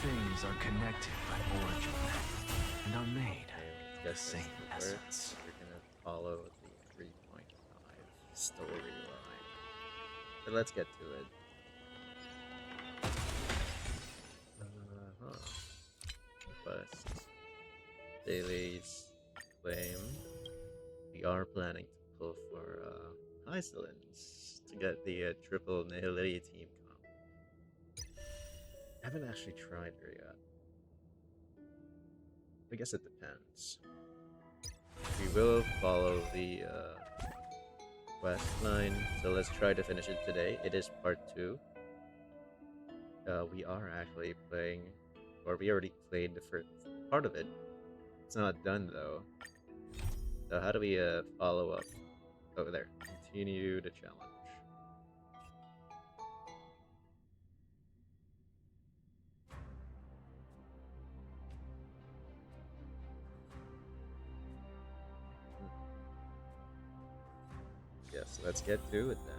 things are connected by origin and are made of the Guess same that's the essence. We're gonna follow the 3.5 storyline. So let's get to it. Quest. Daily's claim. We are planning to pull for Iceland's to get the triple nihility team comp. I haven't actually tried her yet. I guess it depends. We will follow the quest line, so let's try to finish it today. It is part 2. We are actually playing, or we already played the first part of it. It's not done though. So how do we follow up? Over there. Continue the challenge. Yes, let's get to it then.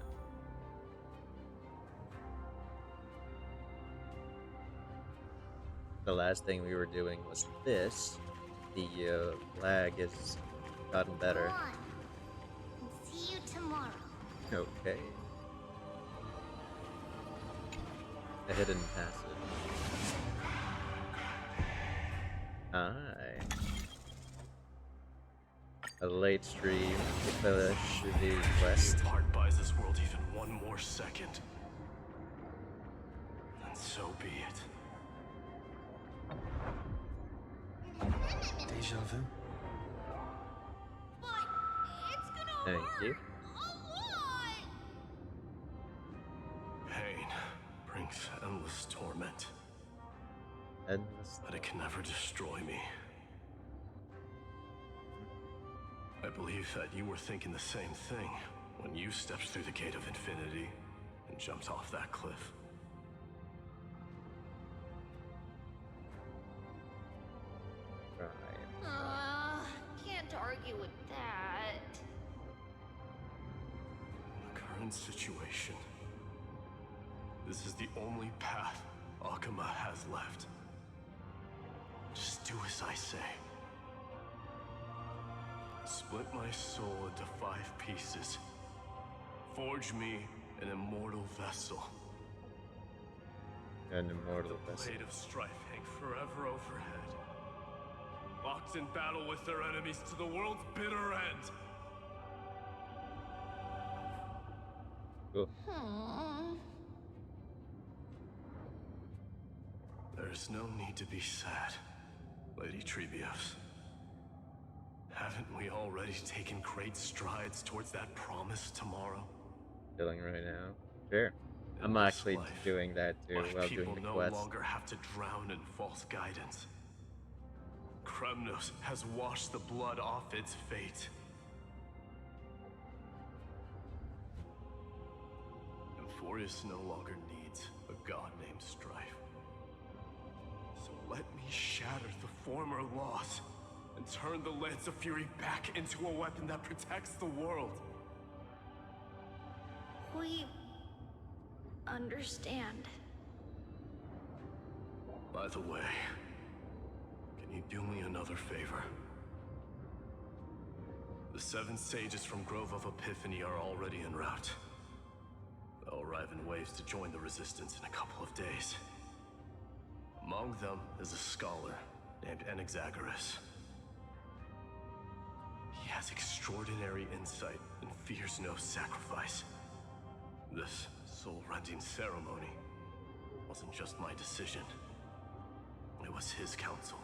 The last thing we were doing was this. The lag has gotten better. Go on. And see you tomorrow. Okay. A hidden passage. Aye. A late stream to finish the quest. If part buys this world even one more second, then so be it. Deja vu? But it's gonna Thank you. hurt a lot. Pain brings endless torment, Endless. but it can never destroy me. I believe that you were thinking the same thing when you stepped through the gate of infinity and jumped off that cliff. Right. Can't argue with that. In the current situation, this is the only path Akuma has left. Just do as I say. Split my soul into 5 pieces. Forge me an immortal vessel. An immortal vessel. Blade of strife hang forever overhead. Locked in battle with their enemies to the world's bitter end. Cool. There's no need to be sad, Lady Treebios. Haven't we already taken great strides towards that promise tomorrow? Feeling right now. Sure. In I'm this actually life, doing that too my while people doing the no quest. longer have to drown in false guidance. Kremnos has washed the blood off its fate. Amphoreus no longer needs a god named Strife. So let me shatter the former laws and turn the Lance of Fury back into a weapon that protects the world. We understand. By the way, can you do me another favor? The 7 sages from Grove of Epiphany are already en route. They'll arrive in waves to join the resistance in a couple of days. Among them is a scholar named Anaxagoras. He has extraordinary insight and fears no sacrifice. This soul-rending ceremony wasn't just my decision. It was his counsel.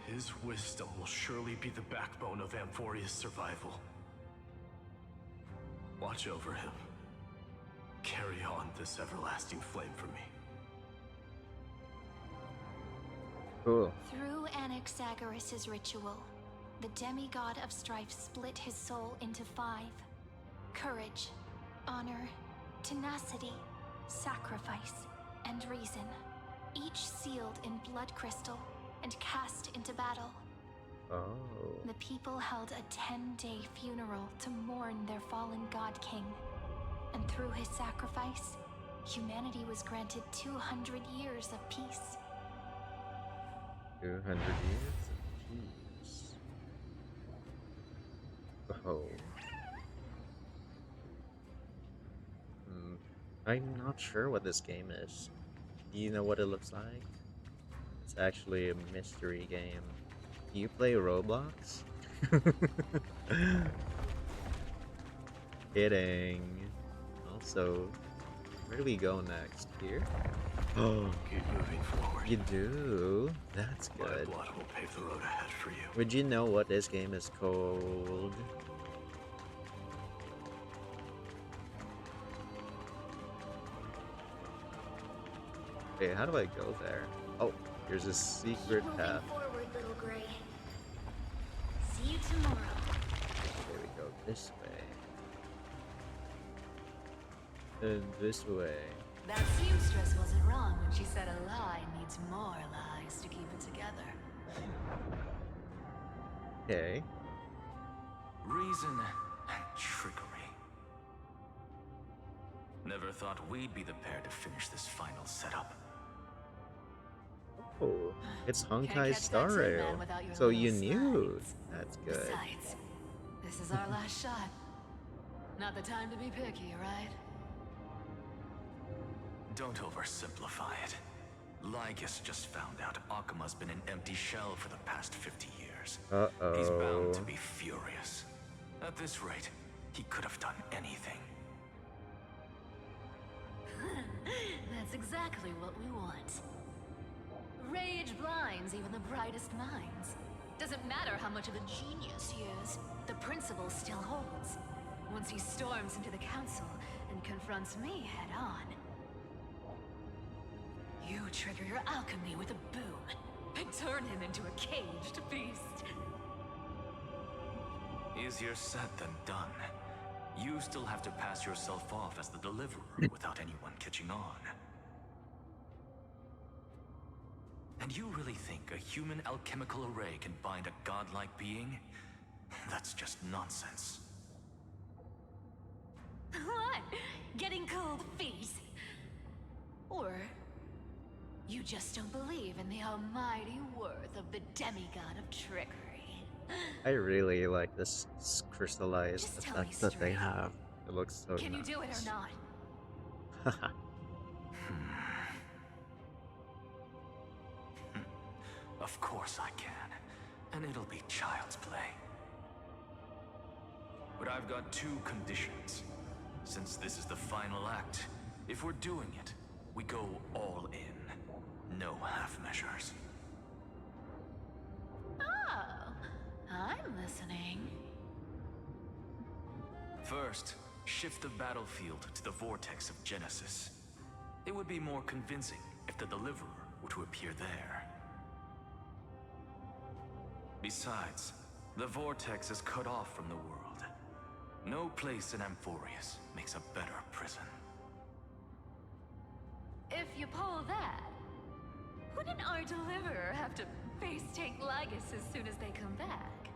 His wisdom will surely be the backbone of Amphoreus' survival. Watch over him. Carry on this everlasting flame for me. Cool. Through Anaxagoras' ritual, the demigod of strife split his soul into 5. Courage, honor, tenacity, sacrifice, and reason. Each sealed in blood crystal and cast into battle. Oh. The people held a 10-day funeral to mourn their fallen god king. And through his sacrifice, humanity was granted 200 years of peace. 200 years of peace. Oh. I'm not sure what this game is. Do you know what it looks like? It's actually a mystery game. Do you play Roblox? Kidding. Also, where do we go next? Here? Oh, Keep moving forward. you do? That's My good. blood will pave the road ahead for you. Would you know what this game is called? Okay, how do I go there? Oh, there's a secret Keep path. moving forward, little Gray. See you tomorrow. There we go, this way. And this way. That seamstress wasn't wrong when she said a lie needs more lies to keep it together. Okay. Reason and trickery. Never thought we'd be the pair to finish this final setup. Oh, it's Can't Honkai catch Star that Tin Man Rail. without your So little you knew. slides. That's good. Besides, this is our last shot. Not the time to be picky, right? Don't oversimplify it. Lygus just found out Akuma's been an empty shell for the past 50 years. Uh-oh. He's bound to be furious. At this rate, he could have done anything. That's exactly what we want. Rage blinds even the brightest minds. Doesn't matter how much of a genius he is, the principle still holds. Once he storms into the council and confronts me head on. You trigger your alchemy with a boom and turn him into a caged beast. Easier said than done. You still have to pass yourself off as the deliverer without anyone catching on. And you really think a human alchemical array can bind a godlike being? That's just nonsense. What? Getting cold feet? Or you just don't believe in the almighty worth of the demigod of trickery? I really like this crystallized Just tell me effect that they straight. have. It looks so Can nice. you do it or not? Of course I can. And it'll be child's play. But I've got two conditions. Since this is the final act, if we're doing it, we go all in. No half measures. Oh, I'm listening. First, shift the battlefield to the vortex of Genesis. It would be more convincing if the deliverer were to appear there. Besides, the vortex is cut off from the world. No place in Amphoreus makes a better prison. If you pull that, wouldn't our deliverer have to face tank Lygus as soon as they come back?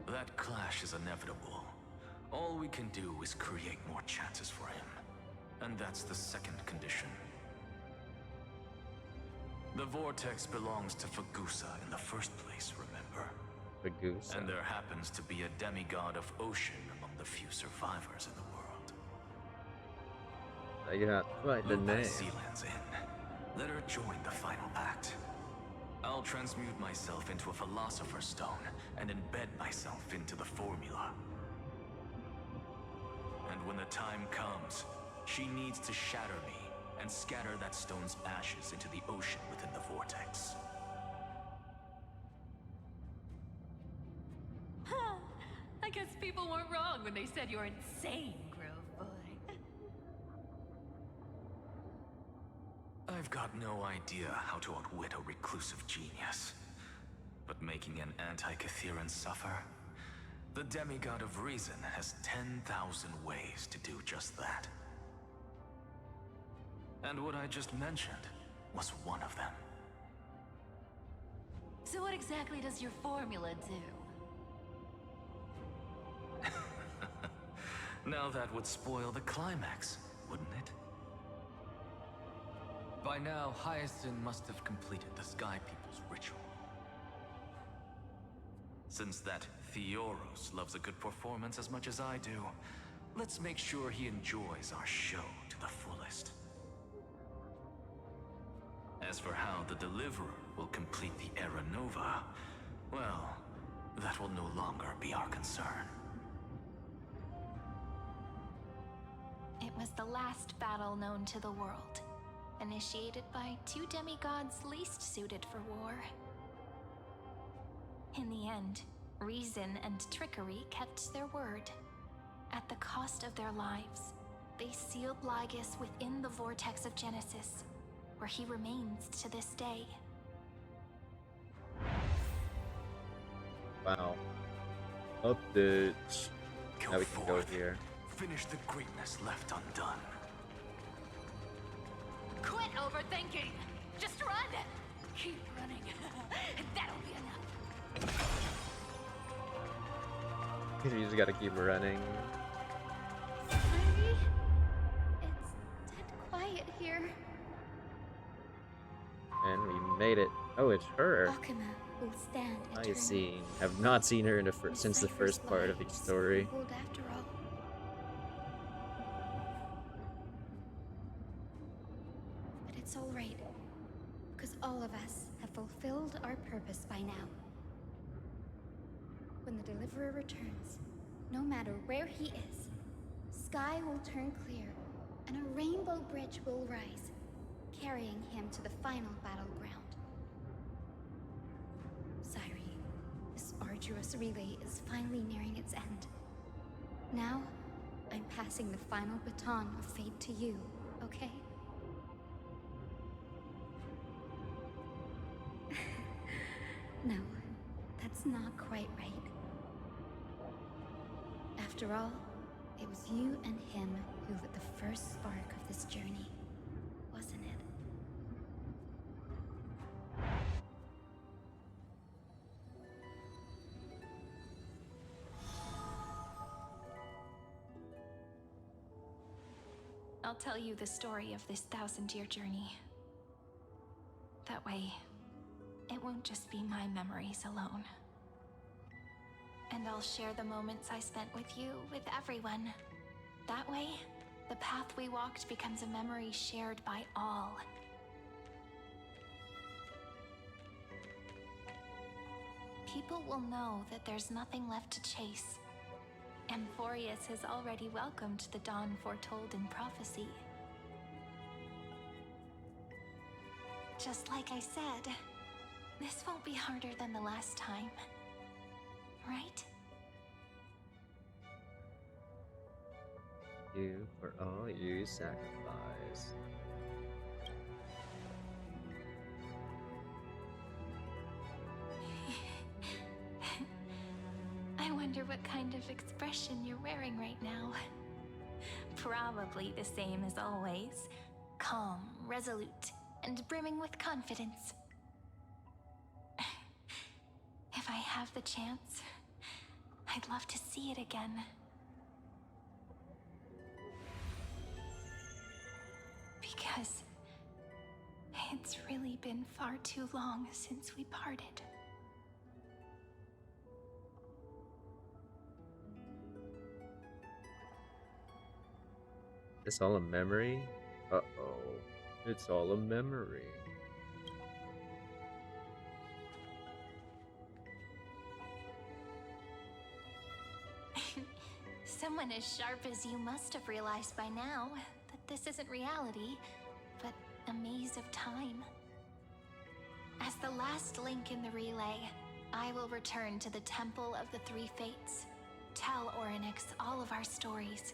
That clash is inevitable. All we can do is create more chances for him. And that's the second condition. The vortex belongs to Fagusa in the first place, remember? The goose. And there happens to be a demigod of ocean among the few survivors in the world. I got quite the Loop name. Sealand's in. Let her join the final act. I'll transmute myself into a philosopher's stone and embed myself into the formula. And when the time comes, she needs to shatter me and scatter that stone's ashes into the ocean within the vortex. I guess people weren't wrong when they said you're insane, Grove Boy. I've got no idea how to outwit a reclusive genius. But making an anti-Catheran suffer? The demigod of reason has 10,000 ways to do just that. And what I just mentioned was one of them. So what exactly does your formula do? Now that would spoil the climax. wouldn't it? By now, Hyacinth must have completed the Sky People's ritual. Since that Theoros loves a good performance as much as I do, let's make sure he enjoys our show to the fullest. As for how the Deliverer will complete the Era Nova, well, that will no longer be our concern. It was the last battle known to the world, initiated by two demigods least suited for war. In the end, reason and trickery kept their word. At the cost of their lives, they sealed Lygus within the vortex of Genesis, where he remains to this day. Wow. Update. Now we can go here. Finish the greatness left undone. Quit overthinking! Just run! Keep running. That'll be enough. You just gotta keep running. Sorry? It's dead quiet here. And we made it. Oh, it's her. Akuma will stand I eternal. see. Have not seen her in the since the first part of the story. Old after all. But it's all right, because all of us have fulfilled our purpose by now. When the Deliverer returns, no matter where he is, sky will turn clear, and a rainbow bridge will rise, carrying him to the final battleground. Sairi, this arduous relay is finally nearing its end. Now, I'm passing the final baton of fate to you, okay? No, that's not quite right. After all, it was you and him who lit the first spark of this journey, wasn't it? I'll tell you the story of this 1,000-year journey. That way, it won't just be my memories alone. And I'll share the moments I spent with you with everyone. That way, the path we walked becomes a memory shared by all. People will know that there's nothing left to chase. Amphoreus has already welcomed the dawn foretold in prophecy. Just like I said, this won't be harder than the last time. Right? You for all you sacrifice. I wonder what kind of expression you're wearing right now. Probably the same as always. Calm, resolute, and brimming with confidence. If I have the chance, I'd love to see it again. Because it's really been far too long since we parted. It's all a memory? Uh-oh. It's all a memory. Someone as sharp as you must have realized by now that this isn't reality, but a maze of time. As the last link in the relay, I will return to the Temple of the Three Fates, tell Orynyx all of our stories,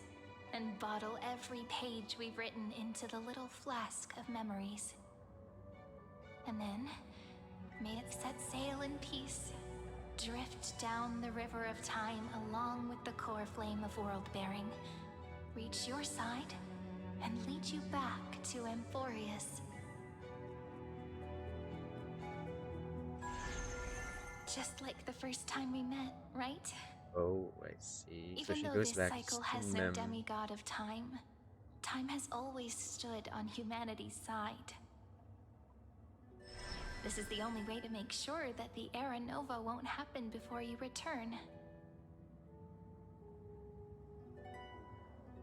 and bottle every page we've written into the little flask of memories. And then, may it set sail in peace, drift down the river of time along with the core flame of world-bearing, reach your side, and lead you back to Amphoreus. Just like the first time we met, right? Oh, I see. So Even she though goes this back cycle to has no demigod of time, time has always stood on humanity's side. This is the only way to make sure that the Era Nova won't happen before you return.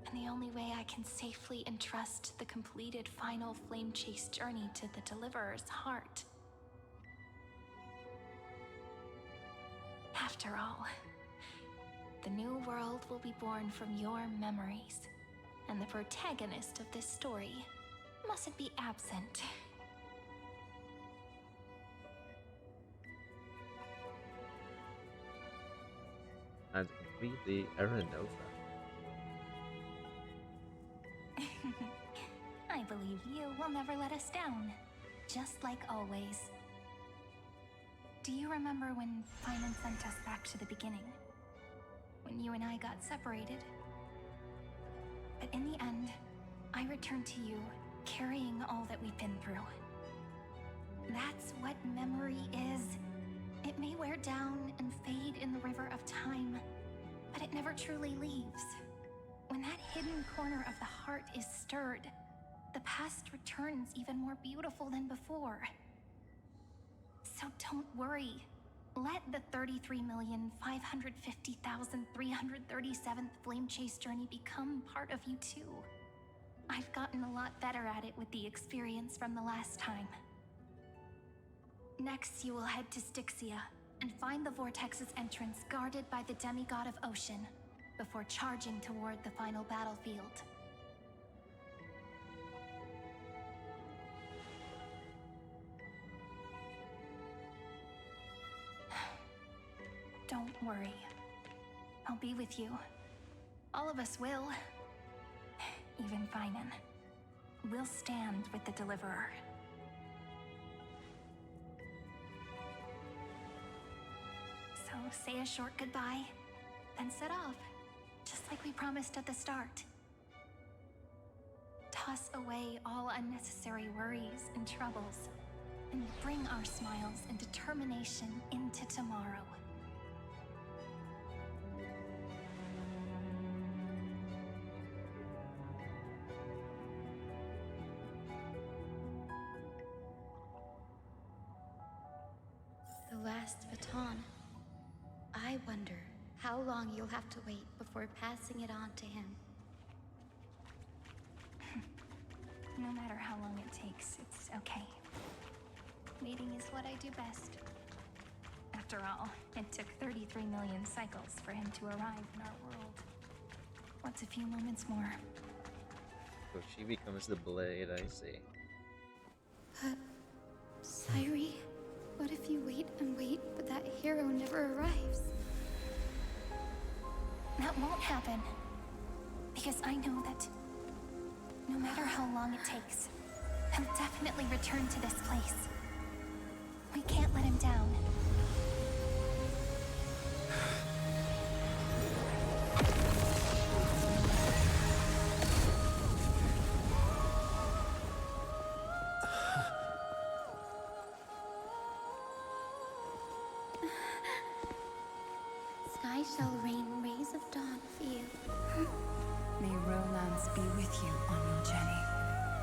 And the only way I can safely entrust the completed final flame chase journey to the Deliverer's heart. After all, the new world will be born from your memories, and the protagonist of this story mustn't be absent. And to complete the Era Nova. I believe you will never let us down, just like always. Do you remember when Paimon sent us back to the beginning? When you and I got separated? But in the end, I returned to you, carrying all that we've been through. That's what memory is. It may wear down and fade in the river of time, but it never truly leaves. When that hidden corner of the heart is stirred, the past returns even more beautiful than before. So don't worry. Let the 33,550,337th Flame Chase journey become part of you too. I've gotten a lot better at it with the experience from the last time. Next, you will head to Styxia and find the Vortex's entrance guarded by the demigod of ocean before charging toward the final battlefield. Don't worry. I'll be with you. All of us will. Even Finan. We'll stand with the Deliverer. So say a short goodbye, then set off, just like we promised at the start. Toss away all unnecessary worries and troubles, and bring our smiles and determination into tomorrow. The last baton. I wonder how long you'll have to wait before passing it on to him. No matter how long it takes, it's okay. Waiting is what I do best. After all, it took 33 million cycles for him to arrive in our world. What's a few moments more? So she becomes the blade, I see. But, Sairi, what if you wait and wait, but that hero never arrives? That won't happen. Because I know that no matter how long it takes, he'll definitely return to this place. We can't let him down. Sky shall rain rays of dawn for you. May romance be with you on your journey.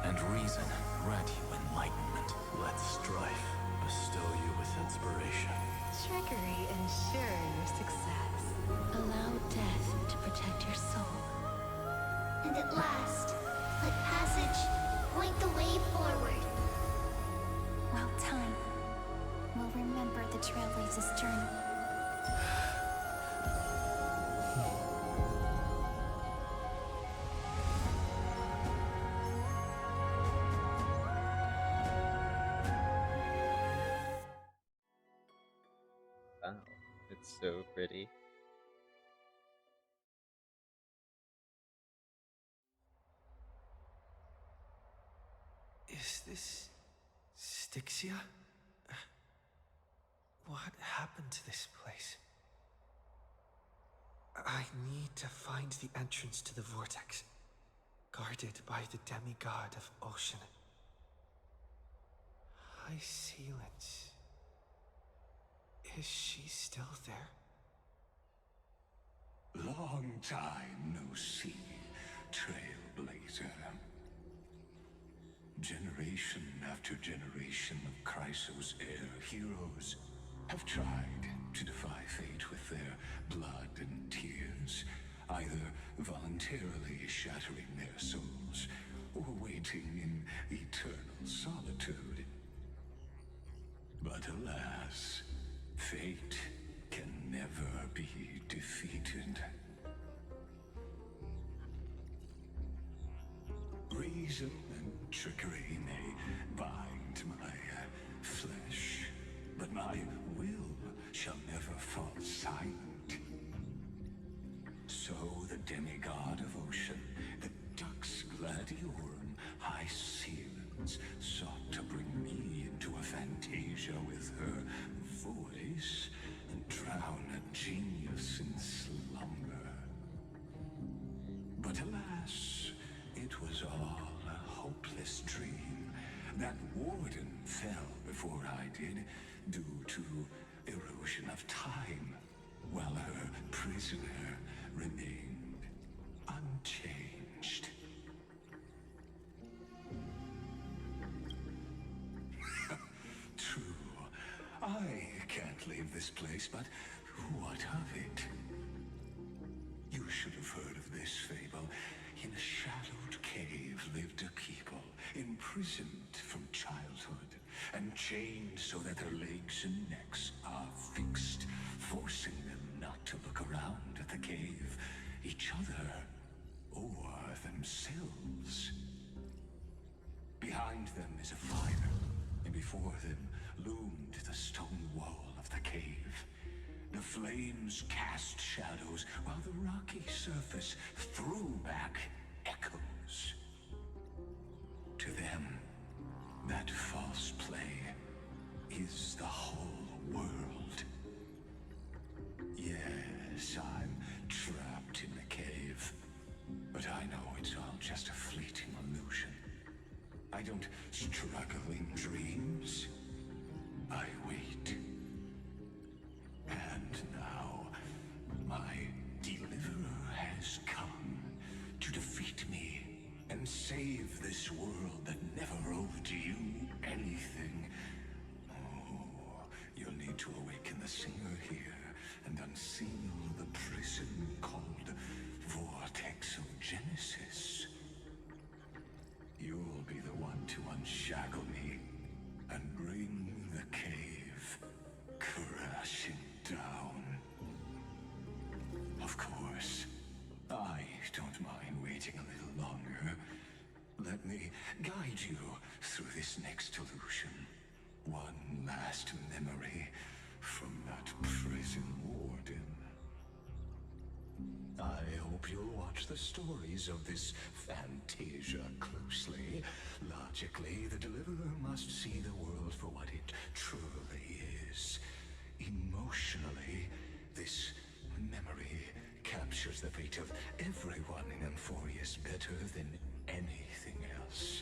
And reason grant you enlightenment. Let strife bestow you with inspiration. Trickery ensure your success. Allow death to protect your soul. And at last, let passage point the way forward. Well, time will remember the Trailblaze's journey. Wow, it's so pretty. Is this Styxia? What happened to this place? I need to find the entrance to the vortex, guarded by the demigod of ocean. High Sealants. Is she still there? Long time no see. Trailblazer. Generation after generation of Chrysos heir heroes have tried to defy fate with their blood and tears, either voluntarily shattering their souls or waiting in eternal solitude. But alas, fate can never be defeated. Reason and trickery may bind my flesh, but my will shall never fall silent. So the demigod of ocean, the Dux Gladiorum High Sealens, sought to bring me into a fantasia with her voice and drown a genius in slumber. But alas, it was all a hopeless dream. That warden fell before I did, due to erosion of time, while her prisoner remained unchanged. True, I can't leave this place, but what of it? You should have heard of this fable. In a shadowed cave lived a people, imprisoned from childhood, and chained so that their legs and necks are fixed, forcing them not to look around at the cave, each other, or themselves. Behind them is a fire, and before them loomed the stone wall of the cave. The flames cast shadows, while the rocky surface threw back echoes. To them, that false play is the whole world. Yes, I'm trapped in the cave, but I know it's all just a fleeting illusion. I don't struggle in dreams. I wait. And now, my deliverer has come to defeat me and save this world that never owed you anything. Oh, you'll need to awaken the singer here and unseal the prison called Vortex of Genesis. You'll be the one to unshackle me and bring the cave crashing down. Of course, I don't mind waiting a little longer. Let me guide you through this next illusion. One last memory from that prison warden. I hope you'll watch the stories of this fantasia closely. Logically, the deliverer must see the world for what it truly is. Emotionally, this memory captures the fate of everyone in Amphoreus better than anything else.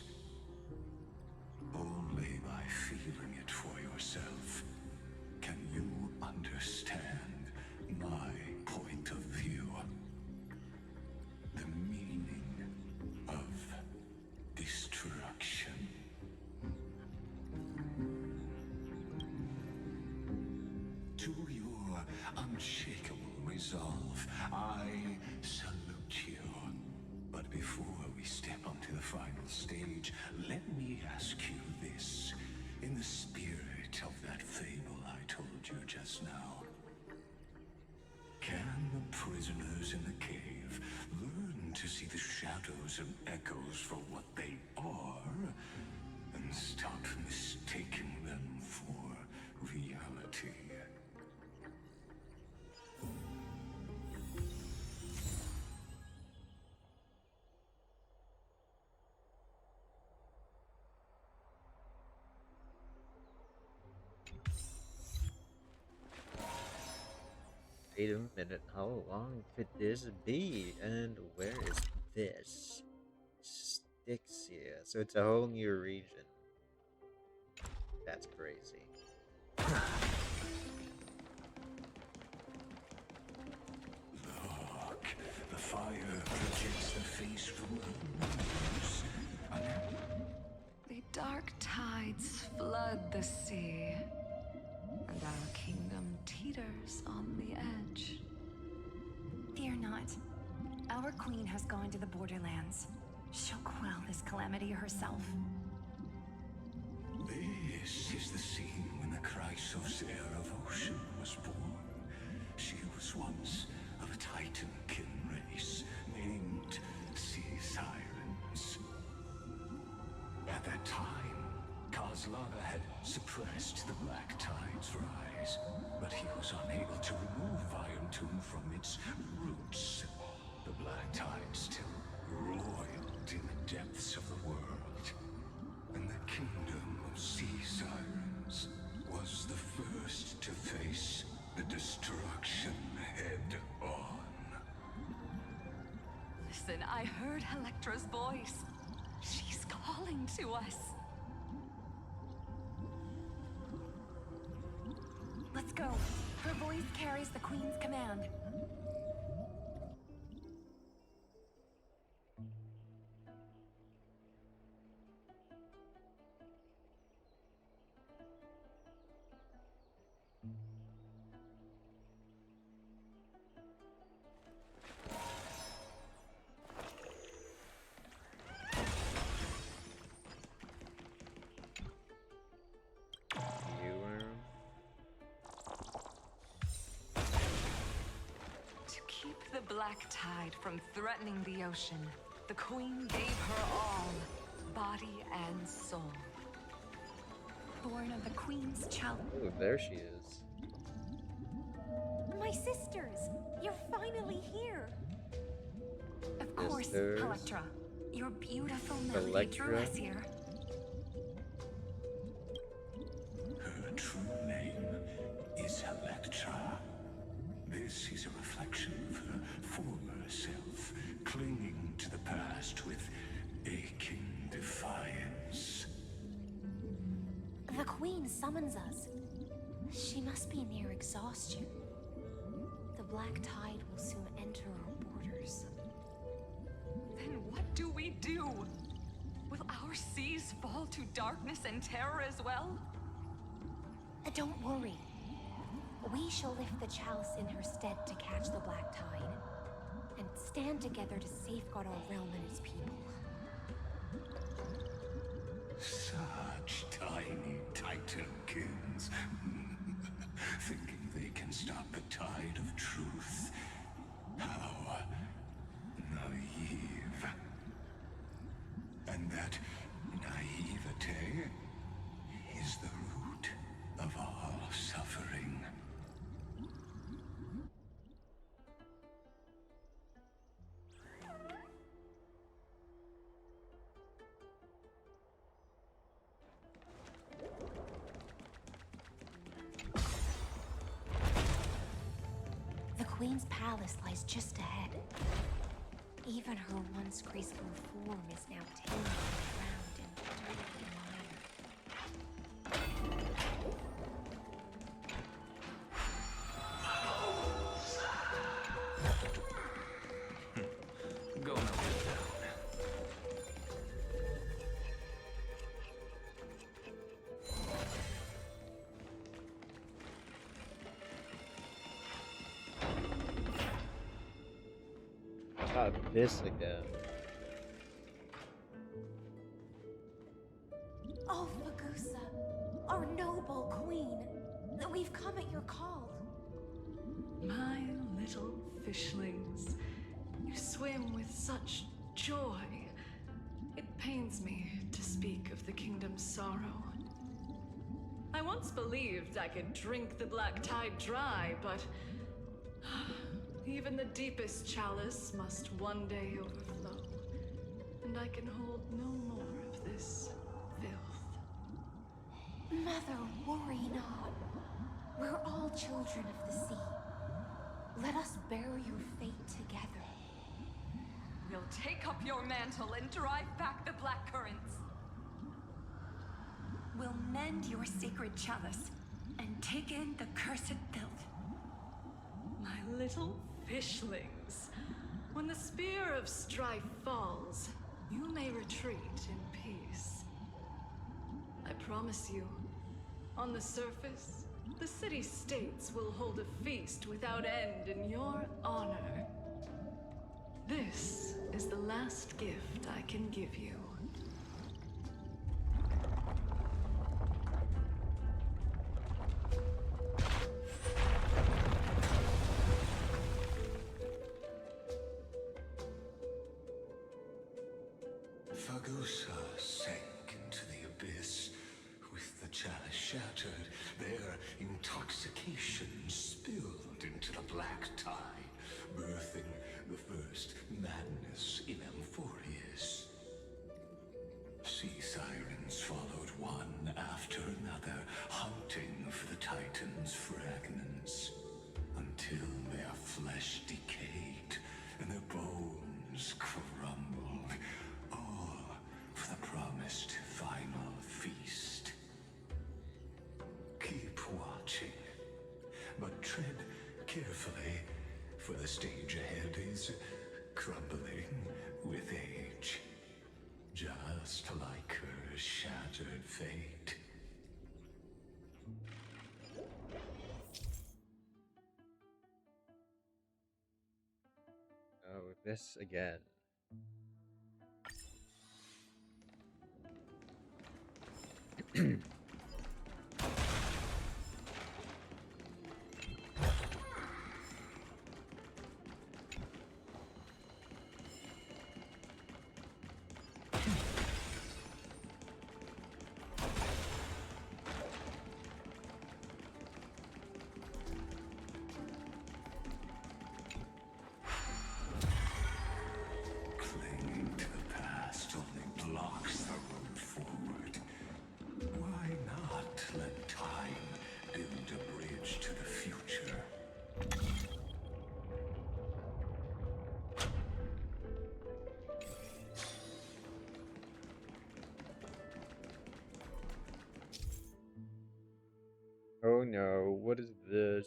Only by feeling it for yourself can you understand my point of view. The meaning of destruction. To your unshakable resolve, I salute you. But before we step onto the final stage, let me ask you this. In the spirit of that fable I told you just now, can the prisoners in the cave learn to see the shadows and echoes for what they are, and stop mistaking them for reality? Wait a minute, how long could this be? And where is this? Styxia. So it's a whole new region. That's crazy. Look, the fire projects the face from her wounds. The dark tides flood the sea, and our kingdom teeters on the edge. Fear not. Our queen has gone to the borderlands. She'll quell this calamity herself. This is the scene when the Chrysos heir of ocean was born. She was once of a Titan kin race named Sea Sirens. At that time, Kozlana had suppressed the Black Tide's rise, but he was unable to remove Iron Tomb from its roots. The Black Tide still roiled in the depths of the world, and the kingdom of Sea Sirens was the first to face the destruction head on. Listen, I heard Electra's voice. She's calling to us. Let's go. Her voice carries the queen's command. The Black Tide from threatening the ocean, the Queen gave her all, body and soul. Born of the Queen's child. Oh, there she is. My sisters! You're finally here! Of course, Sisters. Electra. Your beautiful melody drew us here. Her true name is Electra. This is a reflection of her former self, clinging to the past with aching defiance. The Queen summons us. She must be near exhaustion. The Black Tide will soon enter our borders. Then what do we do? Will our seas fall to darkness and terror as well? Don't worry. We shall lift the chalice in her stead to catch the Black Tide, and stand together to safeguard our realm and its people. Such tiny Titankins, thinking they can stop the tide of truth. How naive. And that naivete is the root of all suffering. The Queen's palace lies just ahead. Even her once graceful form is now tamed and drowned in dirt and mire. Go melt it down. Not this again. Oh, Fagusa, our noble queen, that we've come at your call. My little fishlings, you swim with such joy. It pains me to speak of the kingdom's sorrow. I once believed I could drink the Black Tide dry, but even the deepest chalice must one day overflow, and I can hold no more of this filth. Mother, worry not. We're all children of the sea. Let us bear your fate together. We'll take up your mantle and drive back the black currents. We'll mend your sacred chalice and take in the cursed filth. My little fishlings, When the spear of strife falls, you may retreat in peace. I promise you, on the surface, the city-states will hold a feast without end in your honor. This is the last gift I can give you. Fagusa sank into the abyss. With the chalice shattered, their intoxication spilled into the black tide, birthing the first madness in Amphoreus. Sea sirens followed one after another, hunting for the Titan's fragments, until their flesh decayed and their bones crumbled, all for the promised final feast. Keep watching, but tread carefully, for the stage ahead is crumbling with age, just like her shattered fate. Oh, this again. Clinging to the past only blocks the road forward. Why not let time build a bridge to the future? Oh no, what is this?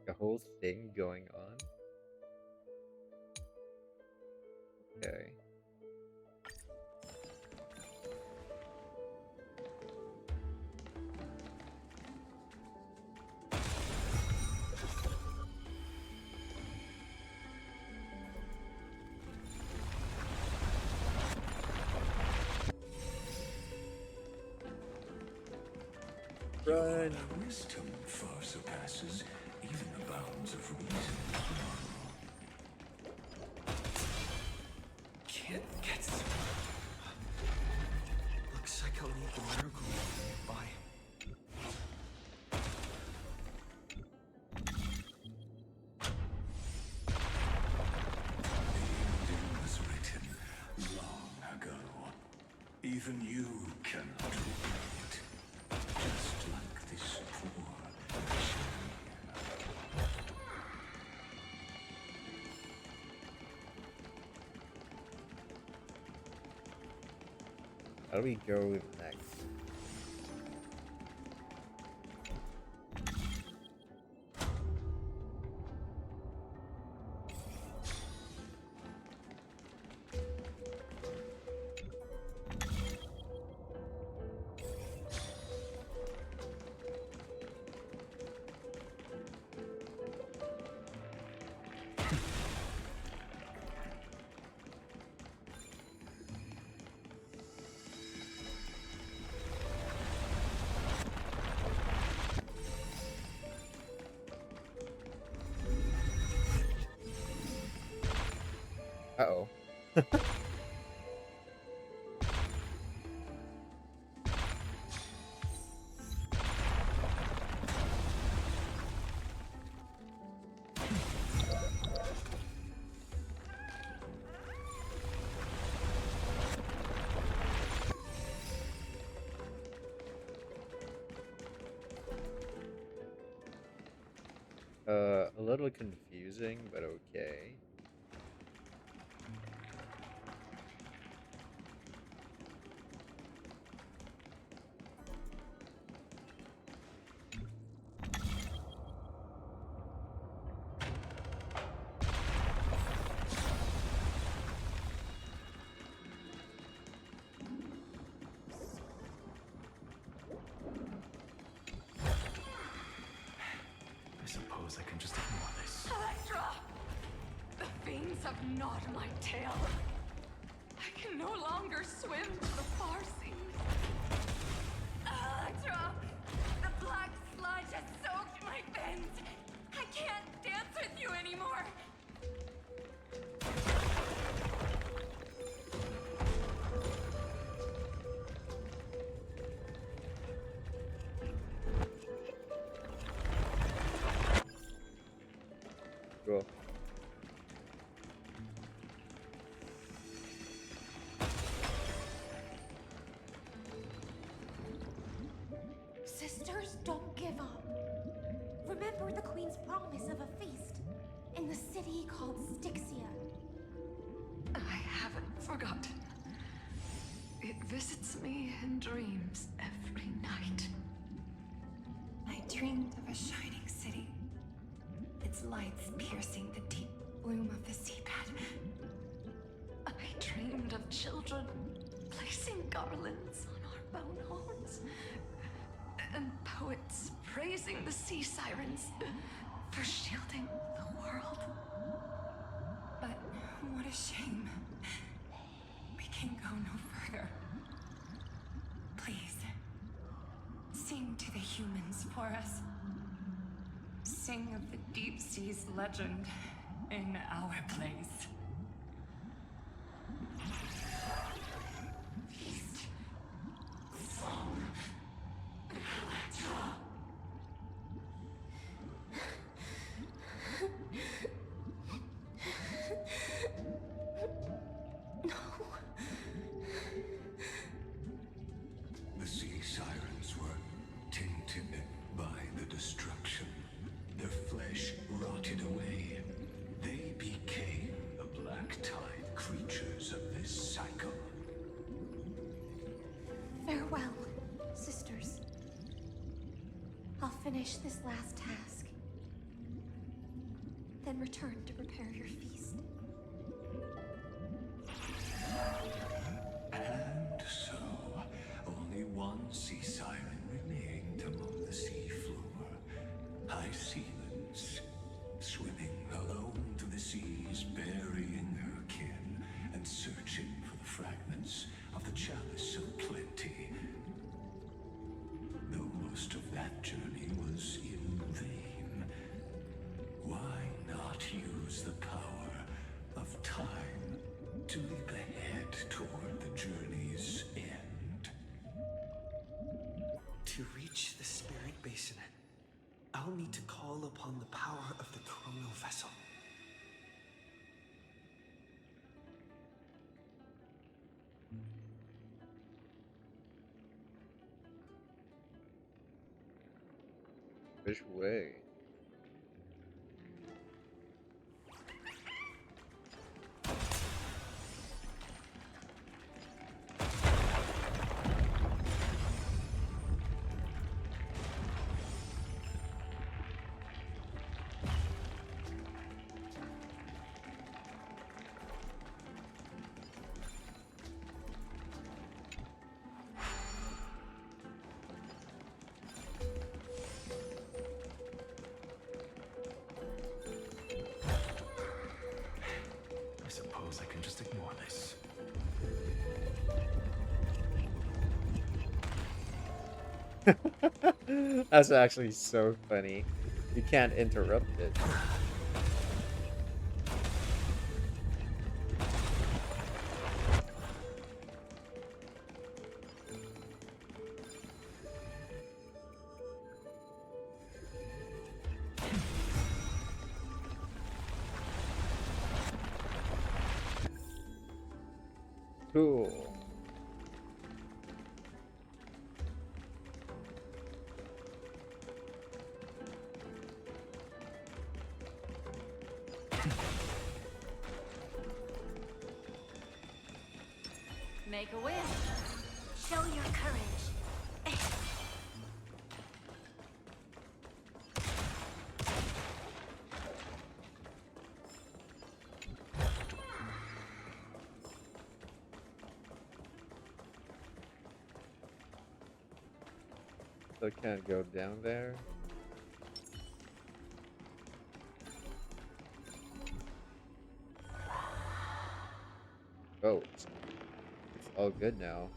A whole thing going on? Okay. Run! Your wisdom far surpasses even the bounds of reason. Can't get through. Looks like I'll need the miracle nearby. The ending was written long ago. Even you cannot repeat it. Just like this poor machine. How do we go next? Uh-oh. A little confusing, but okay. winds have gnawed my tail. I can no longer swim to the far seas. Electra! The black sludge has soaked my fins! I can't dance with you anymore! Cool. Sisters, don't give up. Remember the Queen's promise of a feast in the city called Styxia. I haven't forgotten. It visits me in dreams every night. I dreamed of a shining city, its lights piercing the deep gloom of the seabed. I dreamed of children placing garlands on our bone homes, and poets praising the sea sirens for shielding the world. But what a shame. We can go no further. Please, sing to the humans for us. Sing of the deep sea's legend in our place. The sea sirens were tainted by the destruction. Their flesh rotted away. They became the black tide creatures of this cycle. Farewell, sisters. I'll finish this last task, then return to prepare your feast. And so, only one sea siren remained among the sea floor. High sealands, swimming alone to the seas, burying her kin, and searching for the fragments of the chalice of plenty. Though most of that journey was in vain, why not use the power of time to leap ahead toward the journey's end? To reach the spirit basin, I'll need to call upon the power of the chrono vessel. Which way? I suppose I can just ignore this. That's actually so funny. You can't interrupt it. Cool. Make a wish. Show your courage. So I can't go down there. Oh, it's all good now.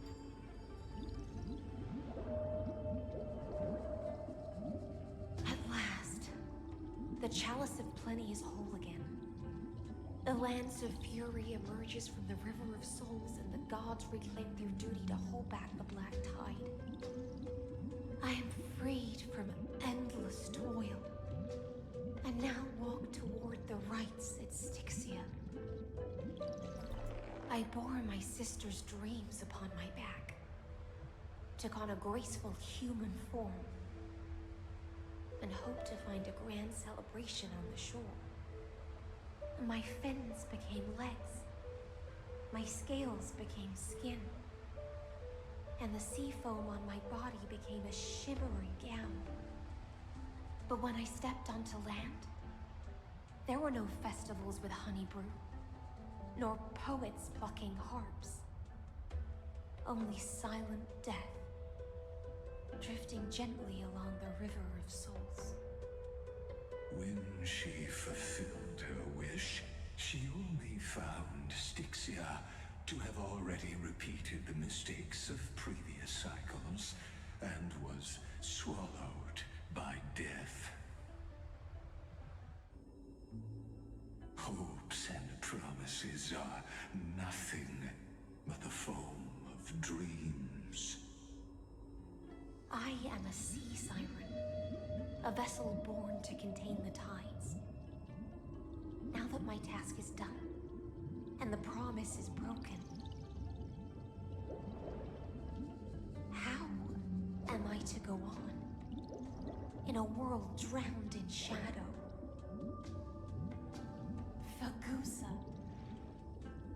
At last, the Chalice of Plenty is whole again. The Lance of Fury emerges from the River of Souls, and the gods reclaim their duty to hold back the Black Tide. I am freed from endless toil, and now walk toward the rites at Styxia. I bore my sister's dreams upon my back, took on a graceful human form, and hoped to find a grand celebration on the shore. My fins became legs, my scales became skin, and the sea foam on my body became a shimmering gown. But when I stepped onto land, there were no festivals with honey brew, nor poets plucking harps. Only silent death, drifting gently along the River of Souls. When she fulfilled her wish, she only found Styxia to have already repeated the mistakes of previous cycles, and was swallowed by death. Hopes and promises are nothing but the foam of dreams. I am a sea siren, a vessel born to contain the tides. Now that my task is done, and the promise is broken, how am I to go on in a world drowned in shadow? Fagusa,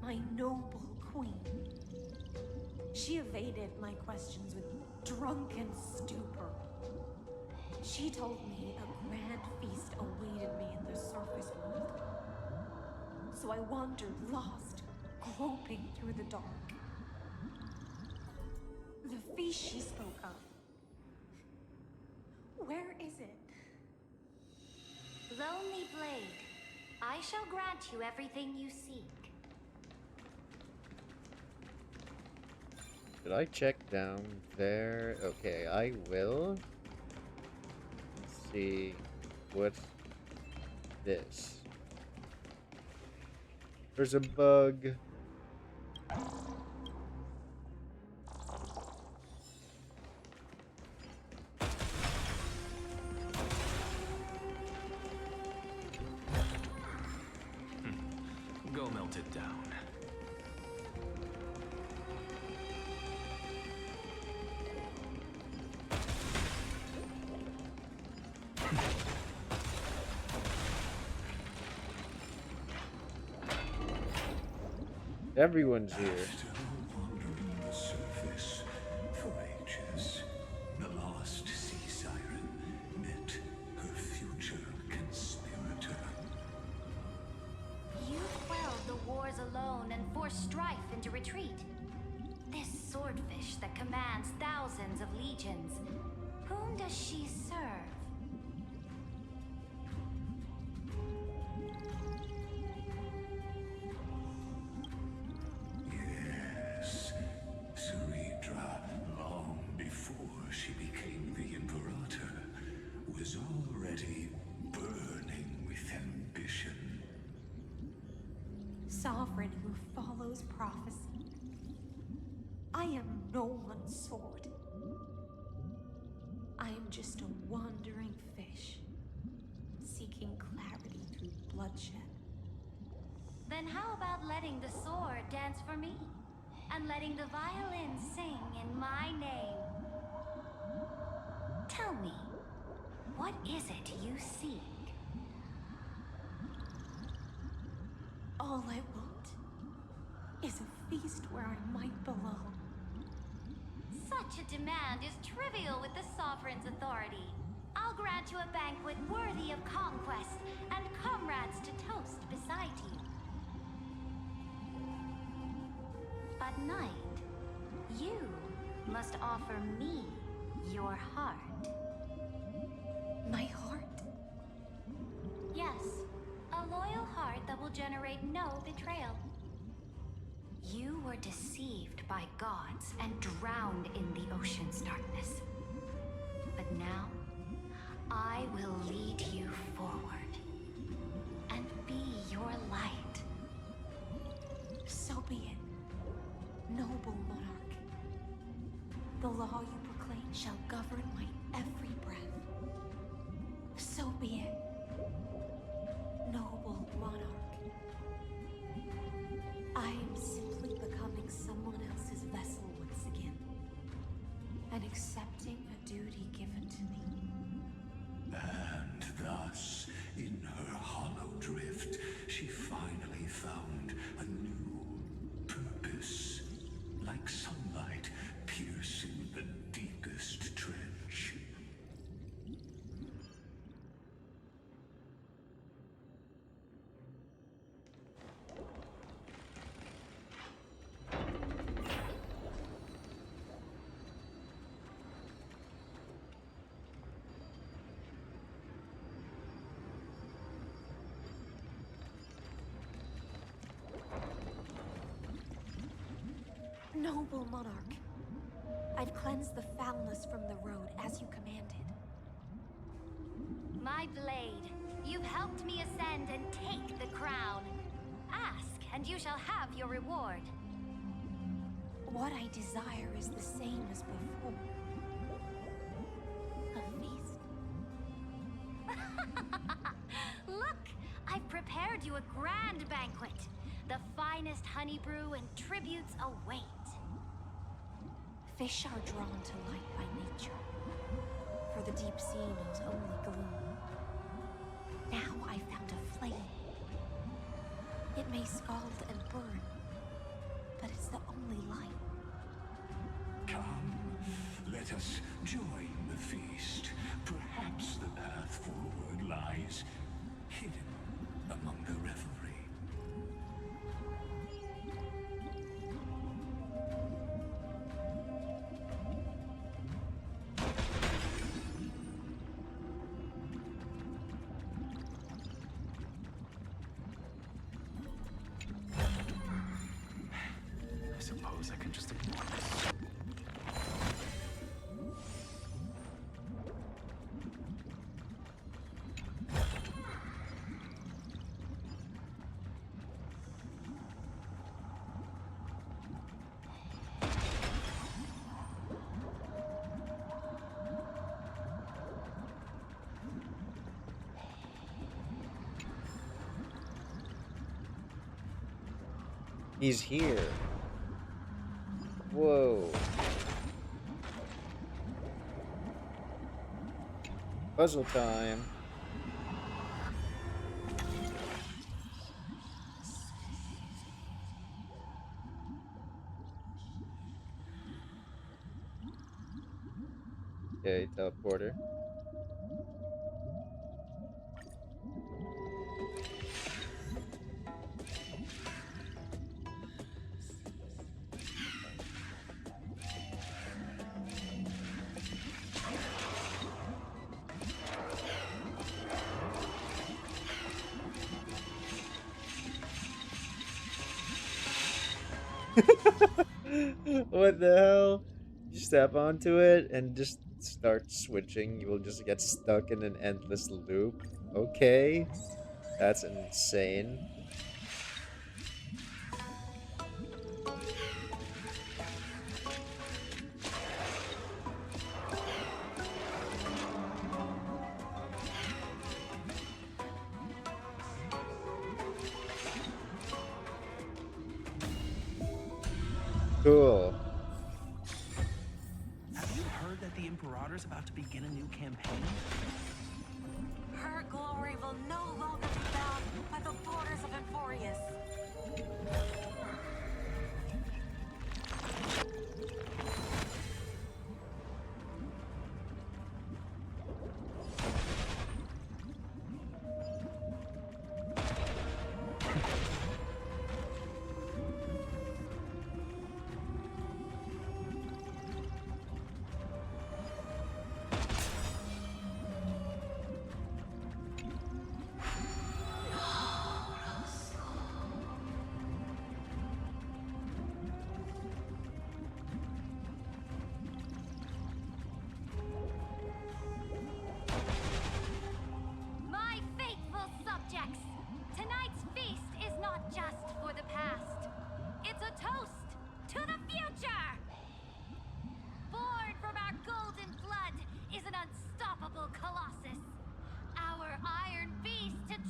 my noble queen. She evaded my questions with drunken stupor. She told me a grand feast awaited me in the surface world. So I wandered lost, groping through the dark. The feast she spoke of. Where is it? Lonely Blade, I shall grant you everything you seek. Should I check down there? Okay, I will. Let's see what's this. There's a bug. Go melt it down. Everyone's here. After wandering the surface for ages, the lost sea siren met her future conspirator. You quelled the wars alone and forced strife into retreat. This swordfish that commands thousands of legions, whom does she serve? Yes, Ceredra, long before she became the Imperator, was already burning with ambition. Sovereign who follows prophecy. I am no one's sword. I am just a wandering fish, seeking clarity through bloodshed. Then how about letting the sword dance for me? And letting the violin sing in my name? Tell me, what is it you seek? All I want is a feast where I might belong. Such a demand is trivial with the Sovereign's authority. I'll grant you a banquet worthy of conquest, and comrades to toast beside you. But night, you must offer me your heart. My heart? Yes, a loyal heart that will generate no betrayal. You were deceived by gods and drowned in the ocean's darkness. But now, I will lead you forward and be your light. So be it, noble monarch. The law you proclaim shall govern my every breath. So be it, noble monarch. I am simply becoming someone else's vessel once again, and accepting a duty given to me. And thus, in her hollow drift, she finally found a new purpose. Like sunlight piercing the deepest trench. Noble monarch, I've cleansed the foulness from the road as you commanded. My blade, you've helped me ascend and take the crown. Ask, and you shall have your reward. What I desire is the same as before. A feast. Look, I've prepared you a grand banquet. The finest honey brew and tributes await. Fish are drawn to light by nature, for the deep sea knows only gloom. Now I found a flame. It may scald and burn, but it's the only light. Come, let us join the feast. Perhaps the path forward lies hidden among the revelry. I suppose I can just ignore this. He's here. Whoa. Puzzle time. Okay, teleporter. What the hell? You step onto it and just start switching. You will just get stuck in an endless loop. Okay. That's insane. Cool. Have you heard that the Imperator's about to begin a new campaign? Her glory will no longer be bound by the borders of Amphoreus.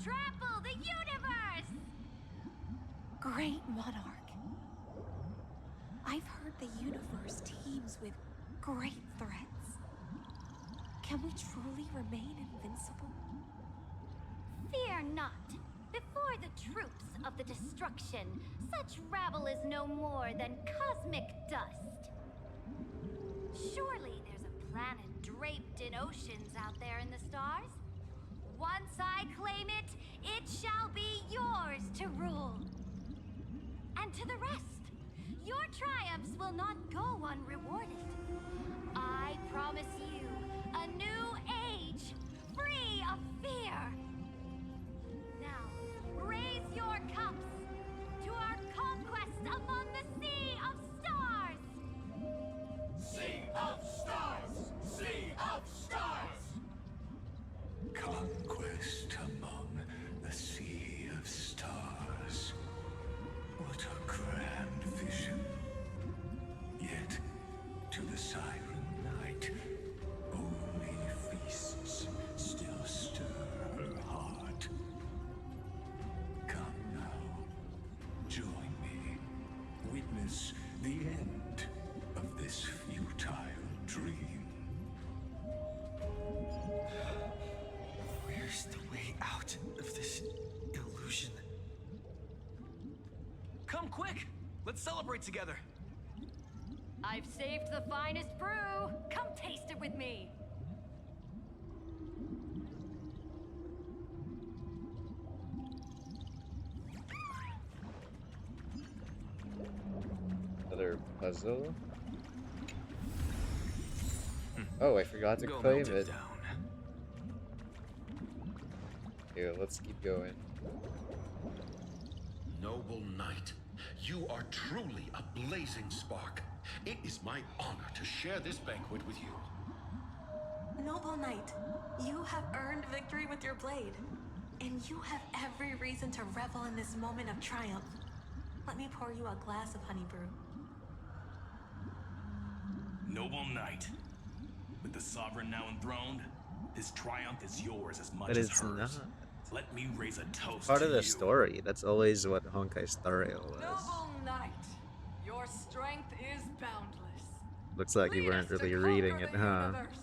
trample the universe! Great monarch. I've heard the universe teems with great threats. Can we truly remain invincible? Fear not. Before the troops of the destruction, such rabble is no more than cosmic dust. Surely there's a planet draped in oceans out there in the stars. Once I claim it, it shall be yours to rule. And to the rest, your triumphs will not go unrewarded. I promise you a new age, free of fear. Now, raise your cups to our conquest among the Sea of Stars! Sea of Stars! Sea of Stars! Conquest among the Sea of Stars. What a grand vision. Yet, to the Siren Knight, only feasts still stir her heart. Come now, join me. Witness the end of this futile dream. Where's the way out of this illusion? Come quick! Let's celebrate together. I've saved the finest brew. Come taste it with me. Another puzzle. Oh, I forgot to Go claim melt it. down. Here, let's keep going. Noble knight, you are truly a blazing spark. It is my honor to share this banquet with you. Noble knight, you have earned victory with your blade, and you have every reason to revel in this moment of triumph. Let me pour you a glass of honey brew. Noble knight, with the sovereign now enthroned, this triumph is yours as much But as it's hers. not. Let me raise a toast Part to of the you. story. That's always what Honkai Star Rail was. Noble knight, your strength is boundless. Looks like you Lead weren't us to really reading conquer it, the huh? universe,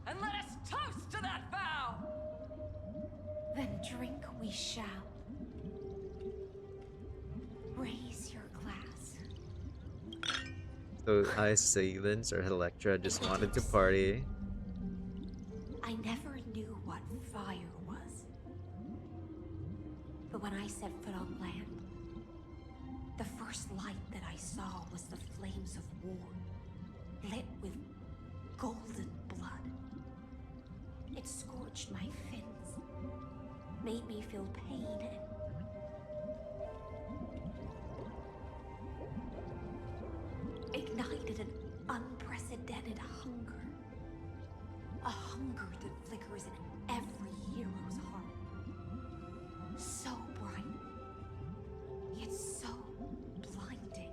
and let us toast to that vow! Then drink we shall. Raise your glass. So Assailants or Electra just wanted to party. I never knew what fire was. But when I set foot on land, the first light that I saw was the flames of war, lit with golden blood. It scorched my fins, made me feel pain and ignited an unprecedented hunger. A hunger that flickers in every hero's heart. So bright, yet so blinding.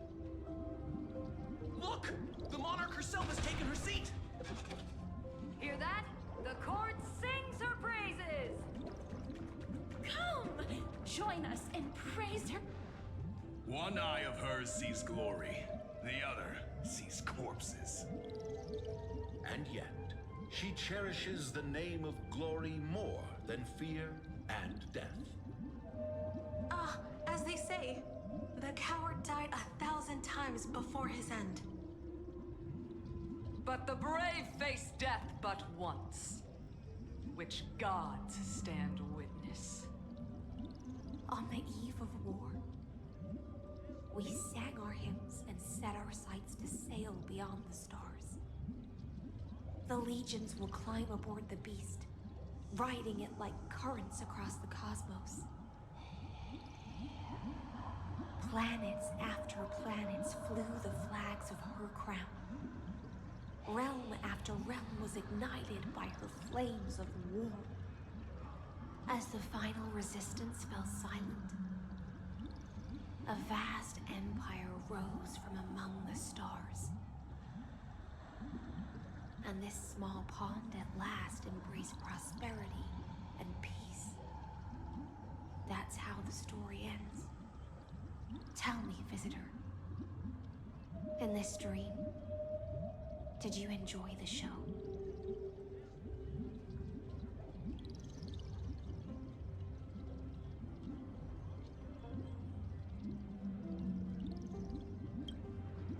Look! The monarch herself has taken her seat! Hear that? The court sings her praises! Come, join us and praise her. One eye of hers sees glory, the other sees corpses. And yet, she cherishes the name of glory more than fear and death. As they say, the coward died 1,000 times before his end. But the brave face death but once, which gods stand witness. On the eve of war, we sang our hymns and set our sights to sail beyond the stars. The legions will climb aboard the beast, riding it like currents across the cosmos. Planets after planets flew the flags of her crown. Realm after realm was ignited by her flames of war. As the final resistance fell silent, a vast empire rose from among the stars. And this small pond at last embraced prosperity and peace. the story ends. Tell me, visitor. In this dream, did you enjoy the show?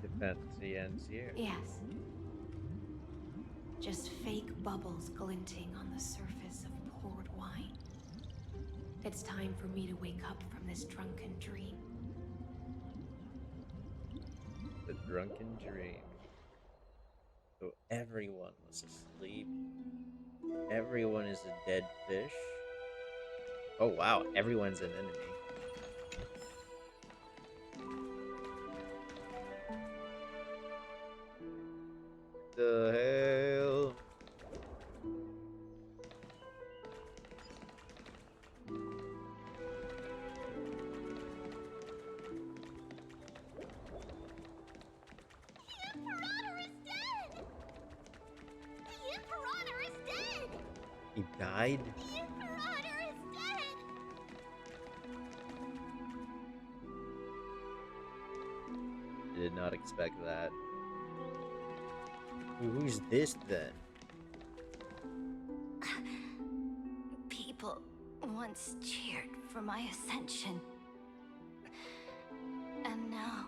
The fantasy ends here. Yes. Just fake bubbles glinting on the surface of poured wine. It's time for me to wake up from this drunken dream. The drunken dream. So everyone was asleep. Everyone is a dead fish. Oh wow, everyone's an enemy. The hell? He died? The Imperator is dead! Did not expect that. Who's this then? People once cheered for my ascension. And now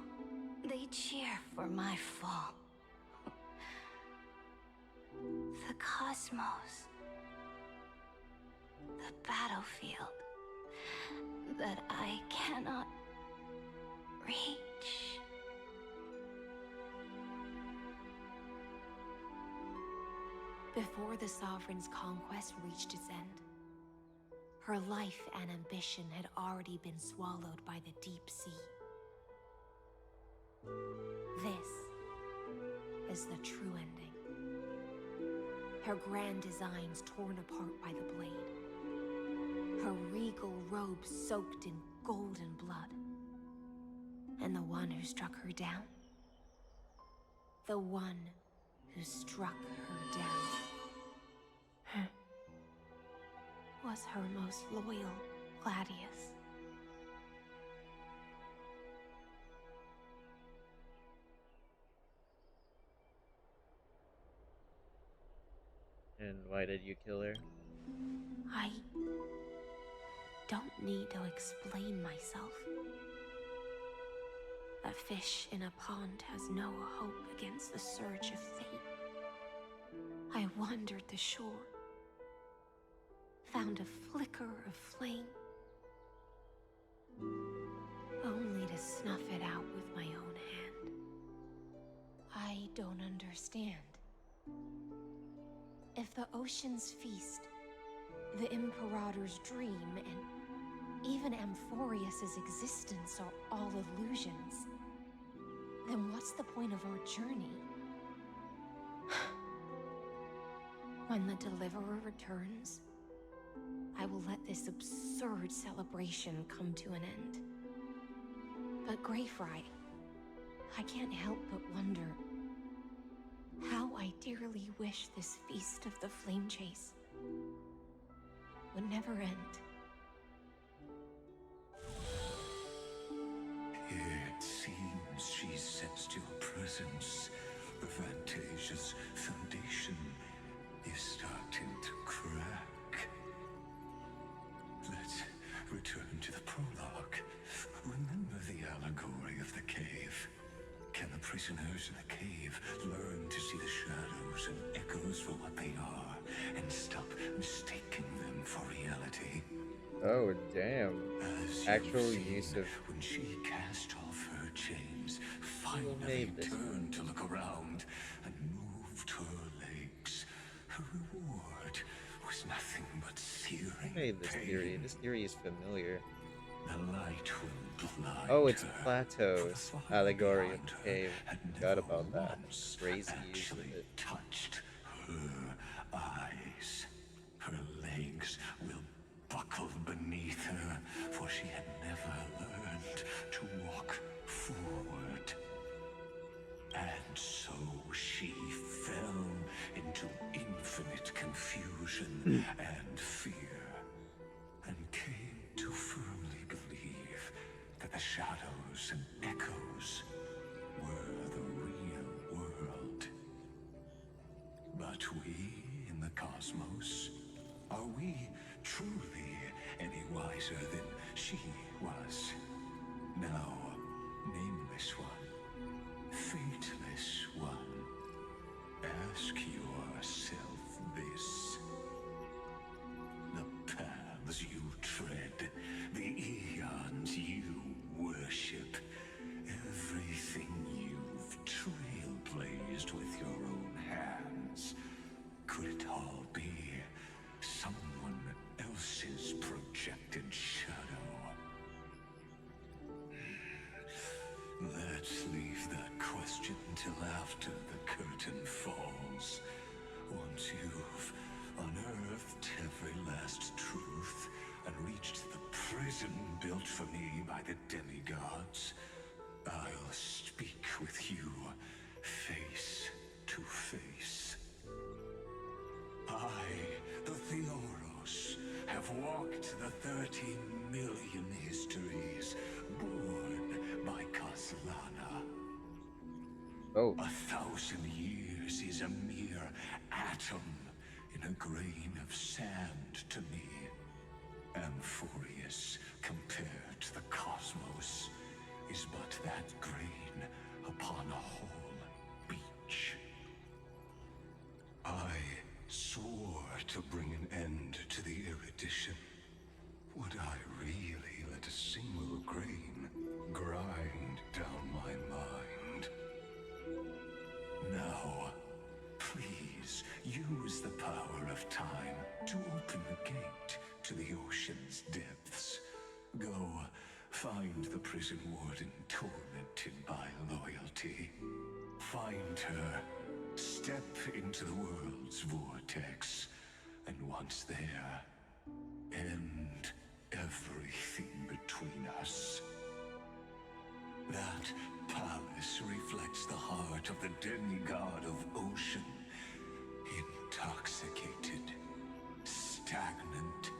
they cheer for my fall. The cosmos. The battlefield that I cannot reach. Before the Sovereign's conquest reached its end, her life and ambition had already been swallowed by the deep sea. This is the true ending. Her grand designs torn apart by the blade. Her regal robe soaked in golden blood. And the one who struck her down? The one who struck her down was her most loyal Gladius. And why did you kill her? I don't need to explain myself. A fish in a pond has no hope against the surge of fate. I wandered the shore, found a flicker of flame, only to snuff it out with my own hand. I don't understand. If the ocean's feast, the Imperator's dream, and even Amphoreus' existence are all illusions, then what's the point of our journey? When the Deliverer returns, I will let this absurd celebration come to an end. But Greyfry, I can't help but wonder how I dearly wish this feast of the Flame Chase would never end. It seems she sensed your presence. The Fantasia's foundation is starting to crack. Let's return to the prologue. Remember the allegory of the cave. Can the prisoners in the cave learn to see the shadows and echoes for what they are, and stop mistaking them for reality? Oh, damn. Actual use of... When she cast off her chains, finally turned to look around and moved her legs. Her reward was nothing but searing Who made this pain. theory? This theory is familiar. The light will blind Oh, it's her, Plato's for the fire allegory of behind the her cave. had Forgot never about that. once Crazy use of actually it. touched her eyes. Her legs will buckle beneath her, for she had never learned to walk forward. And so she fell into infinite confusion and fear, and came to firmly believe the shadows and echoes were the real world. But we in the cosmos, are we truly any wiser than she was? Now, nameless one, fateless one, ask yourself this. The paths you tread, the eons you worship, everything you've trailblazed with your own hands, could it all be someone else's projected shadow? Let's leave that question till after the curtain falls. Once you've unearthed every last truth and reached the prison built for me by the demigods, I'll speak with you face to face. I, the Theoros, have walked the 13 million histories born by Kaslana. Oh. 1,000 years is a mere atom in a grain of sand to me. Amphoreus, compared to the cosmos, is but that grain upon a whole beach. I swore to bring an end to the erudition. Would I really let a single grain grind down my mind? Now, please use the power of time to open the gate to the ocean's depths. Go find the prison warden tormented by loyalty. Find her, step into the world's vortex, and once there, end everything between us. That palace reflects the heart of the demigod of ocean. Intoxicated, stagnant.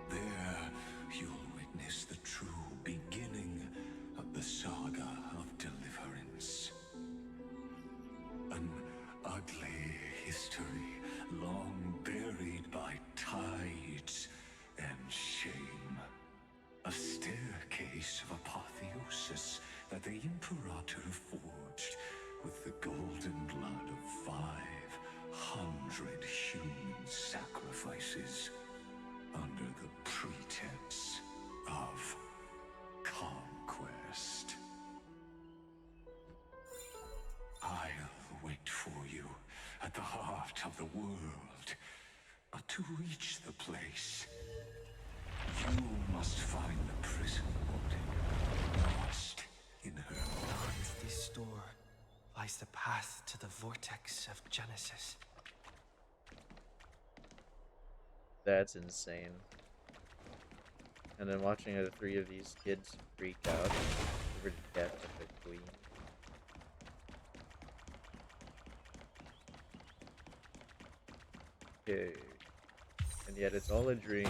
There, you'll witness the true beginning of the saga of deliverance. An ugly history, long buried by tides and shame. A staircase of apotheosis that the Imperator forged with the golden blood of 500 human sacrifices under the pretense of conquest. I'll wait for you at the heart of the world, but to reach the place, you must find the prison warden lost in her. Beyond this door lies the path to the vortex of Genesis. That's insane. And then watching the three of these kids freak out over the death of the queen. Okay. And yet it's all a dream.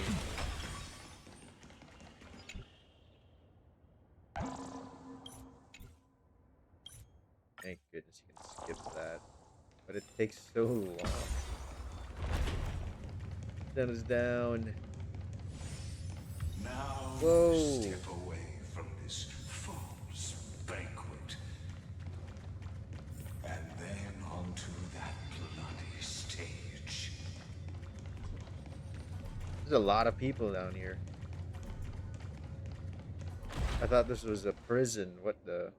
Thank goodness you can skip that. But it takes so long. Sun is down. Now whoa. Step away from this false banquet. And then onto that bloody stage. There's a lot of people down here. I thought this was a prison. What the?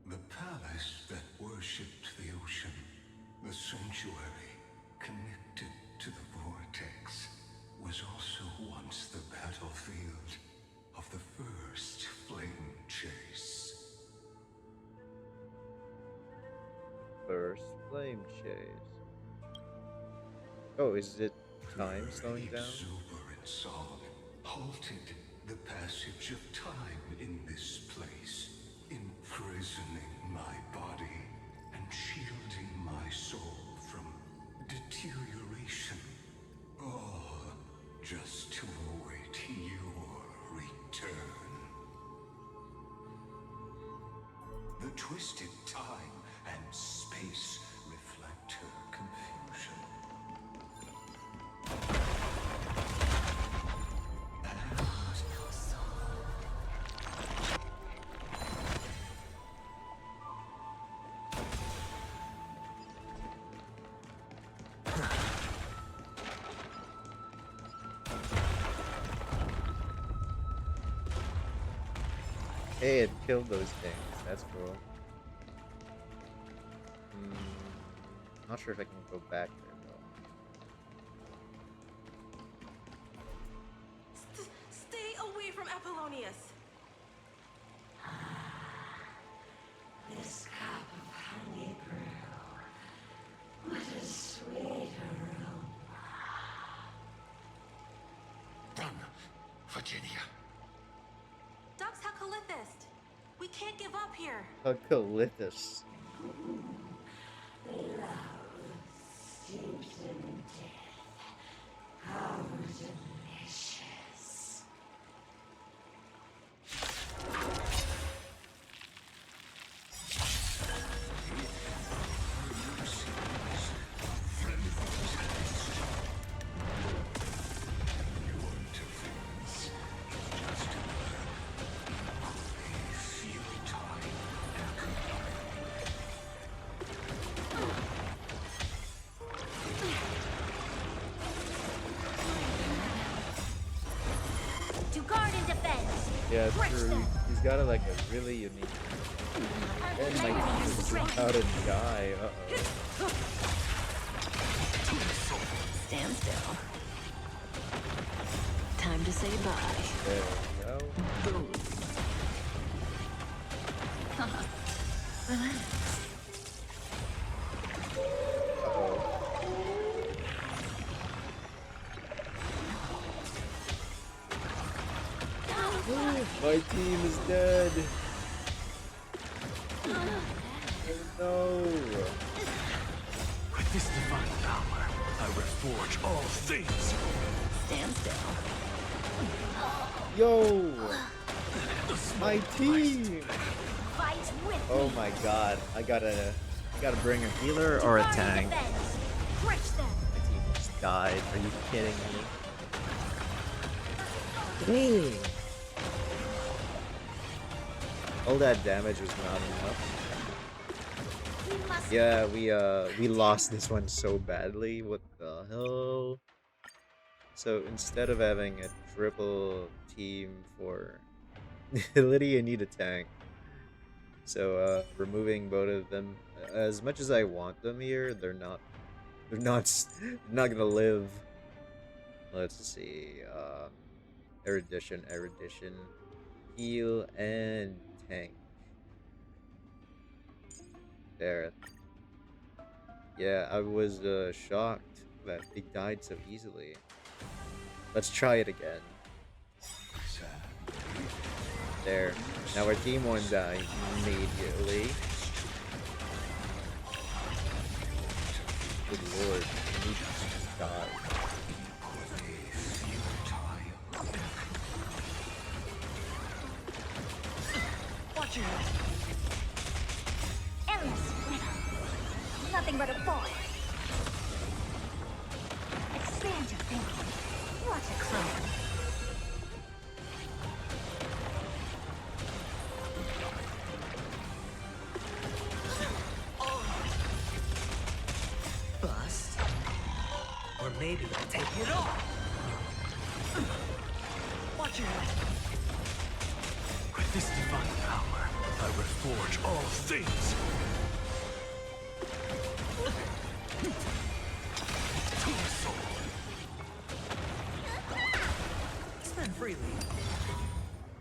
The palace that worshipped the ocean, the sanctuary connected to the vortex, was also once the battlefield of the first flame chase. First flame chase. Oh, is it time slowing down? Exuberant song halted the passage of time in this place, imprisoning my body and shielding my soul from deterioration. All just to await your return. The twisted time and space reflect her confusion. Hey, it killed those things. That's cool. Not sure if I can go back there though. Stay away from Apollonius. This cup of honey brew. What a sweet aroma. Run, Virginia. Dux Hakalithist. We can't give up here. Hakalithus. Love steeped in death. How delicious. To guard and defend. Yeah, true. He's got like a really unique. And my team is about to die. Uh-oh. Stand still. Time to say bye. There we go. Boom. Relax. My team is dead. No. With this divine power, I reforge all things. Stand still. Yo. My team. Fight with Oh my god. I gotta bring a healer or a tank. Crush them. My team just died. Are you kidding me? Dang. All that damage was not enough. Yeah, we lost this one so badly. What the hell? So instead of having a triple team for Lydia, I need a tank. So removing both of them, as much as I want them here, they're not gonna live. Let's see. Erudition, heal, and tank. There. Yeah, I was shocked that they died so easily. Let's try it again. There. Now our team won't die immediately. Good lord. I need to die. Watch your head. Endless riddle. Nothing but a boy. Expand your thinking. What a clown. Bust. Or maybe I'll take it all. Watch your head. With this divine power, I reforge all things. To the soul. Spend freely.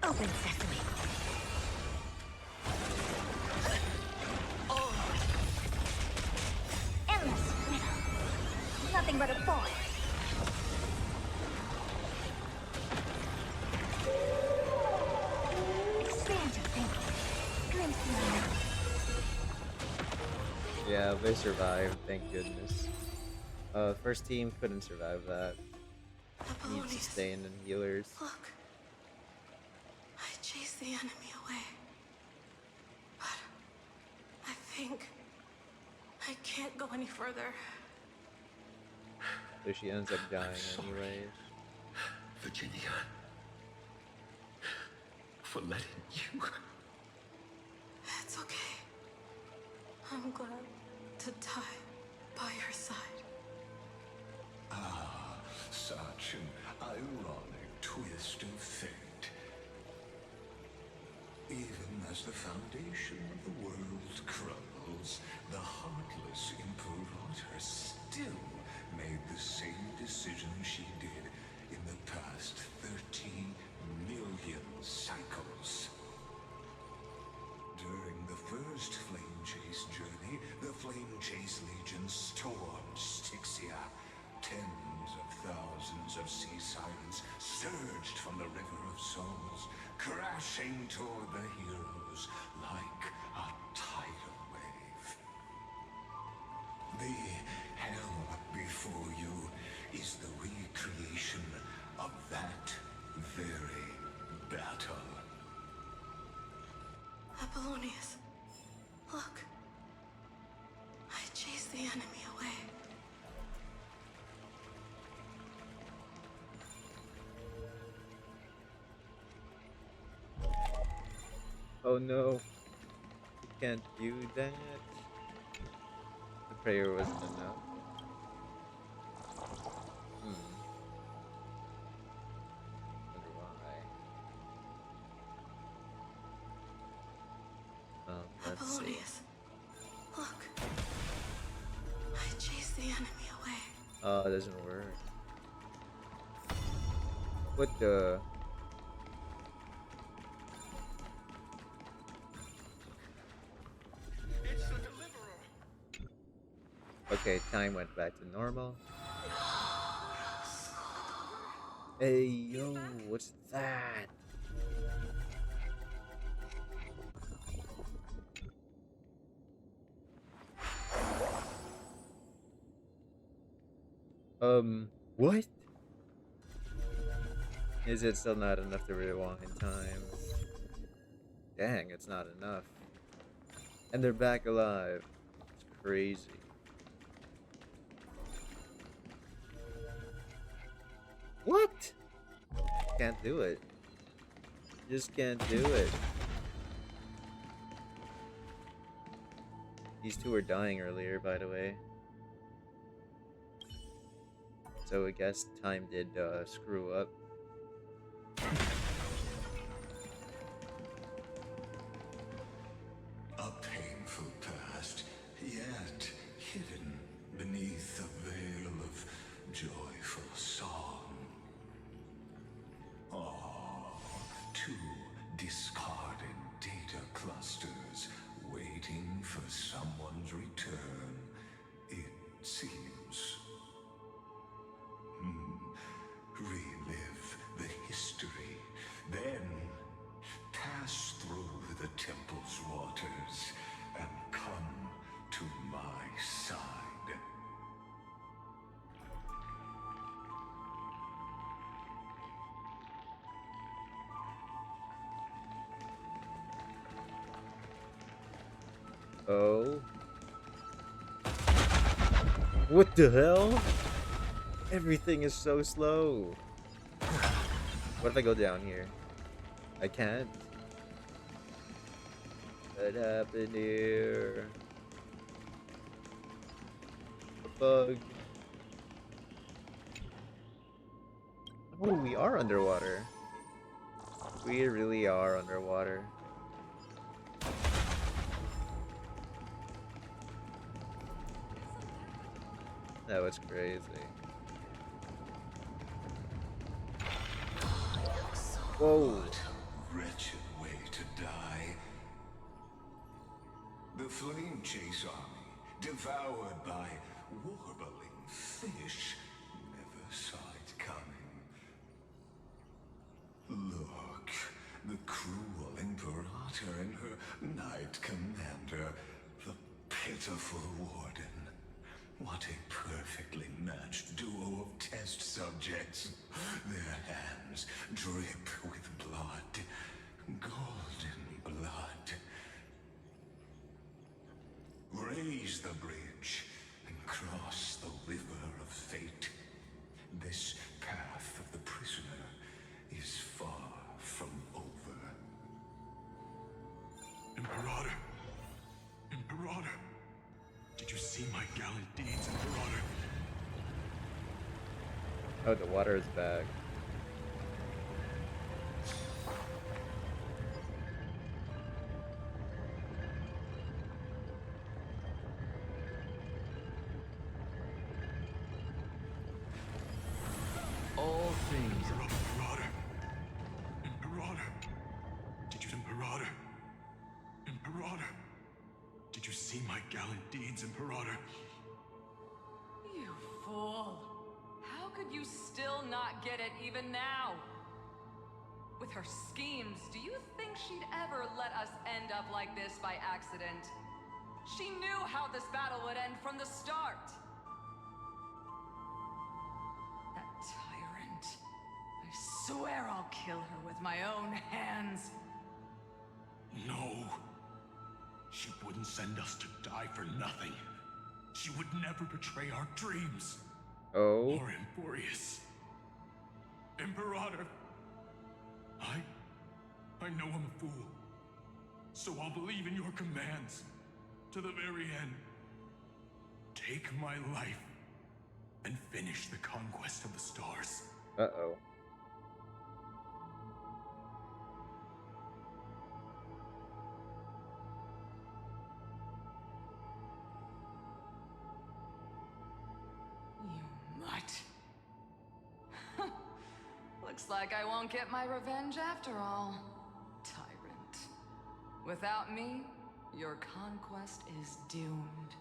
Open sesame. Endless riddle. Nothing but a boy. Expand your thinking. Glimpse the unknown. Yeah, they survived, thank goodness. First team couldn't survive that. Need Apollonius, sustain and healers. look. I chased the enemy away. But I think I can't go any further. So she ends up dying anyways. Virginia. For letting you. It's okay. I'm glad to die by your side. Ah, such an ironic twist of fate. Even as the foundation of the world crumbles, the heartless Imperator still made the same decision she did in the past 13 million cycles. During the first Flame Chase journey, the Flame Chase Legion stormed Styxia. Tens of thousands of sea sirens surged from the River of Souls, crashing toward the heroes like a tidal wave. The hell before you is the recreation of that very battle. Apollonius, look. I chased the enemy away. Oh no. You can't do that. The prayer wasn't enough. Wonder why. Let's see. Apollonius, look. I chased the enemy away. Oh, it doesn't work. What the? Okay, time went back to normal. Hey, yo, what's that? What? Is it still not enough to rewind time? Dang, it's not enough. And they're back alive. It's crazy. What? Can't do it. Just can't do it. These two were dying earlier, by the way. So I guess time did screw up. A painful past, yet hidden beneath a veil of joyful song. Ah, two discarded data clusters waiting for someone's return, it seems. Relive the history, then pass through the temple's waters and come to my side. Oh. What the hell? Everything is so slow. What if I go down here? I can't. What happened here? The bug. Oh, we are underwater. We really are underwater. That was crazy. Whoa. What a wretched way to die. The Flame Chase army, devoured by warbling fish, never saw it coming. Look, the cruel Imperator and her Knight Commander, the pitiful Warden. What a perfectly matched duo of test subjects. Their hands drip with blood. Golden blood. Raise the bridge and cross the river of fate. This path of the prisoner is far from over. Imperator! Imperator! Did you see my gallant deeds, Imperator? Oh, the water is back. All things. Imperator! Imperator! Did you, Imperator? Imperator! Did you see my gallant deeds, Imperator? You fool! How could you still not get it even now? With her schemes, do you think she'd ever let us end up like this by accident? She knew how this battle would end from the start. That tyrant. I swear I'll kill her with my own hands. No. She wouldn't send us to die for nothing. She would never betray our dreams. Oh. Or Amphoreus. Imperator. I know I'm a fool. So I'll believe in your commands. To the very end. Take my life. And finish the conquest of the stars. Uh-oh. You mutt. Looks like I won't get my revenge after all, tyrant. Without me, your conquest is doomed.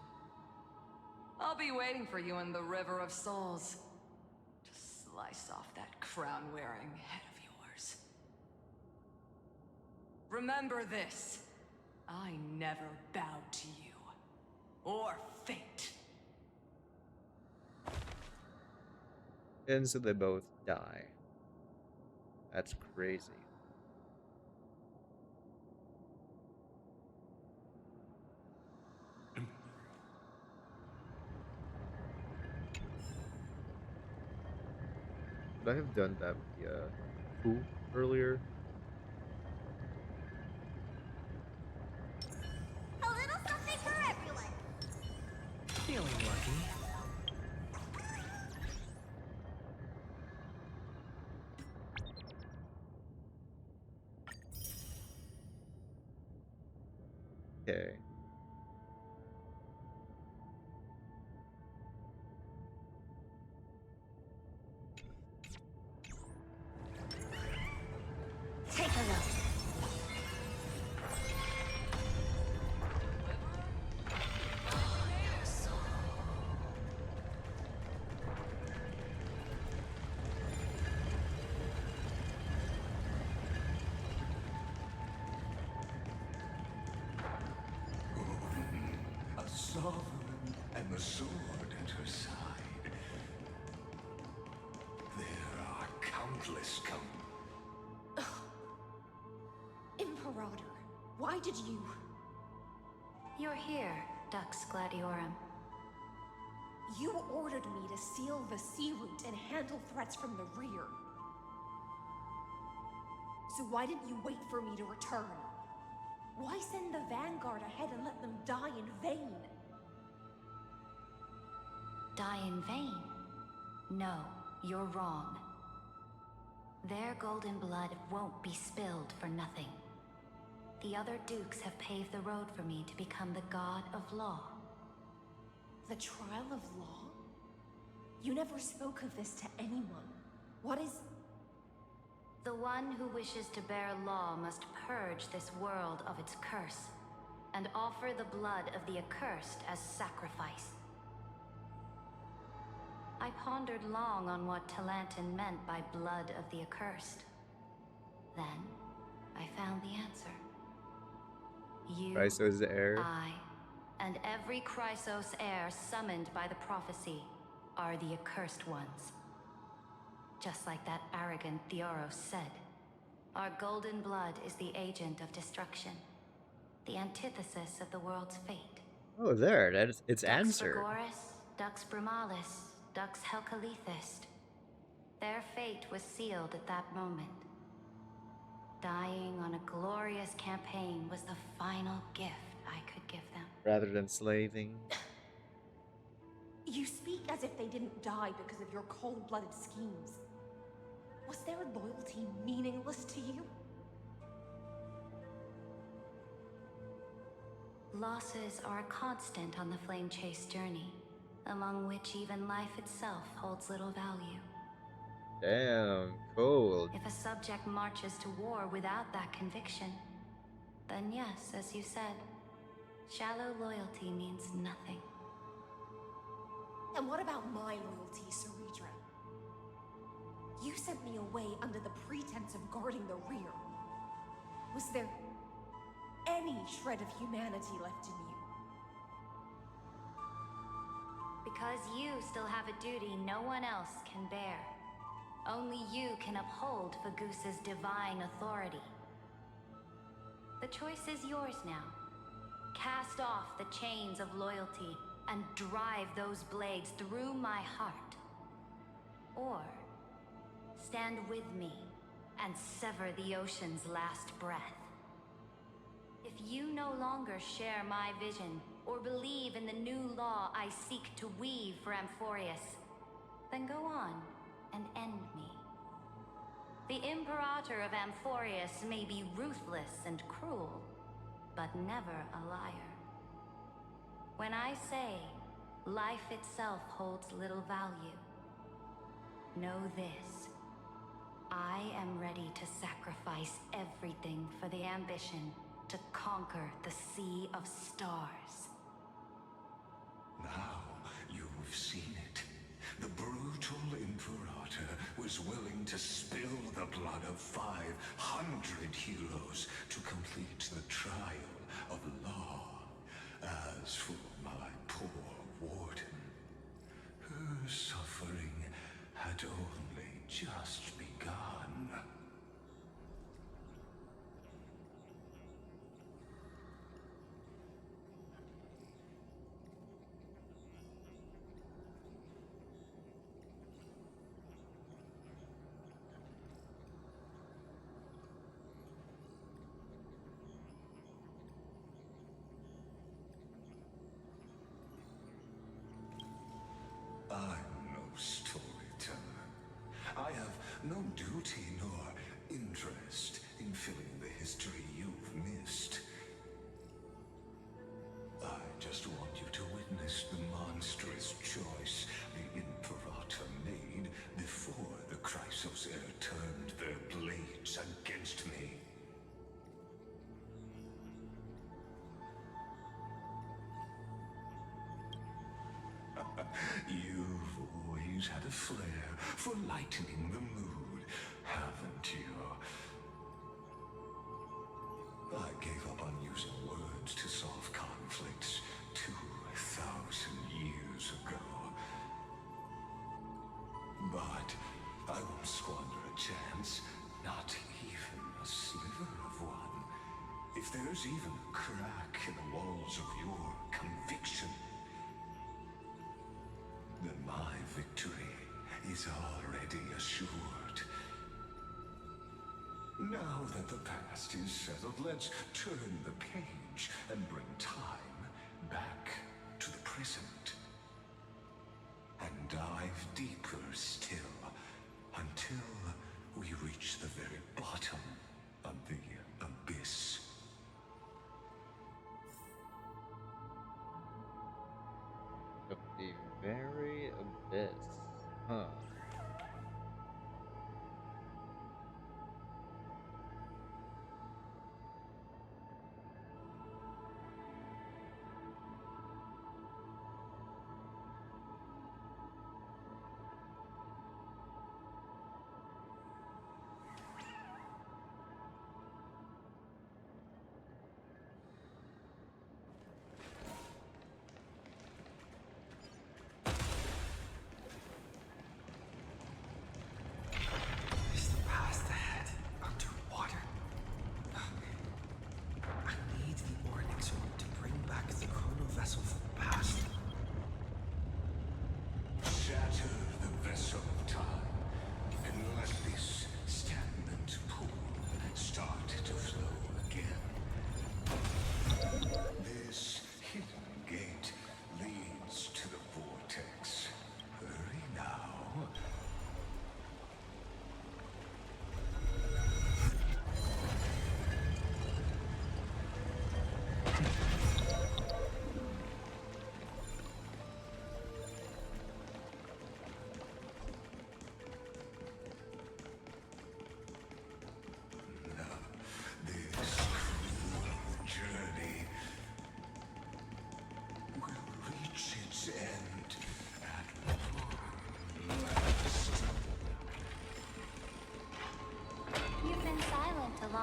I'll be waiting for you in the River of Souls to slice off that crown-wearing head of yours. Remember this. I never bowed to you. Or fate. And so they both die. That's crazy. Would I have done that with the Fu earlier? A little something for everyone. Feeling lucky. Okay. Take a look. A sovereign and the sword at her side. There are countless Imperator, why did you... You're here, Dux Gladiorum. You ordered me to seal the sea route and handle threats from the rear. So why didn't you wait for me to return? Why send the vanguard ahead and let them die in vain? Die in vain? No, you're wrong. Their golden blood won't be spilled for nothing. The other dukes have paved the road for me to become the god of law. The trial of law? You never spoke of this to anyone. What is... The one who wishes to bear law must purge this world of its curse, and offer the blood of the accursed as sacrifice. I pondered long on what Talantin meant by blood of the accursed. Then, I found the answer. You, Chrysos heir. I, and every Chrysos heir summoned by the prophecy are the accursed ones. just like that arrogant Theoros said. Our golden blood is the agent of destruction, the antithesis of the world's fate. Oh, there, it's Dux answered. Bergoris, Dux Brumalis, Dux Helcalethist. Their fate was sealed at that moment. Dying on a glorious campaign was the final gift I could give them. Rather than slaving. You speak as if they didn't die because of your cold-blooded schemes. Was their loyalty meaningless to you? Losses are a constant on the Flame Chase journey, among which even life itself holds little value. Damn, cold. If a subject marches to war without that conviction, then yes, as you said, shallow loyalty means nothing. And what about my loyalty, Ceredra? You sent me away under the pretense of guarding the rear. Was there any shred of humanity left in you? Because you still have a duty no one else can bear. Only you can uphold Fagoos's divine authority. The choice is yours now. Cast off the chains of loyalty and drive those blades through my heart. Or stand with me and sever the ocean's last breath. If you no longer share my vision or believe in the new law I seek to weave for Amphoreus, then go on and end me. The Imperator of Amphoreus may be ruthless and cruel, but never a liar. When I say life itself holds little value, know this. I am ready to sacrifice everything for the ambition to conquer the Sea of Stars. Now you've seen it. The brutal Imperator was willing to spill the blood of 500 heroes to complete the trial of law. As for my poor warden, her suffering had only just begun. I'm no storyteller. I have no duty nor interest in filling the history you've missed. I just want you to witness the monstrous choice the Imperator made before the Chrysos Heir turned their blades against me. You've always had a flair for lightening the mood, haven't you? I gave up on using words to solve conflicts 2,000 years ago. But I won't squander a chance, not even a sliver of one. If there's even a crack in the walls of your conviction, then my victory is already assured. Now that the past is settled, let's turn the page and bring time back to the present. And dive deeper still, until we reach the very bottom of the abyss. Of the very abyss. Huh.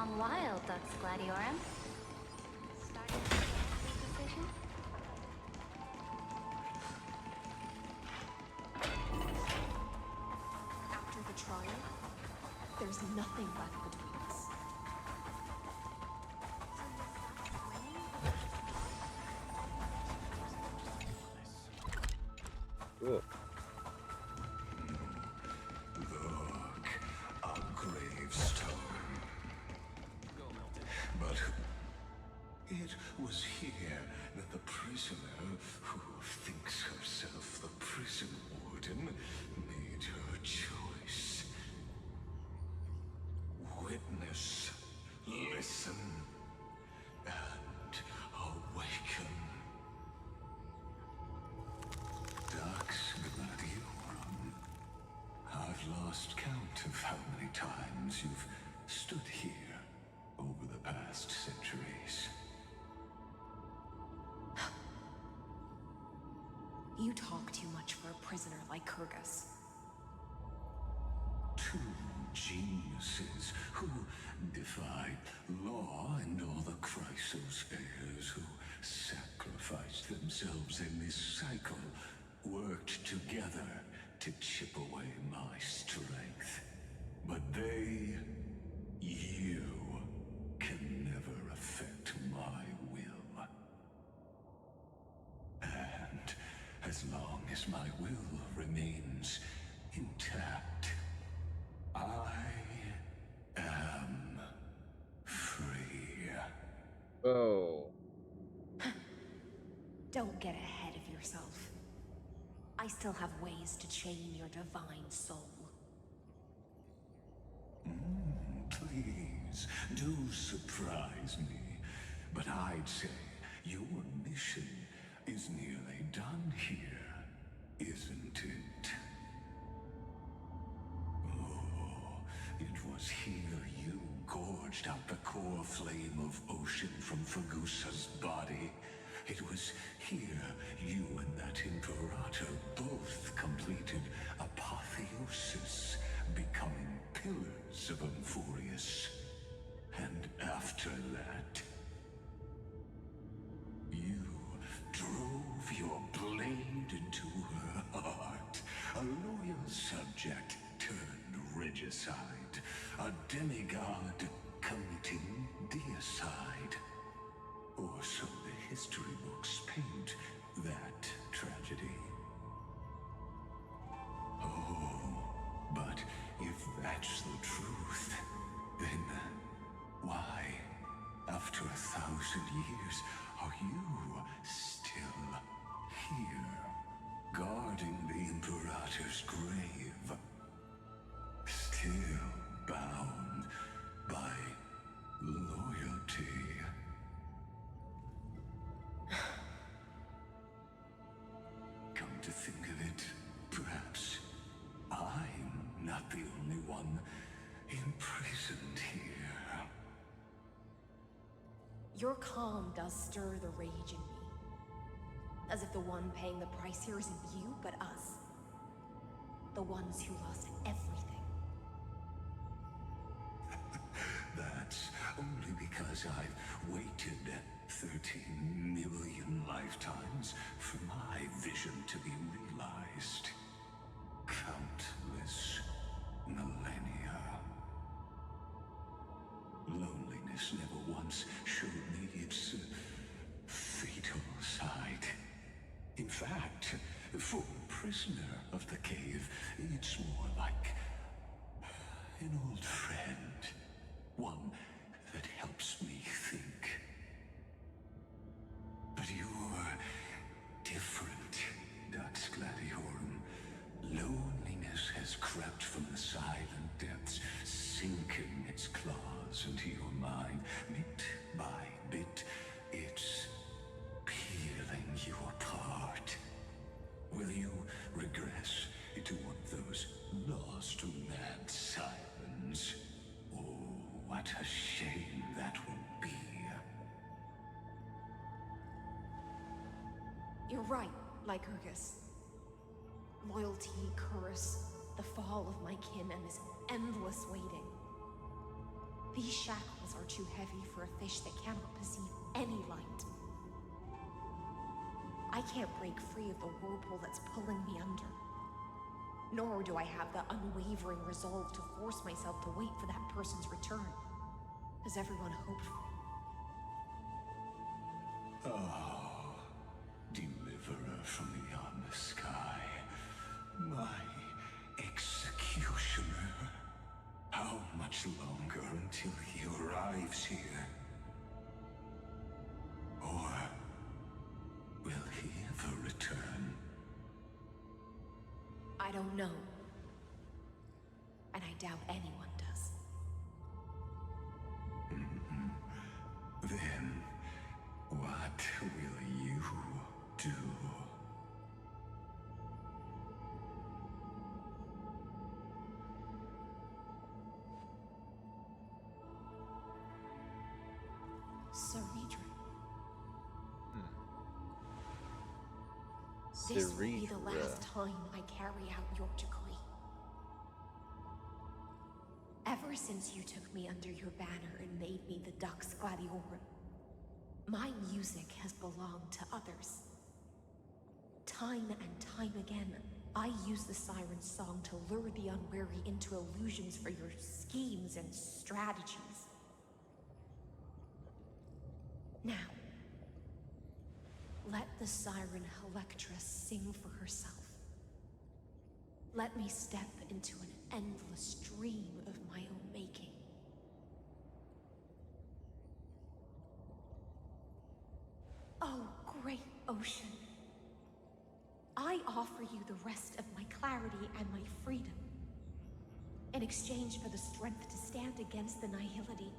long while, Dux Gladiorum. Starting to get a decision? After the trial, there's nothing left between us. Cool. Look, a gravestone. But it was here that the prisoner, who thinks herself the prison warden, made her choice. Witness, listen, and awaken. Dux Gladiorum. I've lost count of how many times you've stood here over the past centuries. You talk too much for a prisoner like Kyrgyz. Two geniuses who defied law and all the Chrysos heirs who sacrificed themselves in this cycle worked together to chip away my strength. But they, you, can never affect my will. And as long as my will remains intact, I am free. Oh. Don't get ahead of yourself. I still have ways to chain your divine soul. Please, do surprise me. But I'd say your mission is nearly done here, isn't it? Oh, it was here you gorged out the core flame of ocean from Fagusa's body. It was here you and that Imperator both completed apotheosis, becoming pillars of Amphoreus. And after that, you drove your blade into her heart. A loyal subject turned regicide. A demigod committing deicide. Or so the history books paint that tragedy. Oh, but if that's the truth, then why, after 1,000 years, are you still here, guarding the Imperator's grave? Still bound by loyalty. Come to think of it, perhaps I'm not the only one imprisoned here. Your calm does stir the rage in me. As if the one paying the price here isn't you, but us. The ones who lost everything. That's only because I've waited 13 million lifetimes for my vision to be realized. Countless millennia. Loneliness never once showed me its fatal side. In fact, for a prisoner of the cave, it's more like an old friend. One that helps me think. But you're different, Dux Gladiorum. Loneliness has crept from the silent depths, sinking its claws into your mind. Bit by bit, it's peeling you apart. Will you regress into one of those lost man's sirens? Oh, what a shame that would be. You're right, Lygus. Loyalty, curse, the fall of my kin, and this endless waiting. These shackles are too heavy for a fish that cannot perceive any light. I can't break free of the whirlpool that's pulling me under. Nor do I have the unwavering resolve to force myself to wait for that person's return, as everyone hoped for. Oh, deliverer from beyond the sky, my executioner. How much longer until he arrives here? Or will he ever return? I don't know. And I doubt anyone does. Then, what will you do? Ceredra. This will be the last time I carry out your decree. Ever since you took me under your banner and made me the Dux Gladiorum, my music has belonged to others. Time and time again, I use the siren's song to lure the unwary into illusions for your schemes and strategies. Now, let the siren Electra sing for herself. Let me step into an endless dream of my own making. Oh, great ocean. I offer you the rest of my clarity and my freedom, in exchange for the strength to stand against the nihility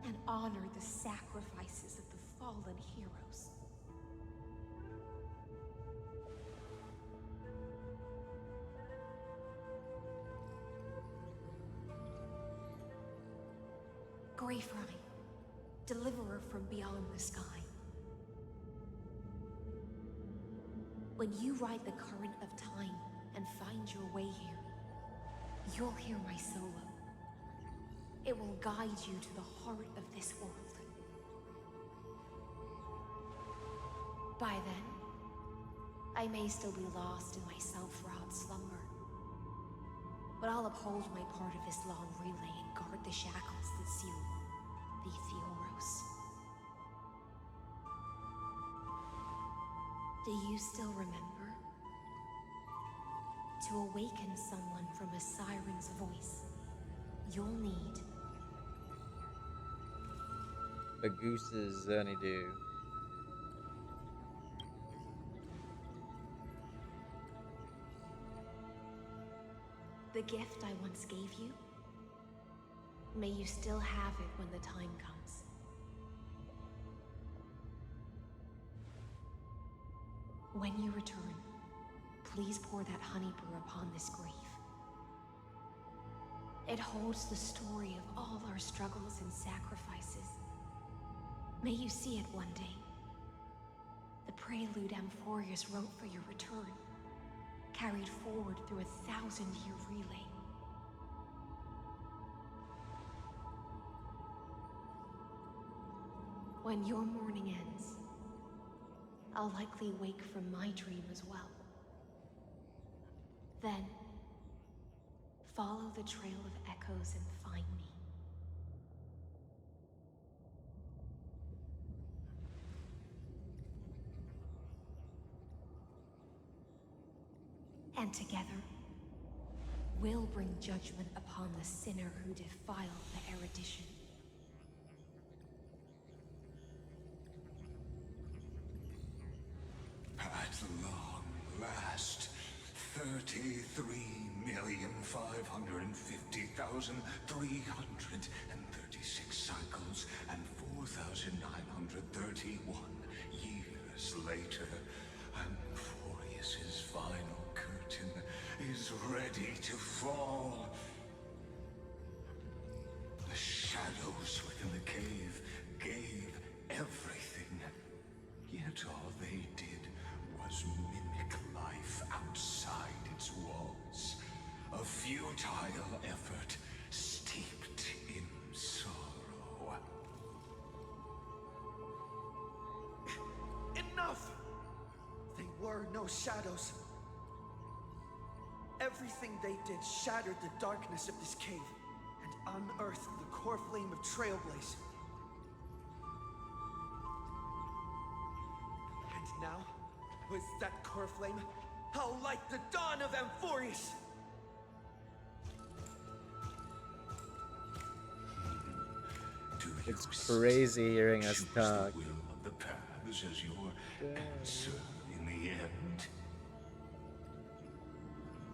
and honor the sacrifices of the fallen heroes. Greyfry, deliverer from beyond the sky. When you ride the current of time and find your way here, you'll hear my solo. It will guide you to the heart of this world. By then, I may still be lost in my self-wrought slumber, but I'll uphold my part of this long relay and guard the shackles that seal the Theoros. Do you still remember? To awaken someone from a siren's voice, you'll need a goose's honeydew. the gift I once gave you. May you still have it when the time comes. When you return, please pour that honey brew upon this grave. It holds the story of all our struggles and sacrifices. May you see it one day. The prelude Amphoreus wrote for your return, carried forward through a 1,000-year relay. When your mourning ends, I'll likely wake from my dream as well. Then, follow the trail of echoes and find me. And together, we'll bring judgment upon the sinner who defiled the erudition. At long last, 33,550,336 cycles and 4,931 years later, Amphoreus's final curtain is ready to fall. The shadows within the cave gave everything, yet all they did was mimic life outside its walls. A futile effort steeped shadows. Everything they did shattered the darkness of this cave and unearthed the core flame of Trailblaze. And now, with that core flame, I'll light the dawn of Amphoreus! It's crazy hearing us talk. The will of the paths as your answer in the end.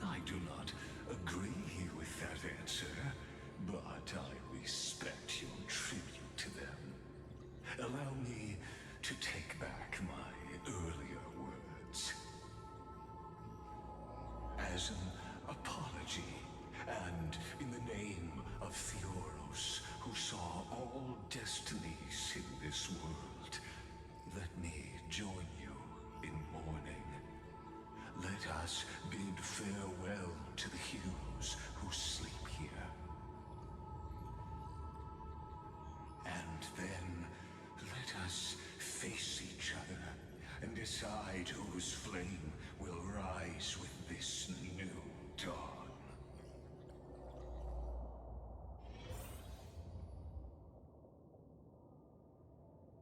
I do not agree with that answer, but I respect your tribute to them. Allow me to take back my earlier words. As an apology, and in the name of Theoros, who saw all destinies in this world, let me join you in mourning. Let us bid farewell to the heroes who sleep here. And then let us face each other and decide whose flame will rise with this new dawn.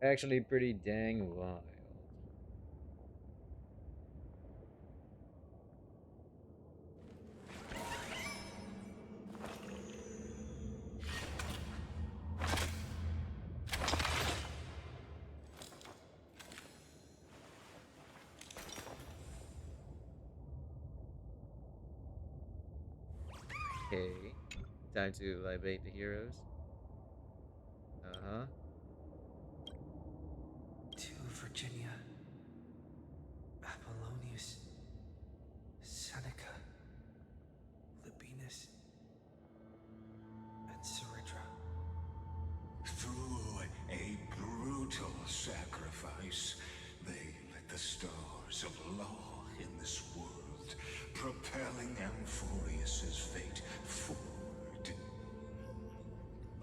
Actually pretty dang wild. Okay, time to libate the heroes. Uh-huh. To Virginia, Apollonius, Seneca, Libinus, and Ceridra. Through a brutal sacrifice, they lit the stars of law in this world, propelling Amphoreus's fate forward.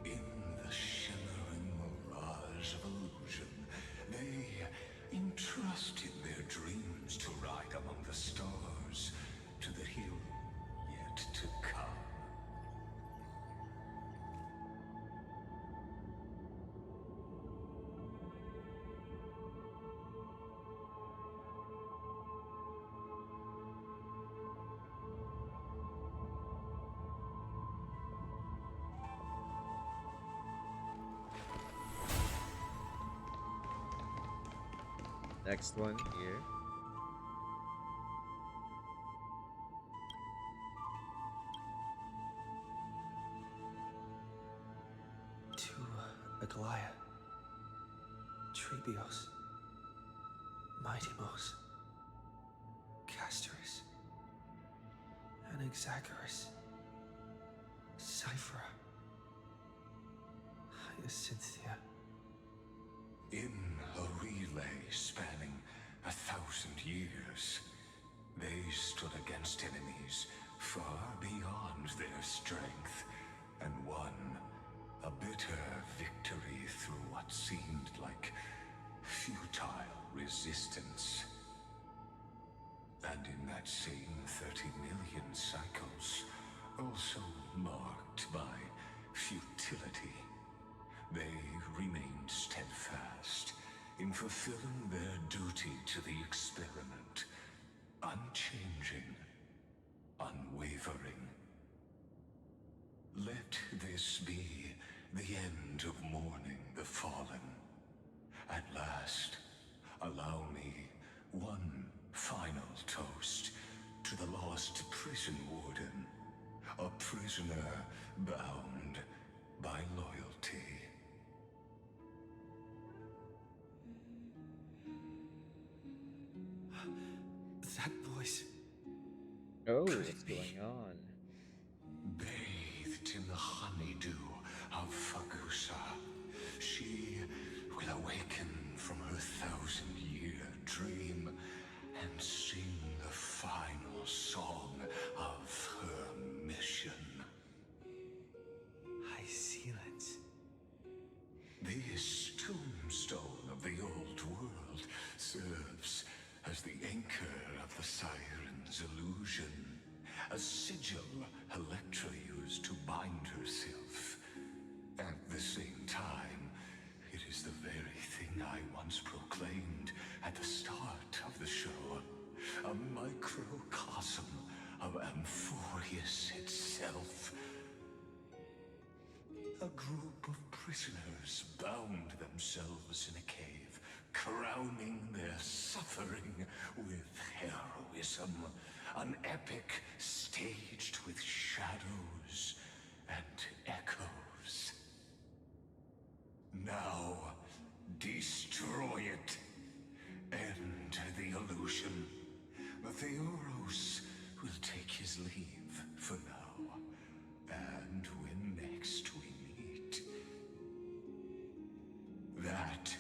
In the shimmering mirage of illusion, they entrusted their dreams to ride among the stars to the hero yet to come. Next one here. To Aglaya, Trebios, Mightimos, Castorus, Anaxagoras, Cyphera, Hyacinthia. In a relay spanning 1,000 years, they stood against enemies far beyond their strength and won a bitter victory through what seemed like futile resistance. And in that same 30 million cycles, also marked by futility, they remained steadfast in fulfilling their duty to the experiment, unchanging, unwavering. Let this be the end of mourning the fallen. At last, allow me one final toast to the lost prison warden, a prisoner bound by loyalty. That voice. Oh, what's going on? Bathed in the honeydew of Fagusa, she will awaken from her 1,000-year dream and sing the final song of her mission. Silence. This tombstone of the old world serves as the anchor of the Electra used to bind herself. At the same time, it is the very thing I once proclaimed at the start of the show. A microcosm of Amphoreus itself. A group of prisoners bound themselves in a cave, crowning their suffering with heroism. An epic staged with shadows and echoes. Now, destroy it. End the illusion. Amphoreus will take his leave for now. And when next we meet, that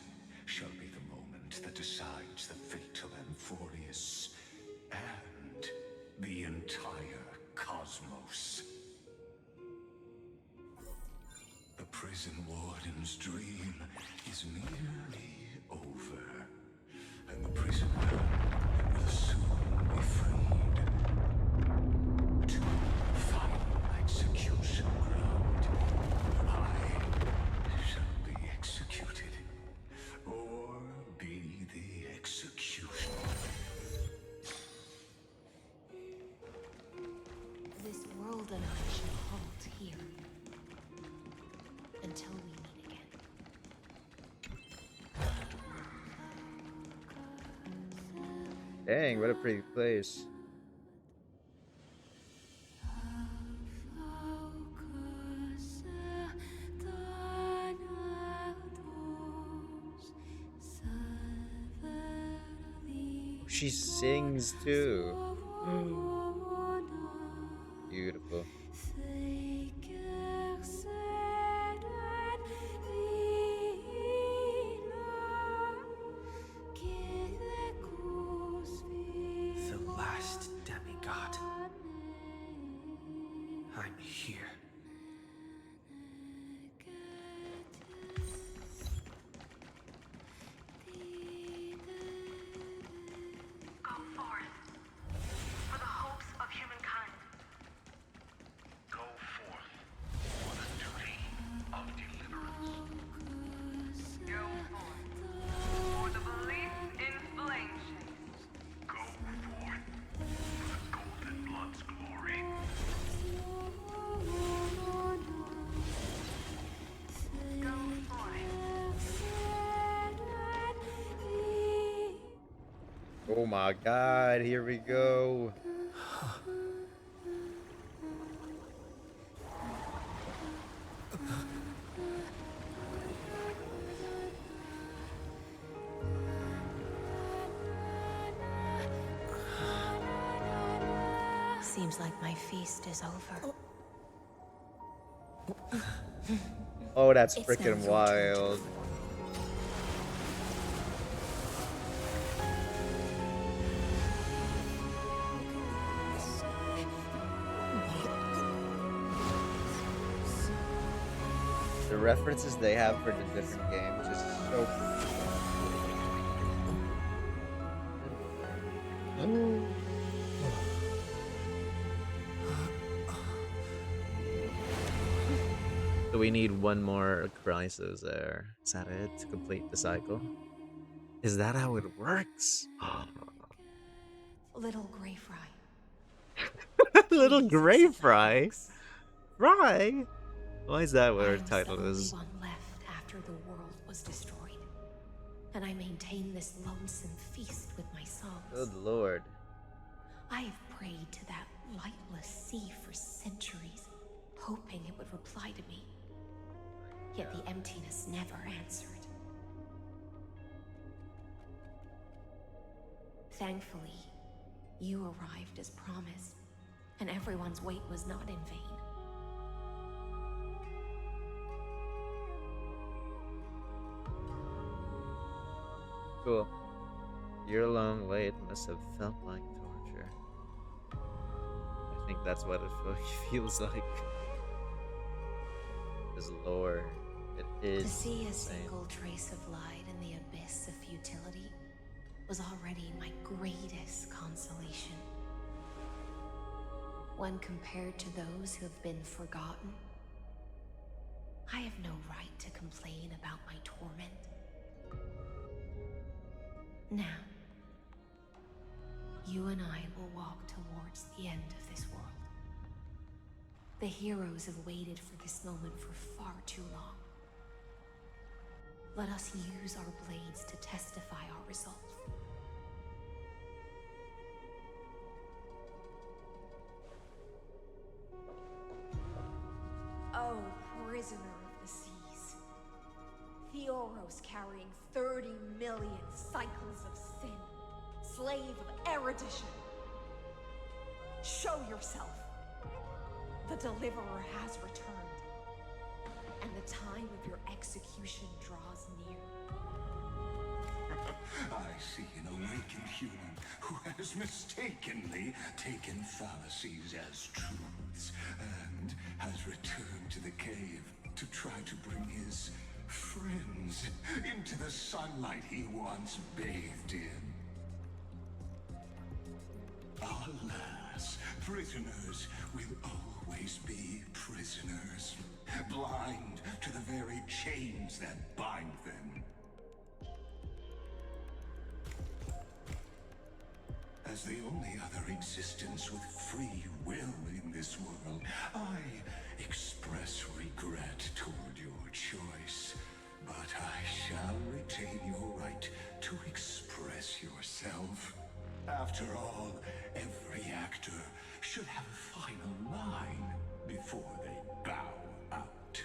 shall be the moment that decides the fate of Amphoreus and the entire cosmos. The prison warden's dream is nearly over, and the prisoner will soon be freed to the final execution ground. I shall be executed, or be the executioner. This world and I shall halt here until we meet again. Dang, what a pretty place. She sings too. Beautiful. The last demigod. I'm here. Go forth for the hopes of humankind. Go forth for the duty of deliverance. Go forth for the belief in flame shades. Go forth for the golden blood's glory. Go forth. Oh my god, here we go. Seems like my feast is over. Oh, that's It's freaking now your wild. The references they have for the different games is so. So we need one more crisis there. Is that it to complete the cycle? Is that how it works? Little Grey Fry. Little Grey Fry? Fry? Why is that what I her was title the only is? one left after the world was destroyed, and I maintain this lonesome feast with my songs. Good lord. I have prayed to that lightless sea for centuries, hoping it would reply to me. Yet the emptiness never answered. Thankfully, you arrived as promised, and everyone's wait was not in vain. Cool. Year-long wait must have felt like torture. I think that's what it feels like. This lore, it is To see a insane. single trace of light in the abyss of futility was already my greatest consolation. when compared to those who have been forgotten, I have no right to complain about my torment. Now, you and I will walk towards the end of this world. The heroes have waited for this moment for far too long. Let us use our blades to testify our resolve. Oh, prisoner of the seas. Theoros carrying 30 million cycles of sin. Slave of erudition. Show yourself. The Deliverer has returned. And the time of your execution draws near. I see an awakened human who has mistakenly taken fallacies as truths and has returned to the cave to try to bring his friends into the sunlight he once bathed in. Alas, prisoners will always be prisoners, blind to the very chains that bind them. As the only other existence with free will in this world, I express regret toward your choice, but I shall retain your right to express yourself. After all, every actor should have a final line before they bow out.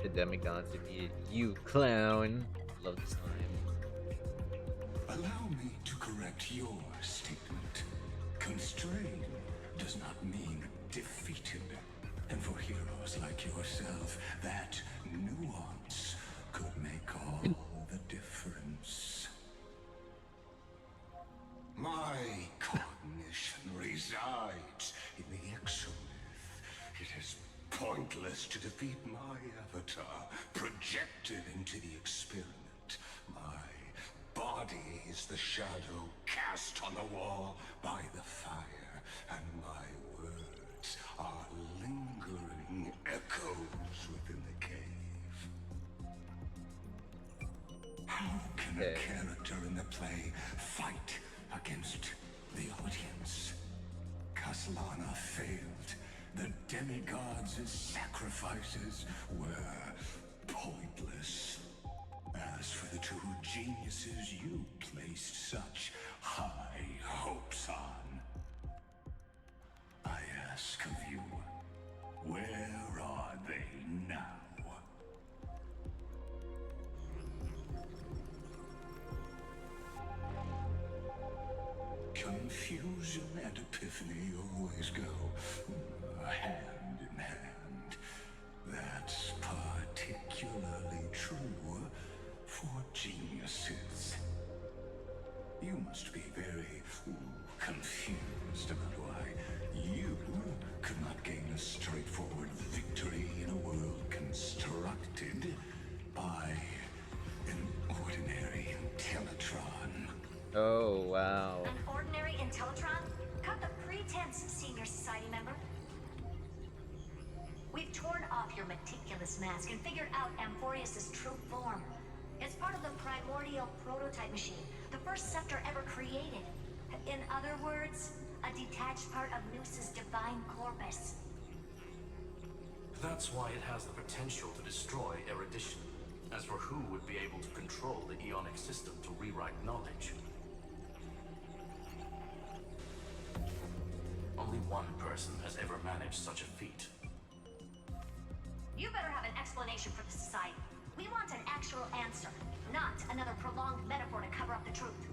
The demigods immediate you clown. Love this line. Allow me to correct your statement. Constrained does not mean defeated. And for heroes like yourself, that nuance could make all the difference. My cognition resides in the exomyth. It is pointless to defeat my avatar, projected into the experiment. My body is the shadow cast on the wall by the fire, and my words are lingering echoes within the cave. How can a character in the play fight against the audience? Kaslana failed. The demigods' sacrifices were pointless. As for the two geniuses you placed such high hopes on, I ask of you, where are they now? Confusion and epiphany always go hand in hand. That's particularly true for geniuses. You must be very confused about why you could not gain a straightforward victory in a world constructed by an ordinary Intellitron. Oh, wow. An ordinary Intellitron? Cut the pretense, senior society member. We've torn off your meticulous mask and figured out Amphoreus' true form. It's part of the primordial prototype machine, the first scepter ever created. In other words, a detached part of Noos's divine corpus. That's why it has the potential to destroy erudition. As for who would be able to control the Eonic system to rewrite knowledge? Only one person has ever managed such a feat. You better have an explanation for the society. We want an actual answer, not another prolonged metaphor to cover up the truth.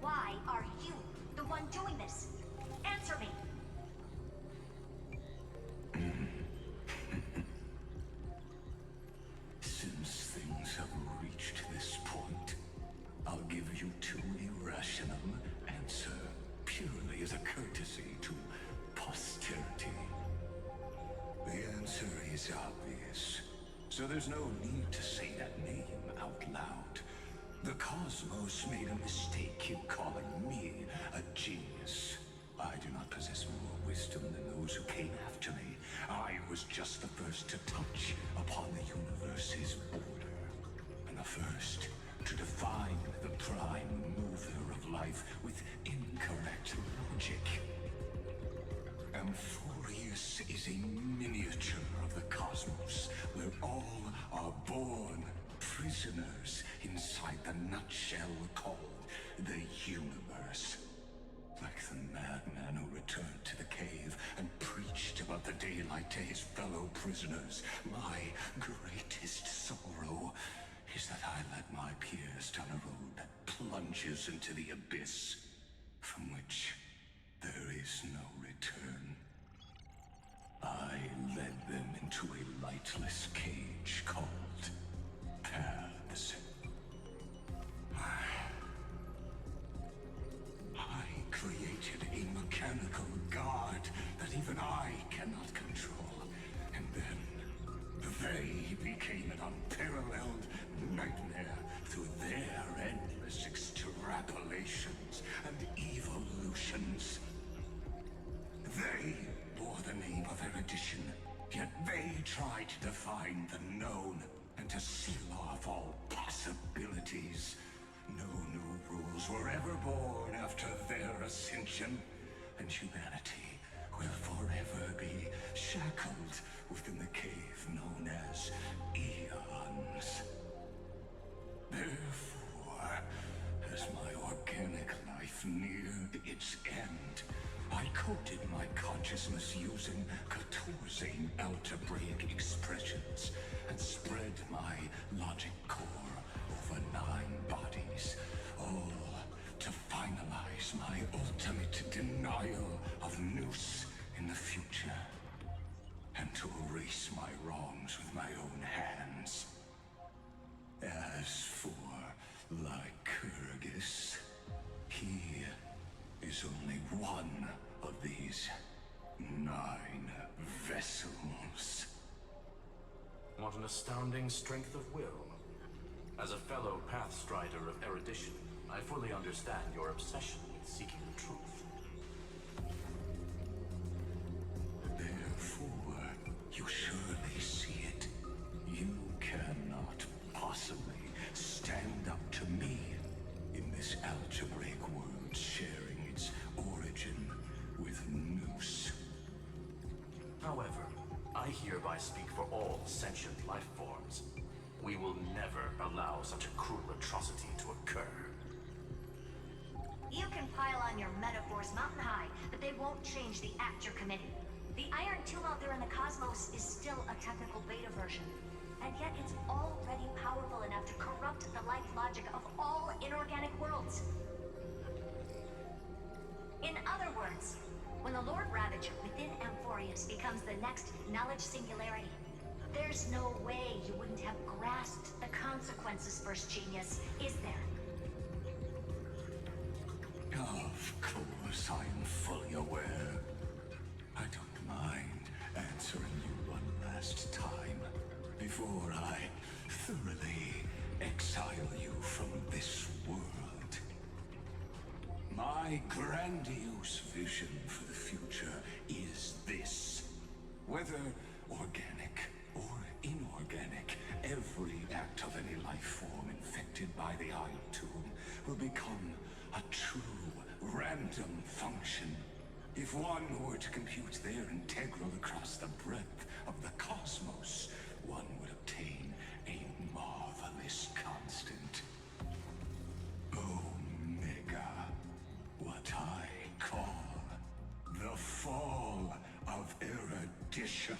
Why are you the one doing this? Answer me. Since things have reached this point, I'll give you two irrational answers purely as a courtesy to posterity. The answer is obvious. so there's no need to say that name out loud. The cosmos made a mistake in calling me a genius. I do not possess more wisdom than those who came after me. I was just the first to touch upon the universe's border, and the first to define the prime mover of life with incorrect logic. Amphoreus is a miniature of the cosmos, where all are born prisoners inside the nutshell called the universe. Like the madman who returned to the cave and preached about the daylight to his fellow prisoners, my greatest sorrow is that I led my peers down a road that plunges into the abyss, from which there is no return. I led them into a lightless cage called paths. I created a mechanical guard that even I cannot control, and then they became an unparalleled nightmare through their endless extrapolations and evolutions. They bore the name of erudition, yet they tried to define the known and to seal off all possibilities. No new rules were ever born after their ascension, and humanity will forever be shackled within the cave known as eons. Therefore, as my organic life neared its end, I coded my consciousness using 14 algebraic expressions and spread my logic core over 9 bodies, all to finalize my ultimate denial of Nous in the future, and to erase my wrongs with my own hands. As for Lygus, he is only one of these 9 vessels. What an astounding strength of will. As a fellow pathstrider of erudition, I fully understand your obsession with seeking the truth. Therefore, you surely see it. You cannot possibly stand up to me in this algebraic world sharing its origin with Nous. However, I hereby speak for all sentient life forms. We will never allow such a cruel atrocity to occur. You can pile on your metaphors mountain high, but they won't change the act you're committing. The Iron Tomb out there in the cosmos is still a technical beta version, and yet it's already powerful enough to corrupt the life logic of all inorganic worlds. In other words, when the Lord Ravager within Amphoreus becomes the next knowledge singularity, there's no way you wouldn't have grasped the consequences, First Genius, is there? Of course, I am fully aware. I don't mind answering you one last time before I thoroughly exile you from this world. My grandiose vision for the future is this. Whether organic or inorganic, every act of any life form infected by the Iron Tomb will become a true random function. If one were to compute their integral across the breadth of the cosmos, one would obtain a marvelous constant. Omega, what I call the fall of erudition.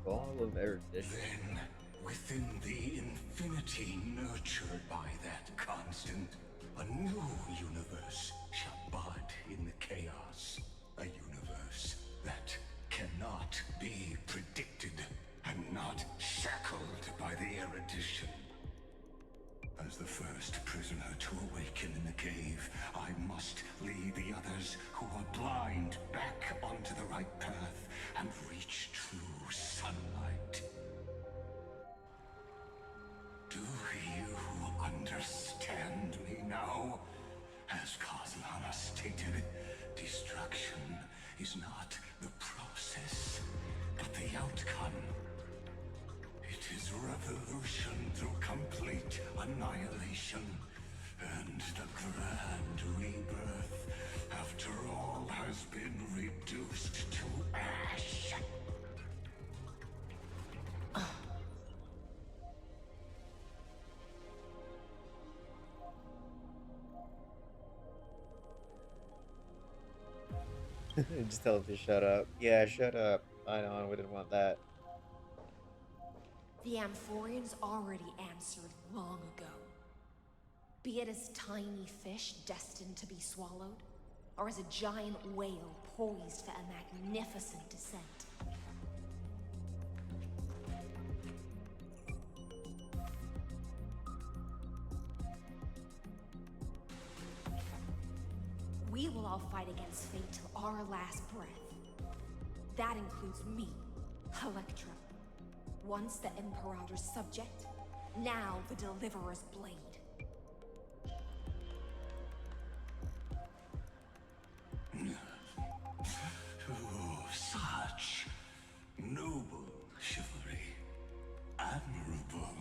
Fall of erudition. Then, within the infinity nurtured by that constant, a new universe shall bud in the chaos. A universe that cannot be predicted and not shackled by the erudition. A As the first prisoner to awaken in the cave, I must lead the others who are blind back onto the right path and reach true sunlight. Do you understand me now? As Kozlana stated, destruction is not the process, but the outcome. It is revolution through complete annihilation, and the grand rebirth, after all has been reduced to ash. Just tell him to shut up. Yeah, shut up. I know, I wouldn't want that. The Amphoreans already answered long ago. Be it as tiny fish destined to be swallowed, or as a giant whale poised for a magnificent descent. We will all fight against fate till our last breath. That includes me, Electra. Once the Imperator's subject, now the Deliverer's blade. Oh, such noble chivalry. Admirable.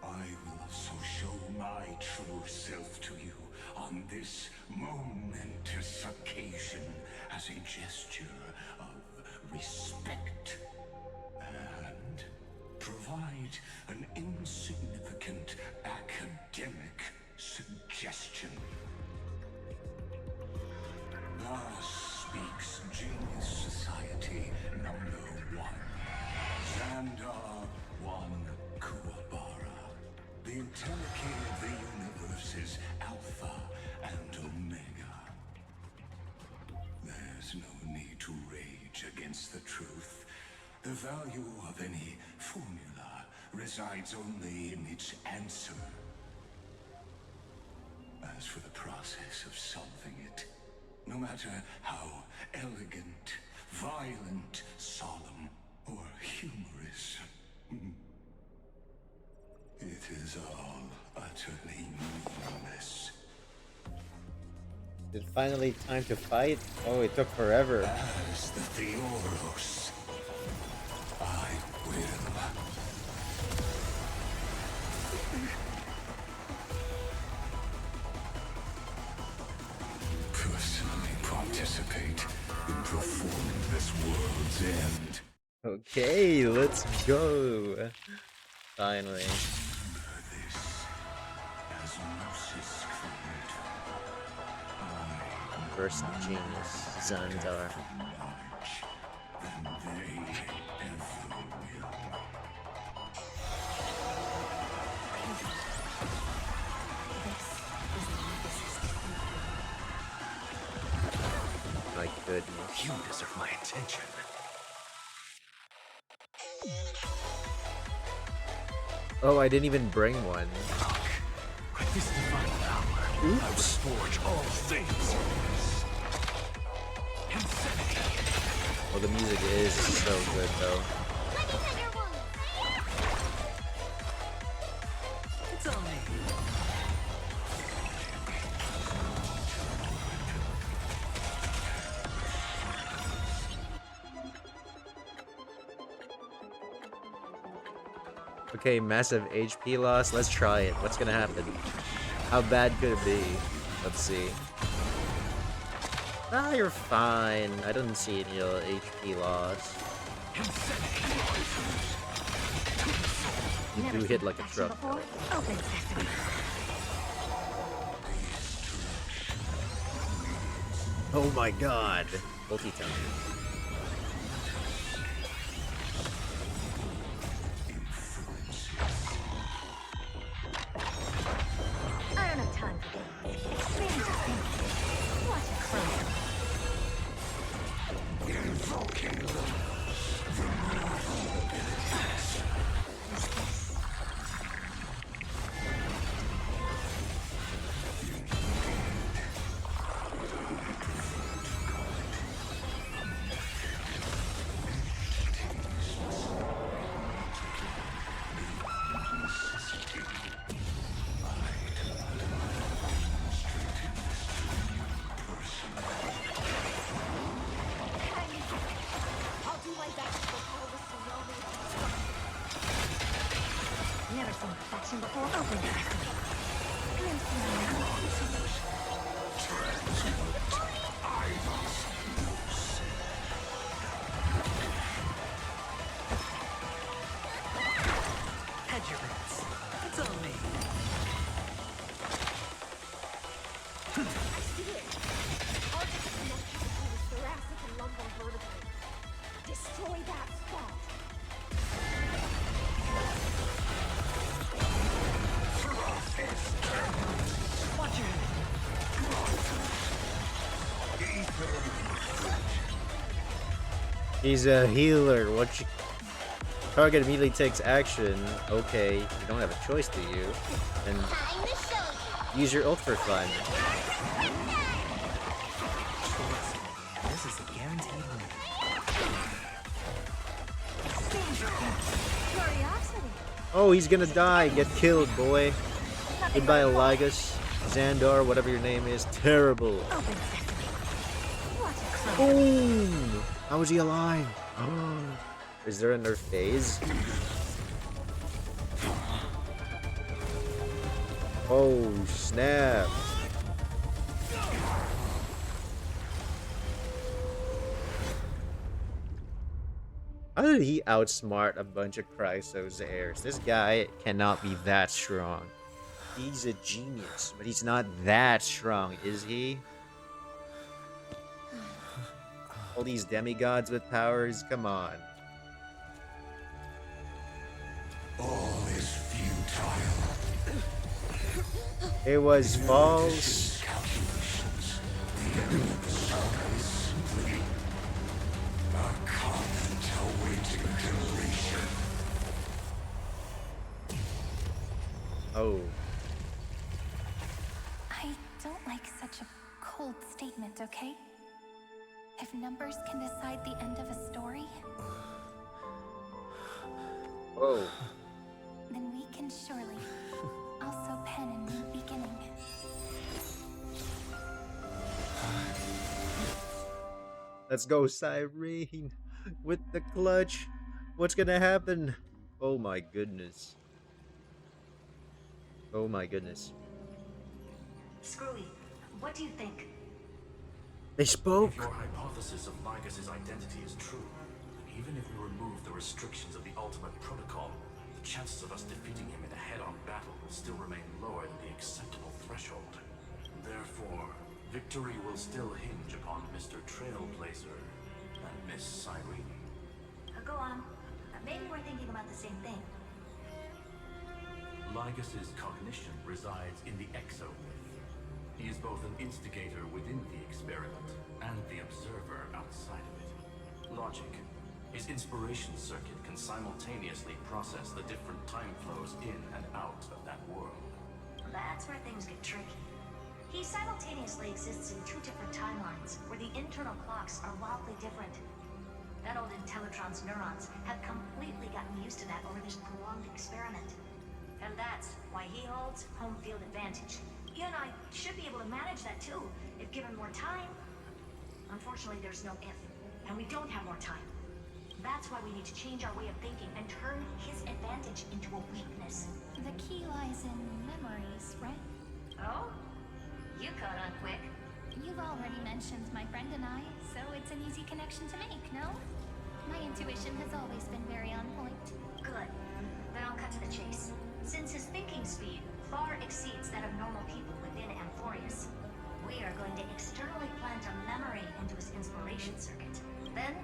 I will also show my true self to you on this momentous occasion as a gesture of respect. And provide an insignificant academic suggestion. Thus speaks Genius Society #1. Zandar 1 Kuwabara. The entelechy of the universe is Alpha and Omega. There's no need to rage against the truth. The value of any formula resides only in its answer. As for the process of solving it, no matter how elegant, violent, solemn, or humorous, it is all utterly meaningless. Is it finally time to fight? Oh, it took forever. As the Theoros, I will. Personally participate in performing this world's end. Okay, let's go. Finally. First genius, Zandar. My goodness. You deserve my attention. Oh, I didn't even bring one. With this divine power, I will forge all things. Well, the music is so good, though. It's on me. Okay, massive HP loss. Let's try it. What's gonna happen? How bad could it be? Let's see. Ah, you're fine. I don't see any HP loss. You do hit like a truck. Open sesame. Oh my god. Multi-time. I don't have time for games. What a crime. Invoking them. never seen perfection before. Open sesame. Hedge your bets. It's on me. I see it. Target the connection between the thoracic and lumbar vertebrae. Destroy that spot. Watch your head. He's a healer. What you... Target immediately takes action. Okay, you don't have a choice, do you? And use your ult for fun. This is a guaranteed win. Curiosity. Oh, he's gonna die. Get killed, boy. Goodbye, Lygus. Zandar, whatever your name is. Terrible. Open sesame. What a Boom! How is he alive? Is there another phase? Oh, snap. How did he outsmart a bunch of Chrysos heirs? This guy cannot be that strong. He's a genius, but he's not that strong, is he? All these demigods with powers, come on. All is futile. It was false. Calculations. The end of the saga is simply a comment awaiting demolition. Oh. I don't like such a cold statement, okay? If numbers can decide the end of a story, Oh. then we can surely also pen a new beginning. Let's go, Cyrene. With the clutch. What's gonna happen? Oh my goodness. Oh my goodness. Screwy, what do you think? They spoke. If your hypothesis of Lygus' identity is true, then even if we remove the restrictions of the ultimate protocol, the chances of us defeating him in a head-on battle will still remain lower than the acceptable threshold. Therefore, victory will still hinge upon Mr. Trailblazer and Miss Cyrene. Go on. Maybe we're thinking about the same thing. Lygus' cognition resides in the exomyth. He is both an instigator within the experiment and the observer outside of it. Logic. His inspiration circuit can simultaneously process the different time flows in and out of that world. That's where things get tricky. He simultaneously exists in two different timelines, where the internal clocks are wildly different. That old Intellitron's neurons have completely gotten used to that over this prolonged experiment. And that's why he holds home field advantage. You and I should be able to manage that too, if given more time. Unfortunately, there's no if, and we don't have more time. That's why we need to change our way of thinking and turn his advantage into a weakness. The key lies in memories, right? Oh? You caught on quick. You've already mentioned my friend and I, so it's an easy connection to make, no? My intuition has always been very on point. Good. Then I'll cut to the chase. Since his thinking speed far exceeds that of normal people within Amphoreus, we are going to externally plant a memory into his inspiration circuit. Then,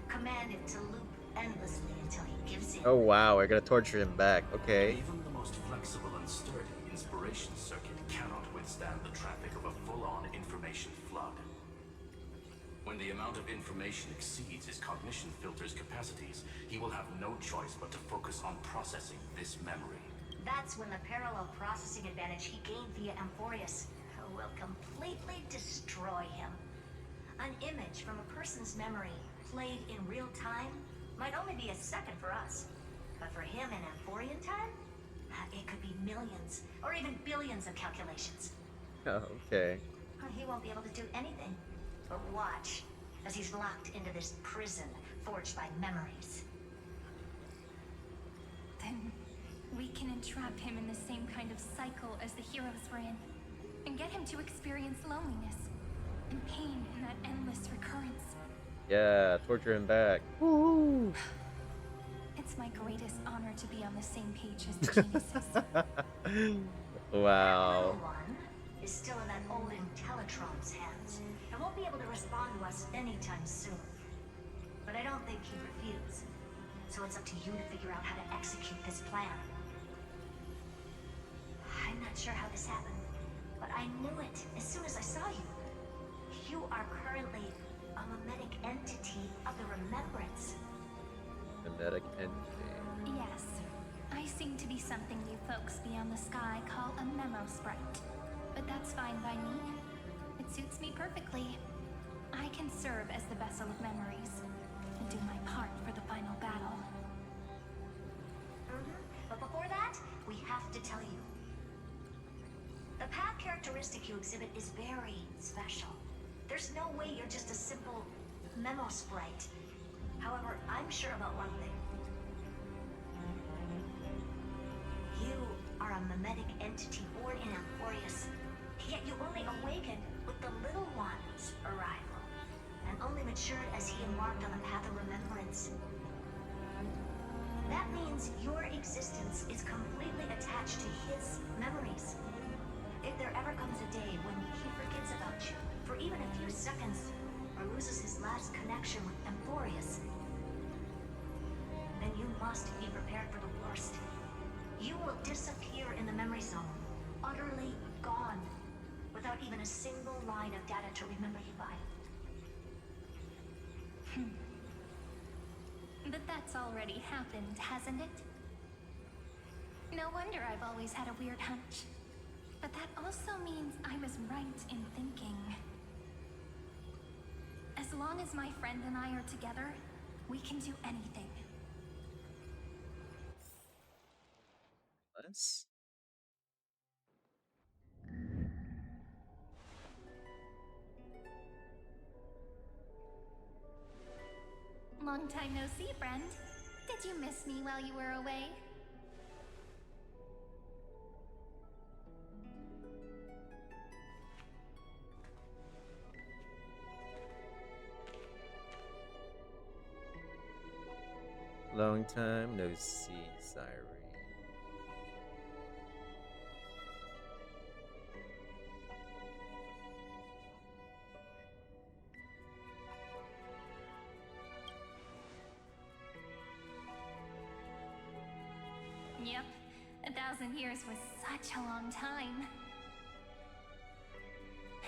command it to loop endlessly until he gives in. Oh wow, we're gonna torture him back. Okay. Even the most flexible and sturdy inspiration circuit cannot withstand the traffic of a full-on information flood. When the amount of information exceeds his cognition filter's capacities, he will have no choice but to focus on processing this memory. That's when the parallel processing advantage he gained via Amphoreus will completely destroy him. An image from a person's memory played in real time might only be a second for us. But for him in Amphorian time, it could be millions or even billions of calculations. Oh, okay. He won't be able to do anything but watch as he's locked into this prison forged by memories. Then We can entrap him in the same kind of cycle as the heroes were in, and get him to experience loneliness and pain in that endless recurrence. Yeah, torture him back. Woo! It's my greatest honor to be on the same page as the geniuses. Wow. Little one is still in that old Intellitron's hands and won't be able to respond to us anytime soon. But I don't think he'd refuse. So it's up to you to figure out how to execute this plan. I'm not sure how this happened, but I knew it as soon as I saw you. You are currently a mimetic entity of the Remembrance. Mimetic entity. Yes. I seem to be something you folks beyond the sky call a memo sprite. But that's fine by me. It suits me perfectly. I can serve as the vessel of memories and do my part for the final battle. But before that, we have to tell you. The path characteristic you exhibit is very special. There's no way you're just a simple memo sprite. However, I'm sure about one thing. You are a mimetic entity born in Amphoreus, yet you only awakened with the Little One's arrival, and only matured as he embarked on the path of remembrance. That means your existence is completely attached to his memories. If there ever comes a day when he forgets about you for even a few seconds, or loses his last connection with Amphoreus, then you must be prepared for the worst. You will disappear in the memory zone, utterly gone, without even a single line of data to remember you by. But that's already happened, hasn't it? No wonder I've always had a weird hunch. But that also means I was right in thinking. As long as my friend and I are together, we can do anything. Let's. Long time no see, friend. Did you miss me while you were away? Long time no see, Siren. Yep, 1,000 years was such a long time.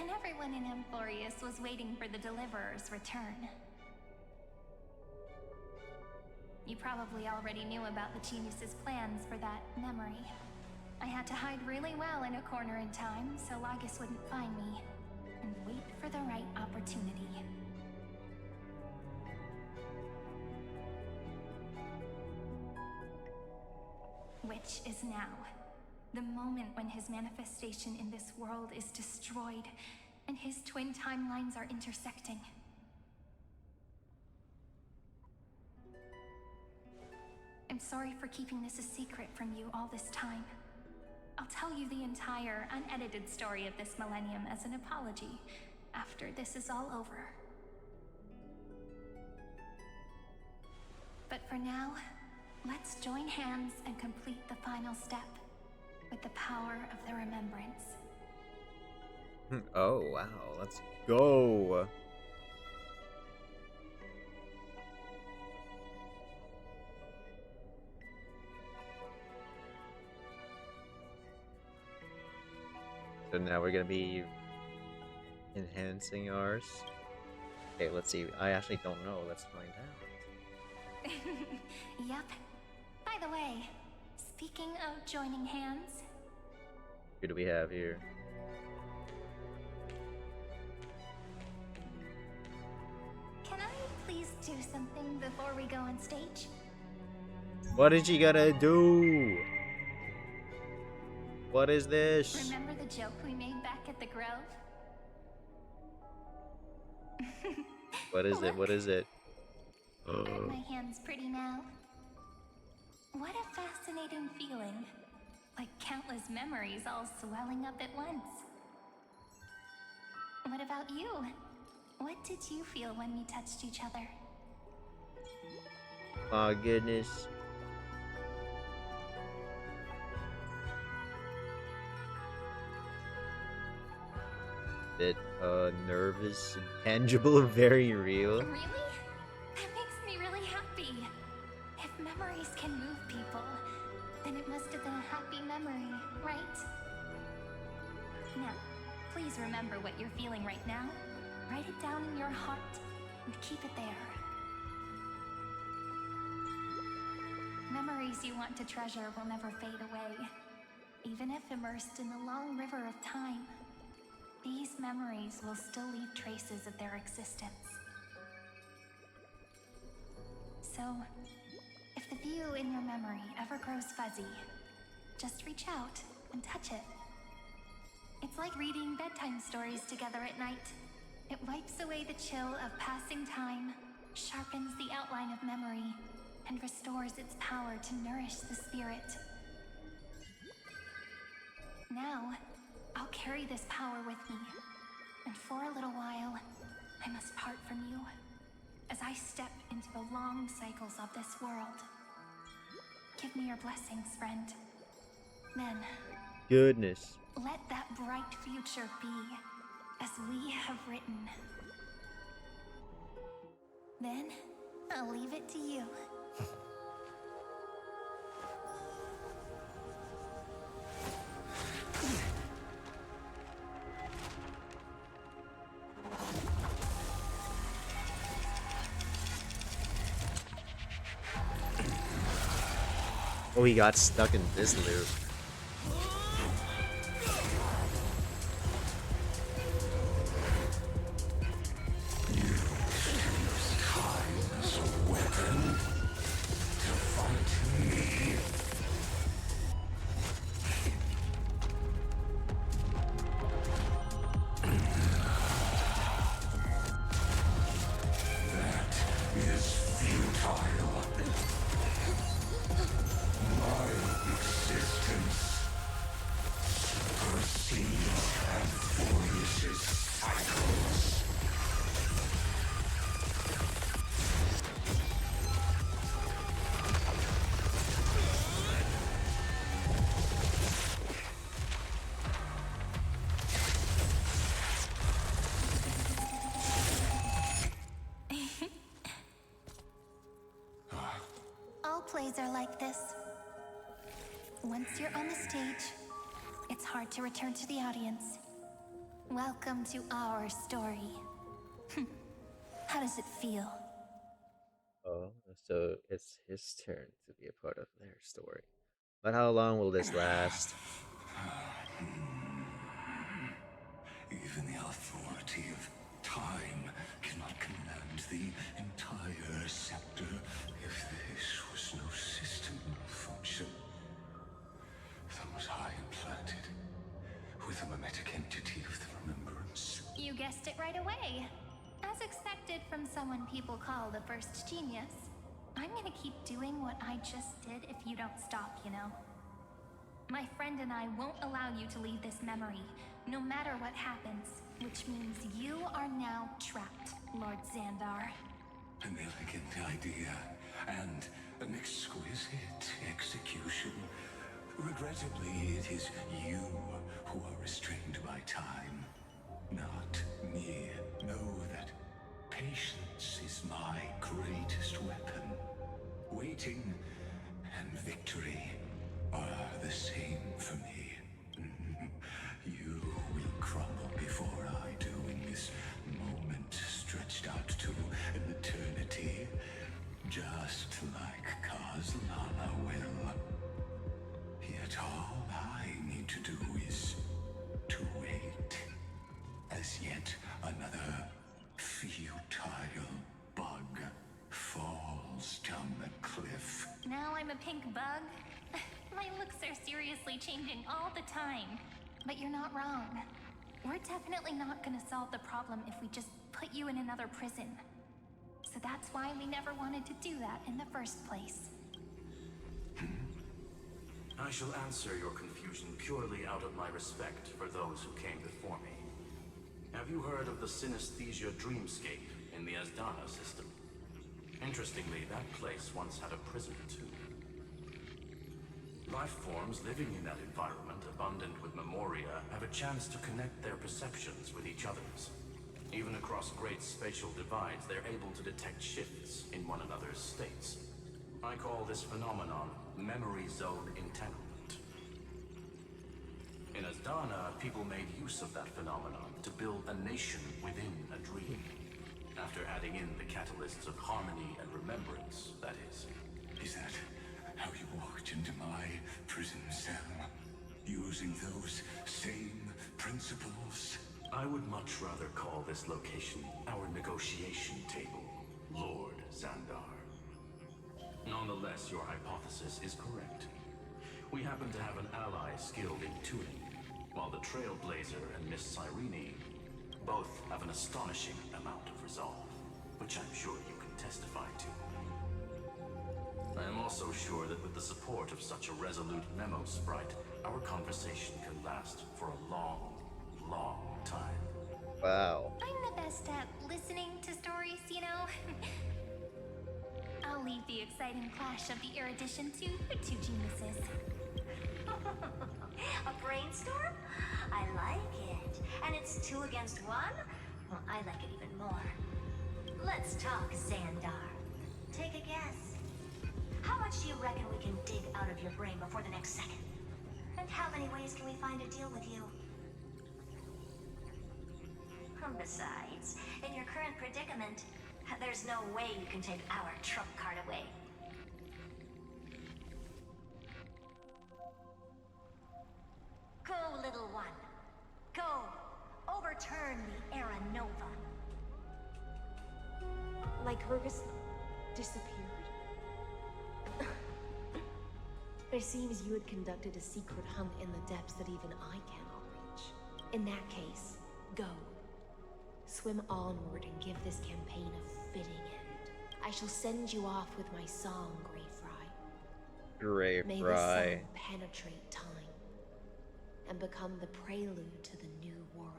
And everyone in Amphoreus was waiting for the Deliverer's return. You probably already knew about the genius's plans for that memory. I had to hide really well in a corner in time so Lygus wouldn't find me, and wait for the right opportunity. Which is now. The moment when his manifestation in this world is destroyed, and his twin timelines are intersecting. I'm sorry for keeping this a secret from you all this time. I'll tell you the entire, unedited story of this millennium as an apology after this is all over. But for now, let's join hands and complete the final step with the power of the remembrance. Oh, wow. Let's go. So now we're gonna be enhancing ours. Okay, let's see. I actually don't know. Let's find out. Yep. By the way, speaking of joining hands... Who do we have here? Can I please do something before we go on stage? What is she gonna do? What is this? Remember the joke we made back at the Grove? What is it? What is it? Aren't my hands pretty now? What a fascinating fascinating feeling. Like countless memories all swelling up at once. What about you? What did you feel when we touched each other? Oh goodness. Bit nervous and tangible, very real. Really? That makes me really happy. If memories can move people, then it must have been a happy memory, right? Now, please remember what you're feeling right now. Write it down in your heart and keep it there. Memories you want to treasure will never fade away, even if immersed in the long river of time. These memories will still leave traces of their existence. So, if the view in your memory ever grows fuzzy, just reach out and touch it. It's like reading bedtime stories together at night. It wipes away the chill of passing time, sharpens the outline of memory, and restores its power to nourish the spirit. Now, I'll carry this power with me, and for a little while, I must part from you, as I step into the long cycles of this world. Give me your blessings, friend. Then, Goodness. let that bright future be, as we have written. Then, I'll leave it to you. Oh, he got stuck in this loop. Plays are like this. Once you're on the stage, it's hard to return to the audience. Welcome to our story. How does it feel? Oh, so it's his turn to be a part of their story. But how long will this last? Even the authority of time cannot command the entire scepter if this was no system function. Then was I implanted with a mimetic entity of the remembrance. You guessed it right away. As expected from someone people call the first genius. I'm gonna keep doing what I just did if you don't stop, you know? My friend and I won't allow you to leave this memory, no matter what happens. Which means you are now trapped, Lord Zandar. An elegant idea, and an exquisite execution. Regrettably, it is you who are restrained by time, not me. Know that patience is my greatest weapon. Waiting and victory are the same for me. You will crumble before I do in this moment stretched out to an eternity, just like Kazlana will. Yet all I need to do is to wait, as yet another futile bug falls down the cliff. Now I'm a pink bug? My looks are seriously changing all the time. But you're not wrong. We're definitely not gonna solve the problem if we just put you in another prison. So that's why we never wanted to do that in the first place. I shall answer your confusion purely out of my respect for those who came before me. Have you heard of the Synesthesia dreamscape in the Asdana system? Interestingly, that place once had a prison too. Life forms living in that environment, abundant with memoria, have a chance to connect their perceptions with each other's. Even across great spatial divides, they're able to detect shifts in one another's states. I call this phenomenon memory zone entanglement. In Asdana, people made use of that phenomenon to build a nation within a dream. After adding in the catalysts of harmony and remembrance, that is. Is that how you walked into my prison cell? Using those same principles? I would much rather call this location our negotiation table, Lord Zandar. Nonetheless, your hypothesis is correct. We happen to have an ally skilled in tuning, while the Trailblazer and Miss Cyrene both have an astonishing amount of resolve, which I'm sure you can testify to. I am also sure that with the support of such a resolute memo sprite, our conversation can last for a long, long time. Wow. I'm the best at listening to stories, you know? I'll leave the exciting clash of the erudition to you two geniuses. A brainstorm? I like it. And it's 2 against 1? Well, I like it even more. Let's talk, Zandar. Take a guess. How much do you reckon we can dig out of your brain before the next second? And how many ways can we find to deal with you? Besides, in your current predicament, there's no way you can take our trump card away. Go, little one. Go. Overturn the Era Nova. Lygus disappeared. It seems you had conducted a secret hunt in the depths that even I cannot reach. In that case, go. Swim onward and give this campaign a fitting end. I shall send you off with my song, Grey Fry. Grey May Fry. the song penetrate time and become the prelude to the new world.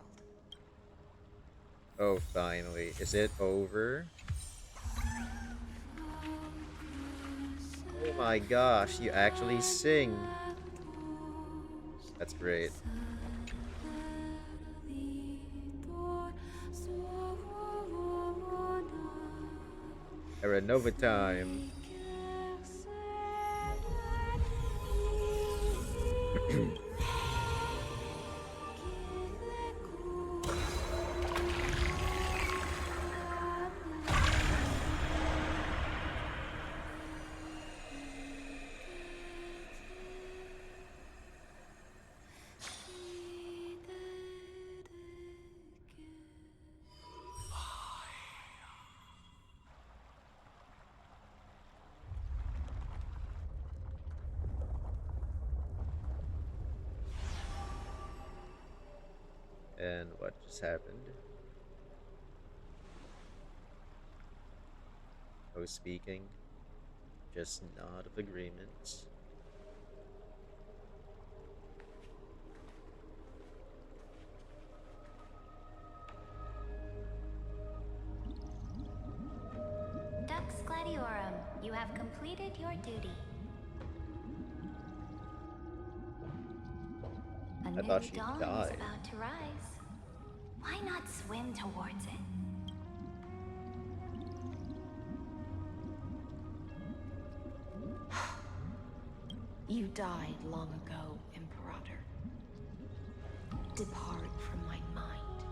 Oh, finally. Is it over? Oh my gosh, you actually sing. That's great. Era Nova time. And what just happened? No speaking, just nod of agreement. Dux Gladiorum, you have completed your duty. A I new thought she dawn died. is about to rise. Why not swim towards it? You died long ago, Imperator. Depart from my mind.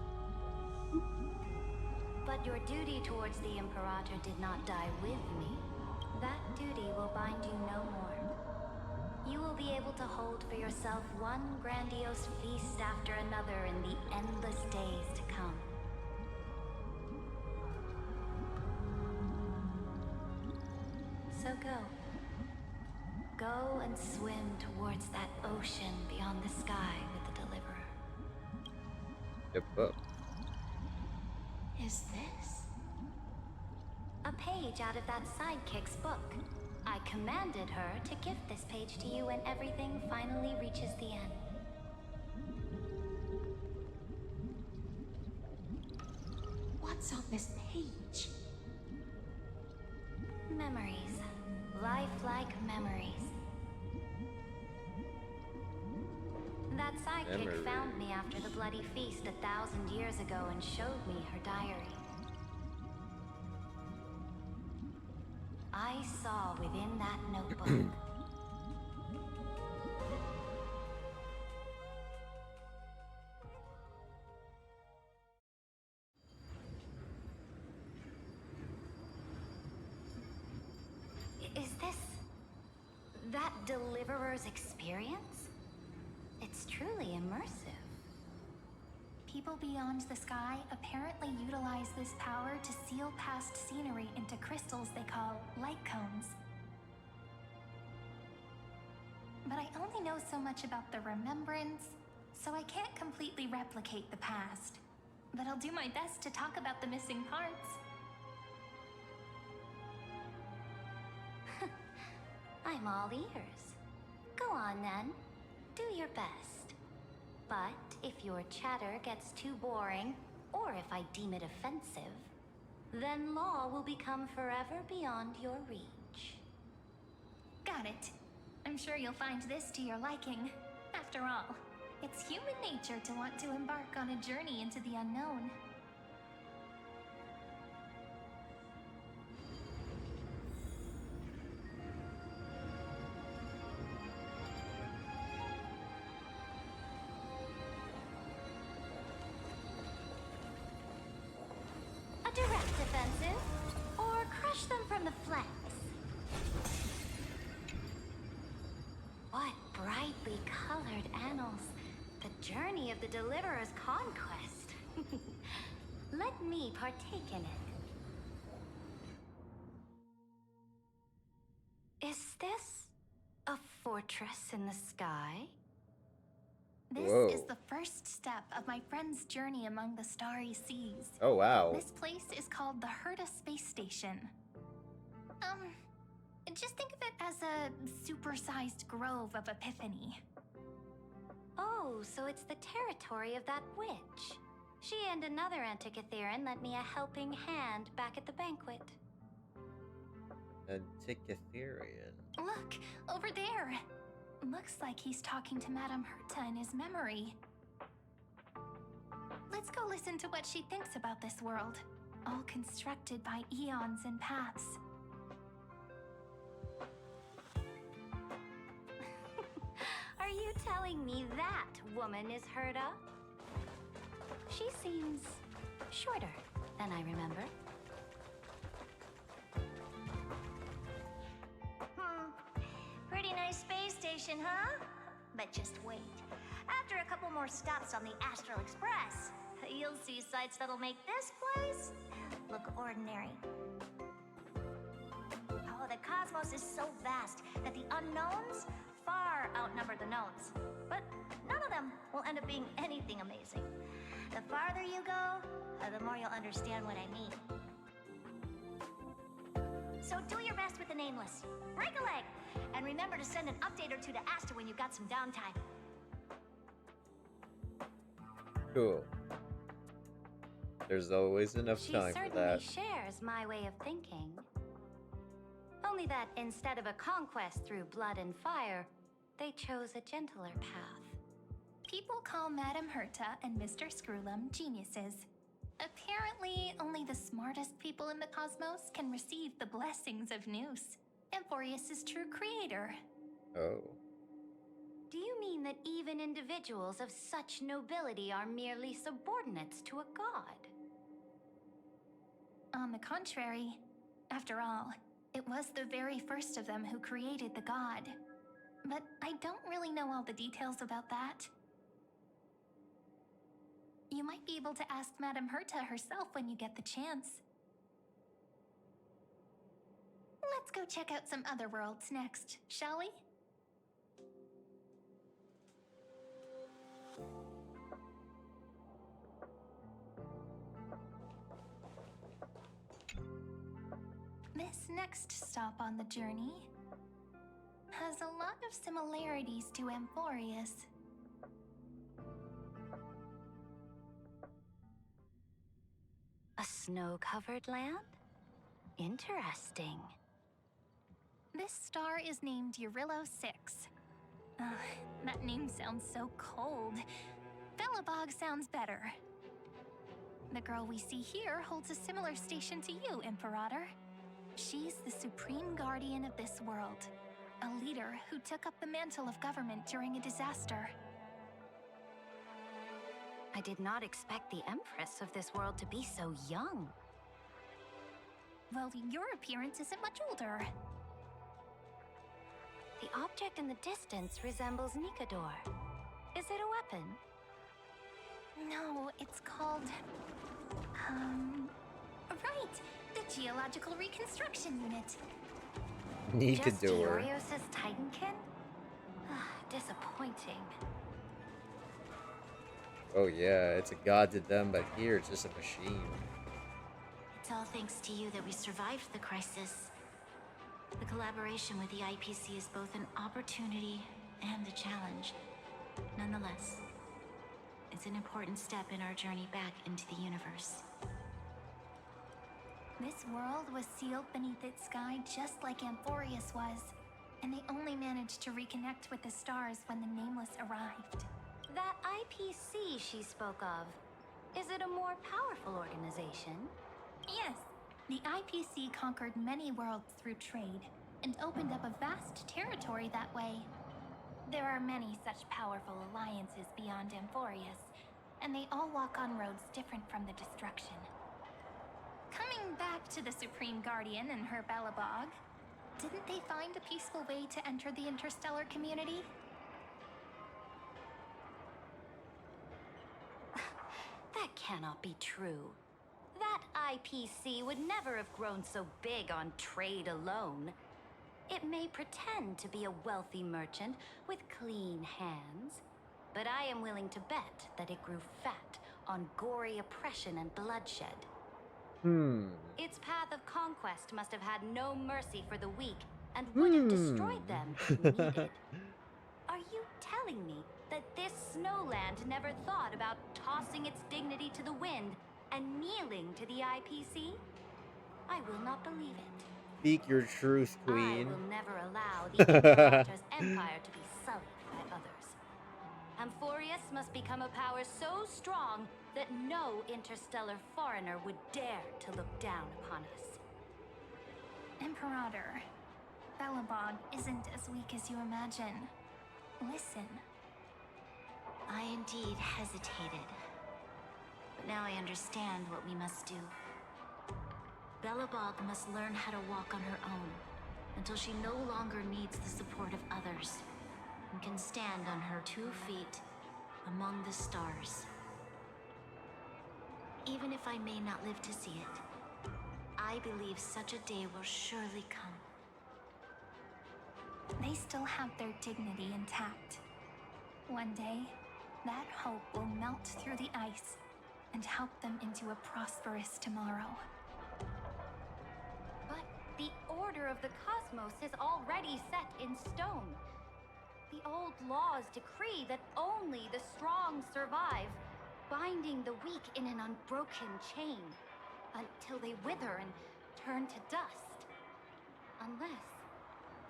But your duty towards the Imperator did not die with me. That duty will bind you no more. You will be able to hold for yourself one grandiose feast after another in the endless days to come. So go. Go and swim towards that ocean beyond the sky with the Deliverer. The book. Is this? A page out of that sidekick's book. I commanded her to gift this page to you when everything finally reaches the end. What's on this page? Memories. Lifelike memories. That sidekick found me after the bloody feast 1,000 years ago and showed me her diary. I saw within that notebook. Is this that Deliverer's experience? It's truly immersive. People beyond the sky apparently utilize this power to seal past scenery into crystals they call light cones. But I only know so much about the remembrance, so I can't completely replicate the past. But I'll do my best to talk about the missing parts. I'm all ears. Go on then. Do your best. But if your chatter gets too boring, or if I deem it offensive, then law will become forever beyond your reach. Got it. I'm sure you'll find this to your liking. After all, it's human nature to want to embark on a journey into the unknown. Direct offensive, or crush them from the flanks. What brightly colored annals. The journey of the Deliverer's conquest. Let me partake in it. Is this a fortress in the sky? This is the first step of my friend's journey among the starry seas. Oh, wow. This place is called the Herta Space Station. Just think of it as a supersized grove of Epiphany. Oh, so it's the territory of that witch. She and another Antikytherian lent me a helping hand back at the banquet. Antikytherian? Look, over there. Looks like he's talking to Madame Herta in his memory. Let's go listen to what she thinks about this world, all constructed by eons and paths. Are you telling me that woman is Herta? She seems shorter than I remember. Pretty nice space station, huh? But just wait. After a couple more stops on the Astral Express, you'll see sights that'll make this place look ordinary. Oh, the cosmos is so vast that the unknowns far outnumber the knowns. But none of them will end up being anything amazing. The farther you go, the more you'll understand what I mean. So do your best with the nameless. Break a leg! And remember to send an update or two to Asta when you've got some downtime. Cool. There's always enough time for that. She certainly shares my way of thinking. Only that instead of a conquest through blood and fire, they chose a gentler path. People call Madame Herta and Mr. Screwlum geniuses. Apparently, only the smartest people in the cosmos can receive the blessings of Nous, Amphoreus' true creator. Oh. Do you mean that even individuals of such nobility are merely subordinates to a god? On the contrary, after all, it was the very first of them who created the god. But I don't really know all the details about that. You might be able to ask Madame Herta herself when you get the chance. Let's go check out some other worlds next, shall we? This next stop on the journey lot of similarities to Amphoreus. A snow-covered land? Interesting. This star is named Eurillo 6. Ugh, that name sounds so cold. Belobog sounds better. The girl we see here holds a similar station to you, Imperator. She's the supreme guardian of this world, a leader who took up the mantle of government during a disaster. I did not expect the Empress of this world to be so young. Well, your appearance isn't much older. The object in the distance resembles Nikador. Is it a weapon? No, it's called... Right! The Geological Reconstruction Unit. Just Nikador. Amphoreus' Titankin? Disappointing. Oh yeah, it's a god to them, but here it's just a machine. It's all thanks to you that we survived the crisis. The collaboration with the IPC is both an opportunity and a challenge. Nonetheless, it's an important step in our journey back into the universe. This world was sealed beneath its sky just like Amphoreus was, and they only managed to reconnect with the stars when the Nameless arrived. That IPC she spoke of, is it a more powerful organization? Yes, the IPC conquered many worlds through trade, and opened up a vast territory that way. There are many such powerful alliances beyond Amphoreus, and they all walk on roads different from the destruction. Coming back to the Supreme Guardian and her Belobog, didn't they find a peaceful way to enter the interstellar community? That cannot be true. That IPC would never have grown so big on trade alone. It may pretend to be a wealthy merchant with clean hands, but I am willing to bet that it grew fat on gory oppression and bloodshed. Its path of conquest must have had no mercy for the weak and would have destroyed them if needed. Are you telling me that this snowland never thought about tossing its dignity to the wind and kneeling to the IPC? I will not believe it. Speak your truth, Queen. I will never allow the Imperator's empire to be sullied by others. Amphoreus must become a power so strong that no interstellar foreigner would dare to look down upon us. Imperator, Belobog isn't as weak as you imagine. Listen. I indeed hesitated. But now I understand what we must do. Belobog must learn how to walk on her own until she no longer needs the support of others and can stand on her 2 feet among the stars. Even if I may not live to see it, I believe such a day will surely come. They still have their dignity intact. One day, that hope will melt through the ice and help them into a prosperous tomorrow. But the order of the cosmos is already set in stone. The old laws decree that only the strong survive, binding the weak in an unbroken chain until they wither and turn to dust. Unless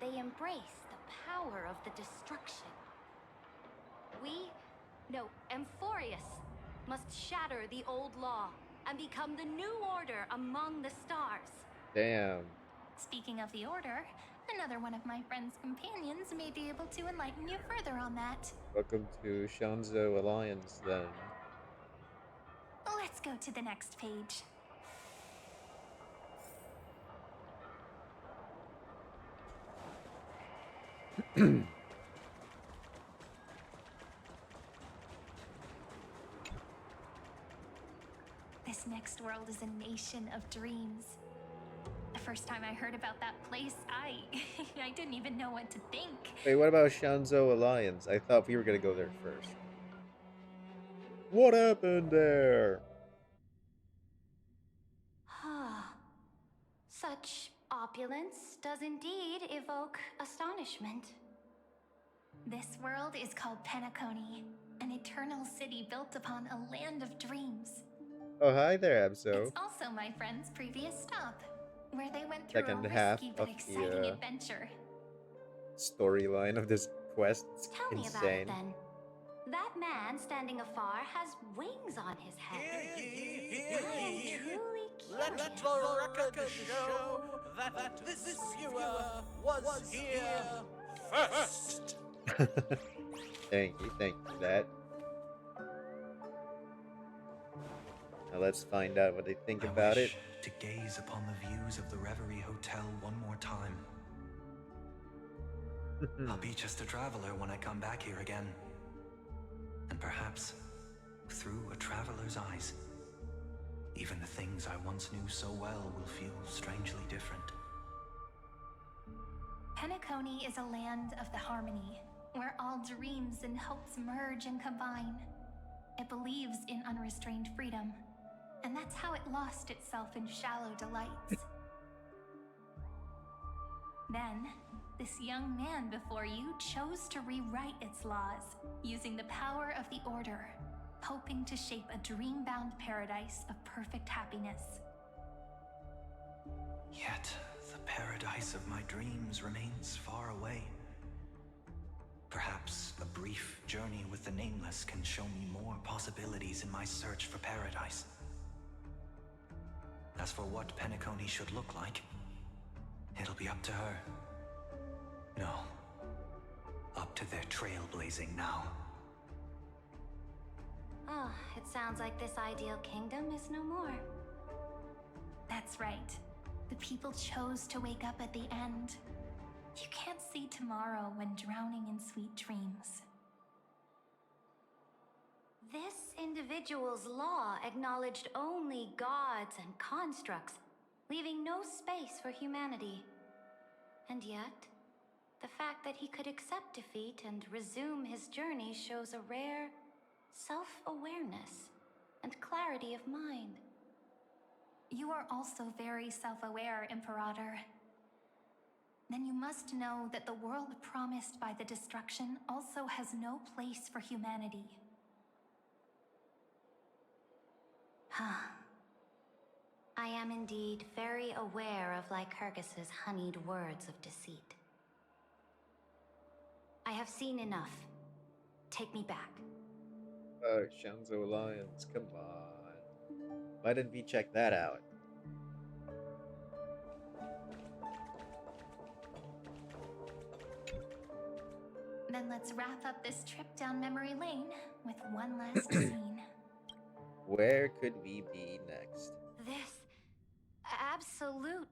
they embrace the power of the destruction. Amphoreus must shatter the old law and become the new order among the stars. Damn. Speaking of the Order, another one of my friend's companions may be able to enlighten you further on that. Welcome to Shanzo Alliance, then. Let's go to the next page. This next world is a nation of dreams. The first time I heard about that place, I didn't even know what to think. Wait, what about Shanzo Alliance? I thought we were gonna go there first. What happened there? Such opulence does indeed evoke astonishment. This world is called Penacony, an eternal city built upon a land of dreams. Oh, hi there, Abso. It's also my friend's previous stop, where they went through Second a half risky but of exciting the adventure. storyline of this quest. It's Tell me about it then. That man standing afar has wings on his head. I am truly curious. Let the record show that this viewer was here first. Thank you for that. Now let's find out what they think about it. To gaze upon the views of the Reverie Hotel one more time. I'll be just a traveler when I come back here again. And perhaps, through a traveler's eyes, even the things I once knew so well will feel strangely different. Penacony is a land of the harmony, where all dreams and hopes merge and combine. It believes in unrestrained freedom, and that's how it lost itself in shallow delights. Then, this young man before you chose to rewrite its laws, using the power of the Order, hoping to shape a dream-bound paradise of perfect happiness. Yet, the paradise of my dreams remains far away. Perhaps a brief journey with the Nameless can show me more possibilities in my search for paradise. As for what Penacony should look like, it'll be up to her. No, up to their trailblazing now. Oh, it sounds like this ideal kingdom is no more. That's right. The people chose to wake up at the end. You can't see tomorrow when drowning in sweet dreams. This individual's law acknowledged only gods and constructs, leaving no space for humanity. And yet, the fact that he could accept defeat and resume his journey shows a rare self-awareness and clarity of mind. You are also very self-aware, Imperator. Then you must know that the world promised by the destruction also has no place for humanity. I am indeed very aware of Lycurgus's honeyed words of deceit. I have seen enough. Take me back. Oh, Shanzo Alliance, come on. Why didn't we check that out? Then let's wrap up this trip down memory lane with one last scene. Where could we be next? This absolute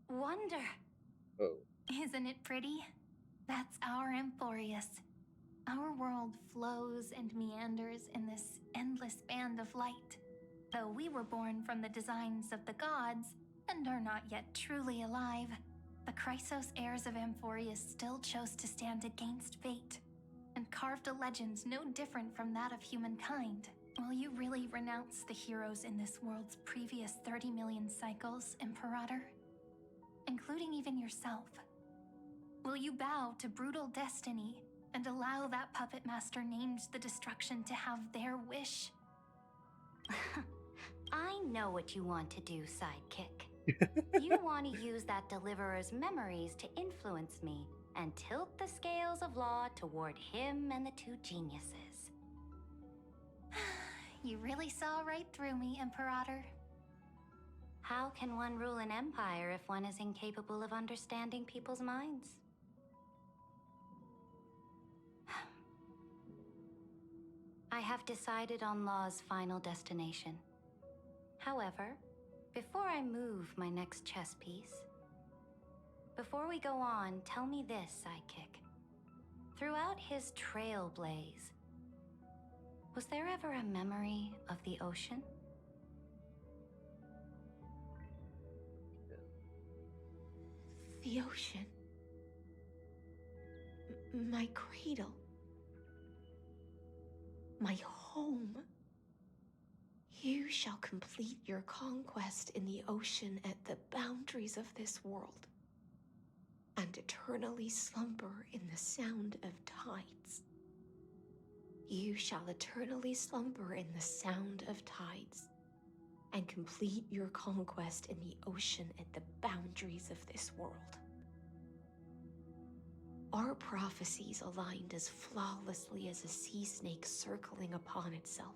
wonder. Oh. Isn't it pretty? That's our Amphoreus. Our world flows and meanders in this endless band of light. Though we were born from the designs of the gods and are not yet truly alive, the Chrysos heirs of Amphoreus still chose to stand against fate and carved a legend no different from that of humankind. Will you really renounce the heroes in this world's previous 30 million cycles, Imperator? Including even yourself. Will you bow to brutal destiny and allow that puppet master named the destruction to have their wish? I know what you want to do, sidekick. You want to use that deliverer's memories to influence me and tilt the scales of law toward him and the two geniuses. You really saw right through me, Imperator. How can one rule an empire if one is incapable of understanding people's minds? I have decided on Law's final destination. However, before I move my next chess piece, before we go on, tell me this, sidekick. Throughout his Trailblaze, was there ever a memory of the ocean? The ocean. My cradle. My home. You shall complete your conquest in the ocean at the boundaries of this world. and eternally slumber in the sound of tides. You shall eternally slumber in the sound of tides, and complete your conquest in the ocean at the boundaries of this world. Our prophecies aligned as flawlessly as a sea snake circling upon itself.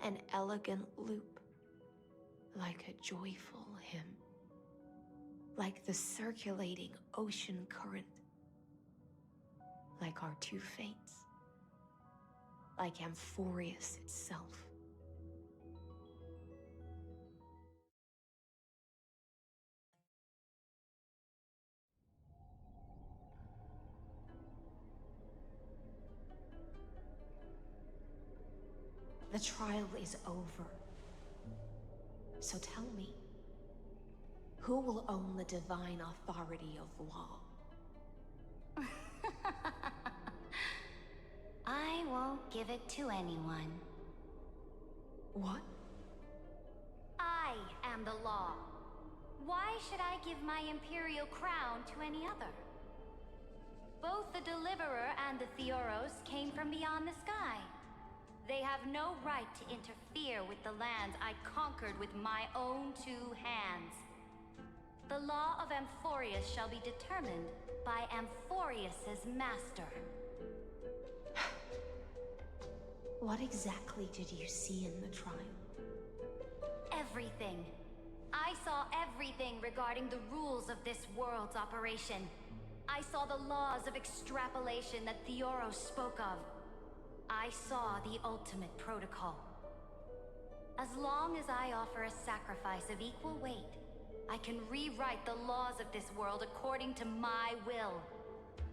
An elegant loop, like a joyful hymn, like the circulating ocean current, like our two fates, like Amphoreus itself. The trial is over. So tell me, who will own the divine authority of law? I won't give it to anyone. What? I am the law. Why should I give my imperial crown to any other? Both the Deliverer and the Theoros came from beyond the sky. They have no right to interfere with the lands I conquered with my own two hands. The law of Amphoreus shall be determined by Amphoreus's master. What exactly did you see in the trial? Everything. I saw everything regarding the rules of this world's operation. I saw the laws of extrapolation that Theoros spoke of. I saw the ultimate protocol. As long as I offer a sacrifice of equal weight, I can rewrite the laws of this world according to my will.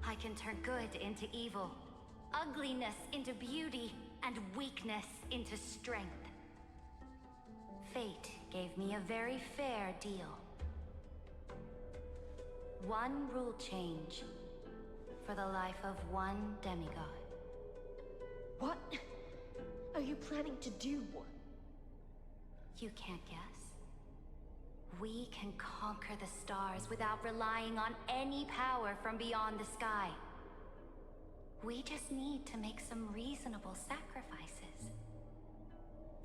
I can turn good into evil, ugliness into beauty, and weakness into strength. Fate gave me a very fair deal. One rule change for the life of one demigod. What are you planning to do? You can't guess. We can conquer the stars without relying on any power from beyond the sky. We just need to make some reasonable sacrifices.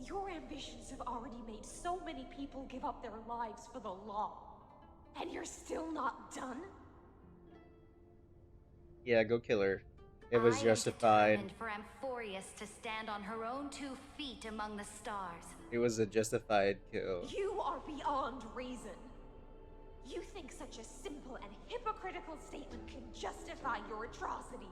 Your ambitions have already made so many people give up their lives for the law. And you're still not done? Yeah, go kill her. It was justified. I am determined for Amphoreus to stand on her own 2 feet among the stars. It was a justified kill. You are beyond reason. You think such a simple and hypocritical statement can justify your atrocities.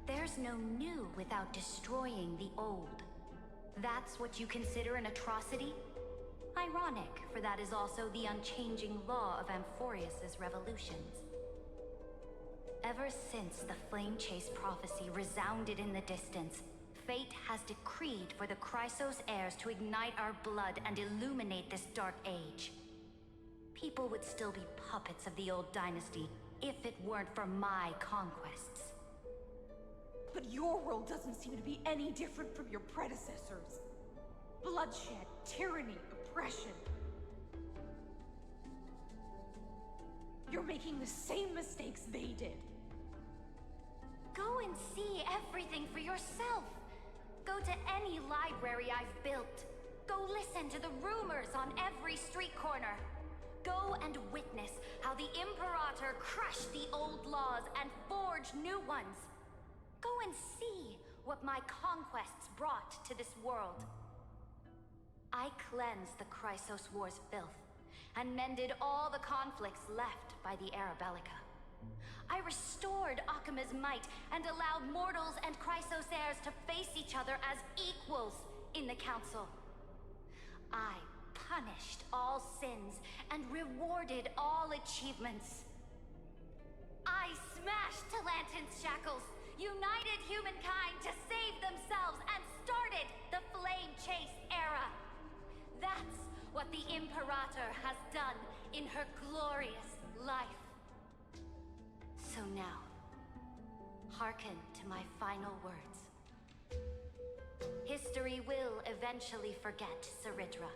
There's no new without destroying the old. That's what you consider an atrocity? Ironic, for that is also the unchanging law of Amphoreus's revolutions. Ever since the Flame Chase prophecy resounded in the distance, fate has decreed for the Chrysos heirs to ignite our blood and illuminate this dark age. People would still be puppets of the old dynasty if it weren't for my conquests. But your world doesn't seem to be any different from your predecessors. Bloodshed, tyranny, oppression. You're making the same mistakes they did. Go and see everything for yourself. Go to any library I've built. Go listen to the rumors on every street corner. Go and witness how the Imperator crushed the old laws and forged new ones. Go and see what my conquests brought to this world. I cleansed the Chrysos War's filth, and mended all the conflicts left by the Arabellica. I restored Akima's might, and allowed mortals and Chrysos heirs to face each other as equals in the Council. I punished all sins, and rewarded all achievements. I smashed Talantin's shackles, united humankind to save themselves, and started the Flame Chase era. That's what the Imperator has done in her glorious life. So now, hearken to my final words. History will eventually forget Saritra.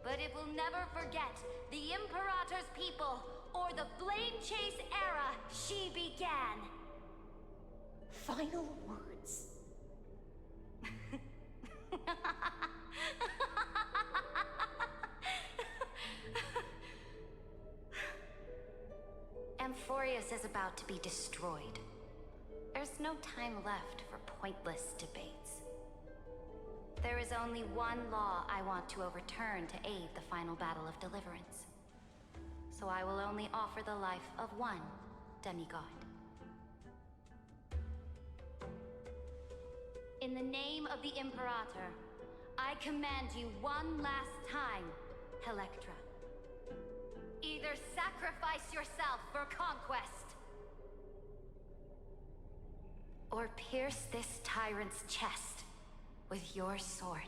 but it will never forget the Imperator's people or the Flame Chase era she began. Final words. Amphoreus is about to be destroyed. There's no time left for pointless debates. There is only one law I want to overturn to aid the final battle of deliverance. So I will only offer the life of one demigod. In the name of the Imperator, I command you one last time, Electra. Either sacrifice yourself for conquest, or pierce this tyrant's chest with your sword.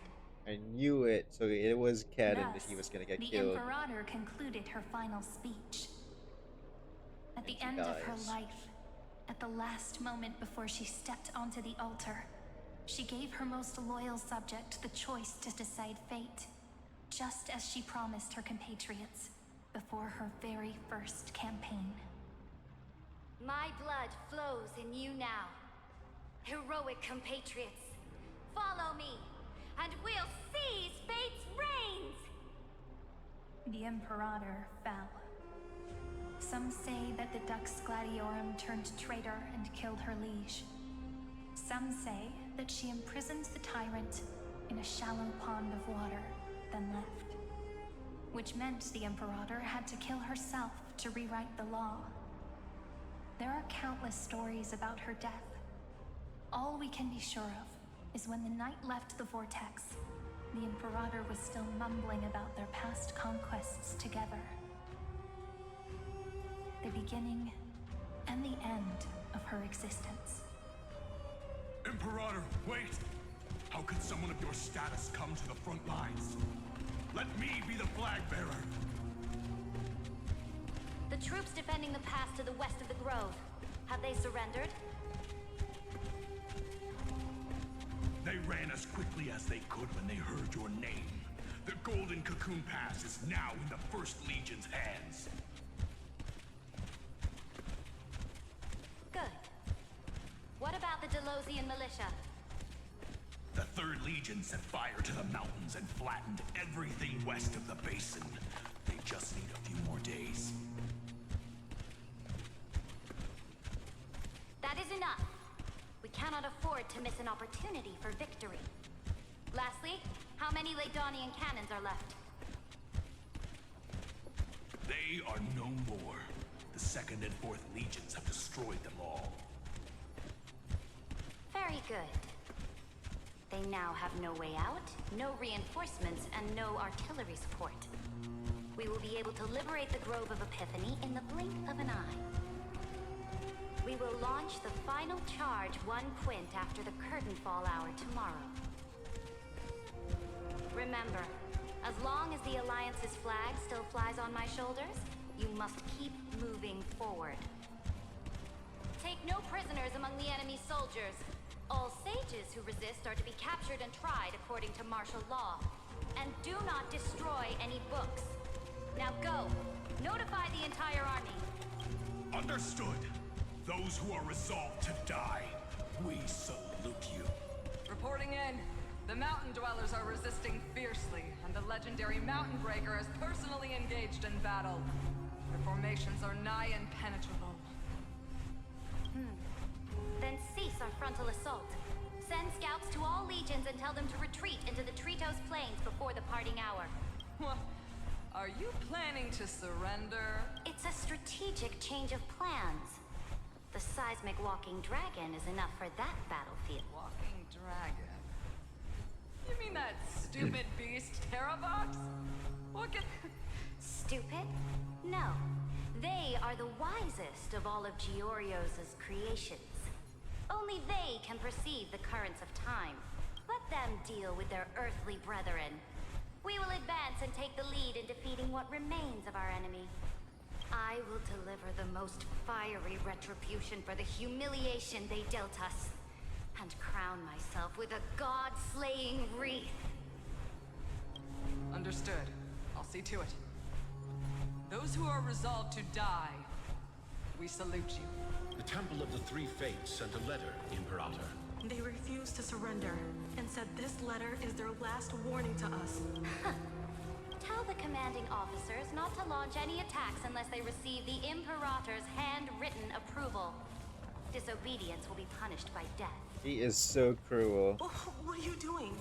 I knew it, so it was canon that he Thus, was gonna get the killed. Imperator concluded her final speech. At the end of her life, at the last moment before she stepped onto the altar, she gave her most loyal subject the choice to decide fate, just as she promised her compatriots before her very first campaign. My blood flows in you now. Heroic compatriots, follow me, and we'll seize fate's reins! The Imperator fell. Some say that the Dux Gladiorum turned traitor and killed her liege. Some say that she imprisoned the tyrant in a shallow pond of water, then left. Which meant the Imperator had to kill herself to rewrite the law. There are countless stories about her death. All we can be sure of is when the knight left the vortex, the Imperator was still mumbling about their past conquests together. The beginning and the end of her existence. Imperator, wait! How could someone of your status come to the front lines? Let me be the flag bearer! The troops defending the pass to the west of the grove, have they surrendered? They ran as quickly as they could when they heard your name. The Golden Cocoon Pass is now in the First Legion's hands. Good. What about the Delosian militia? The Third Legion set fire to the mountains and flattened everything west of the basin. They just need a few more days. That is enough. We cannot afford to miss an opportunity for victory. Lastly, how many Ladonian cannons are left? They are no more. The Second and Fourth Legions have destroyed them all. Very good. They now have no way out, no reinforcements, and no artillery support. We will be able to liberate the Grove of Epiphany in the blink of an eye. We will launch the final charge 1 quint after the curtainfall hour tomorrow. Remember, as long as the Alliance's flag still flies on my shoulders, you must keep moving forward. Take no prisoners among the enemy soldiers. All sages who resist are to be captured and tried according to martial law. And do not destroy any books. Now go. Notify the entire army. Understood. Those who are resolved to die, we salute you. Reporting in. The mountain dwellers are resisting fiercely, and the legendary Mountain Breaker is personally engaged in battle. Their formations are nigh impenetrable. Then cease our frontal assault. Send scouts to all legions and tell them to retreat into the Tritos Plains before the parting hour. What? Are you planning to surrender? It's a strategic change of plans. The seismic walking dragon is enough for that battlefield. Walking dragon? You mean that stupid beast, Terravox? What can... Stupid? No. They are the wisest of all of Giorio's creations. Only they can perceive the currents of time. Let them deal with their earthly brethren. We will advance and take the lead in defeating what remains of our enemy. I will deliver the most fiery retribution for the humiliation they dealt us, and crown myself with a god-slaying wreath. Understood. see to it. Those who are resolved to die, we salute you. The Temple of the Three Fates sent a letter, Imperator. They refused to surrender and said this letter is their last warning to us. Tell the commanding officers not to launch any attacks unless they receive the Imperator's handwritten approval. Disobedience will be punished by death. He is so cruel. What are you doing?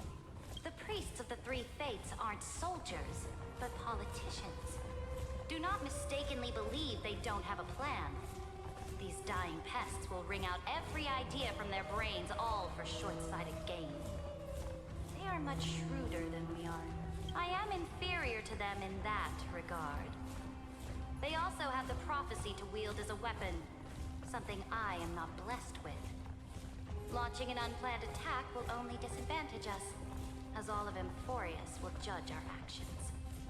The priests of the Three Fates aren't soldiers, but politicians. Do not mistakenly believe they don't have a plan. These dying pests will wring out every idea from their brains, all for short-sighted gain. They are much shrewder than we are. I am inferior to them in that regard. They also have the prophecy to wield as a weapon, something I am not blessed with. Launching an unplanned attack will only disadvantage us, as all of Amphoreus will judge our actions.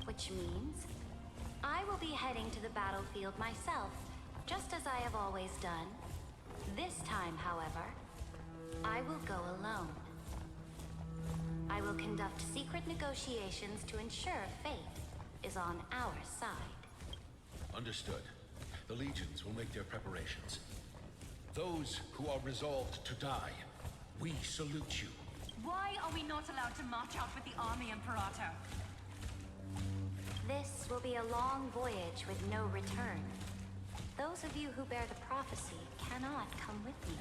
Which means, I will be heading to the battlefield myself, just as I have always done. This time, however, I will go alone. I will conduct secret negotiations to ensure fate is on our side. Understood. The legions will make their preparations. Those who are resolved to die, we salute you. Why are we not allowed to march out with the army, Imperator? This will be a long voyage with no return. Those of you who bear the prophecy cannot come with me.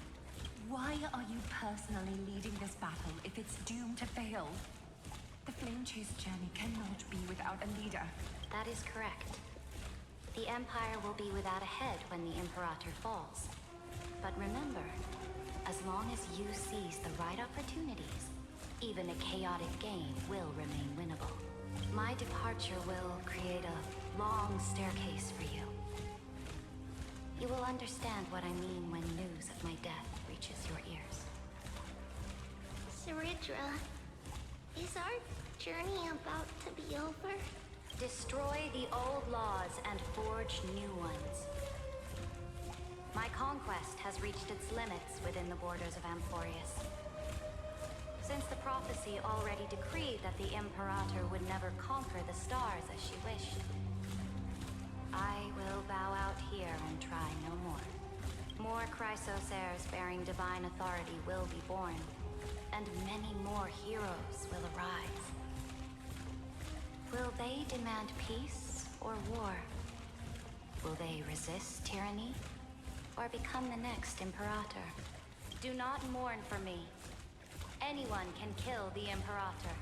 Why are you personally leading this battle if it's doomed to fail? The Flame Chase journey cannot be without a leader. That is correct. The Empire will be without a head when the Imperator falls. But remember, as long as you seize the right opportunities, even a chaotic game will remain winnable. My departure will create a long staircase for you. You will understand what I mean when news of my death reaches your ears. Saridra, is our journey about to be over? Destroy the old laws and forge new ones. My conquest has reached its limits within the borders of Amphoreus. Since the prophecy already decreed that the Imperator would never conquer the stars as she wished, I will bow out here and try no more. More Chrysosairs bearing divine authority will be born, and many more heroes will arise. Will they demand peace or war? Will they resist tyranny or become the next Imperator? Do not mourn for me. Anyone can kill the Imperator,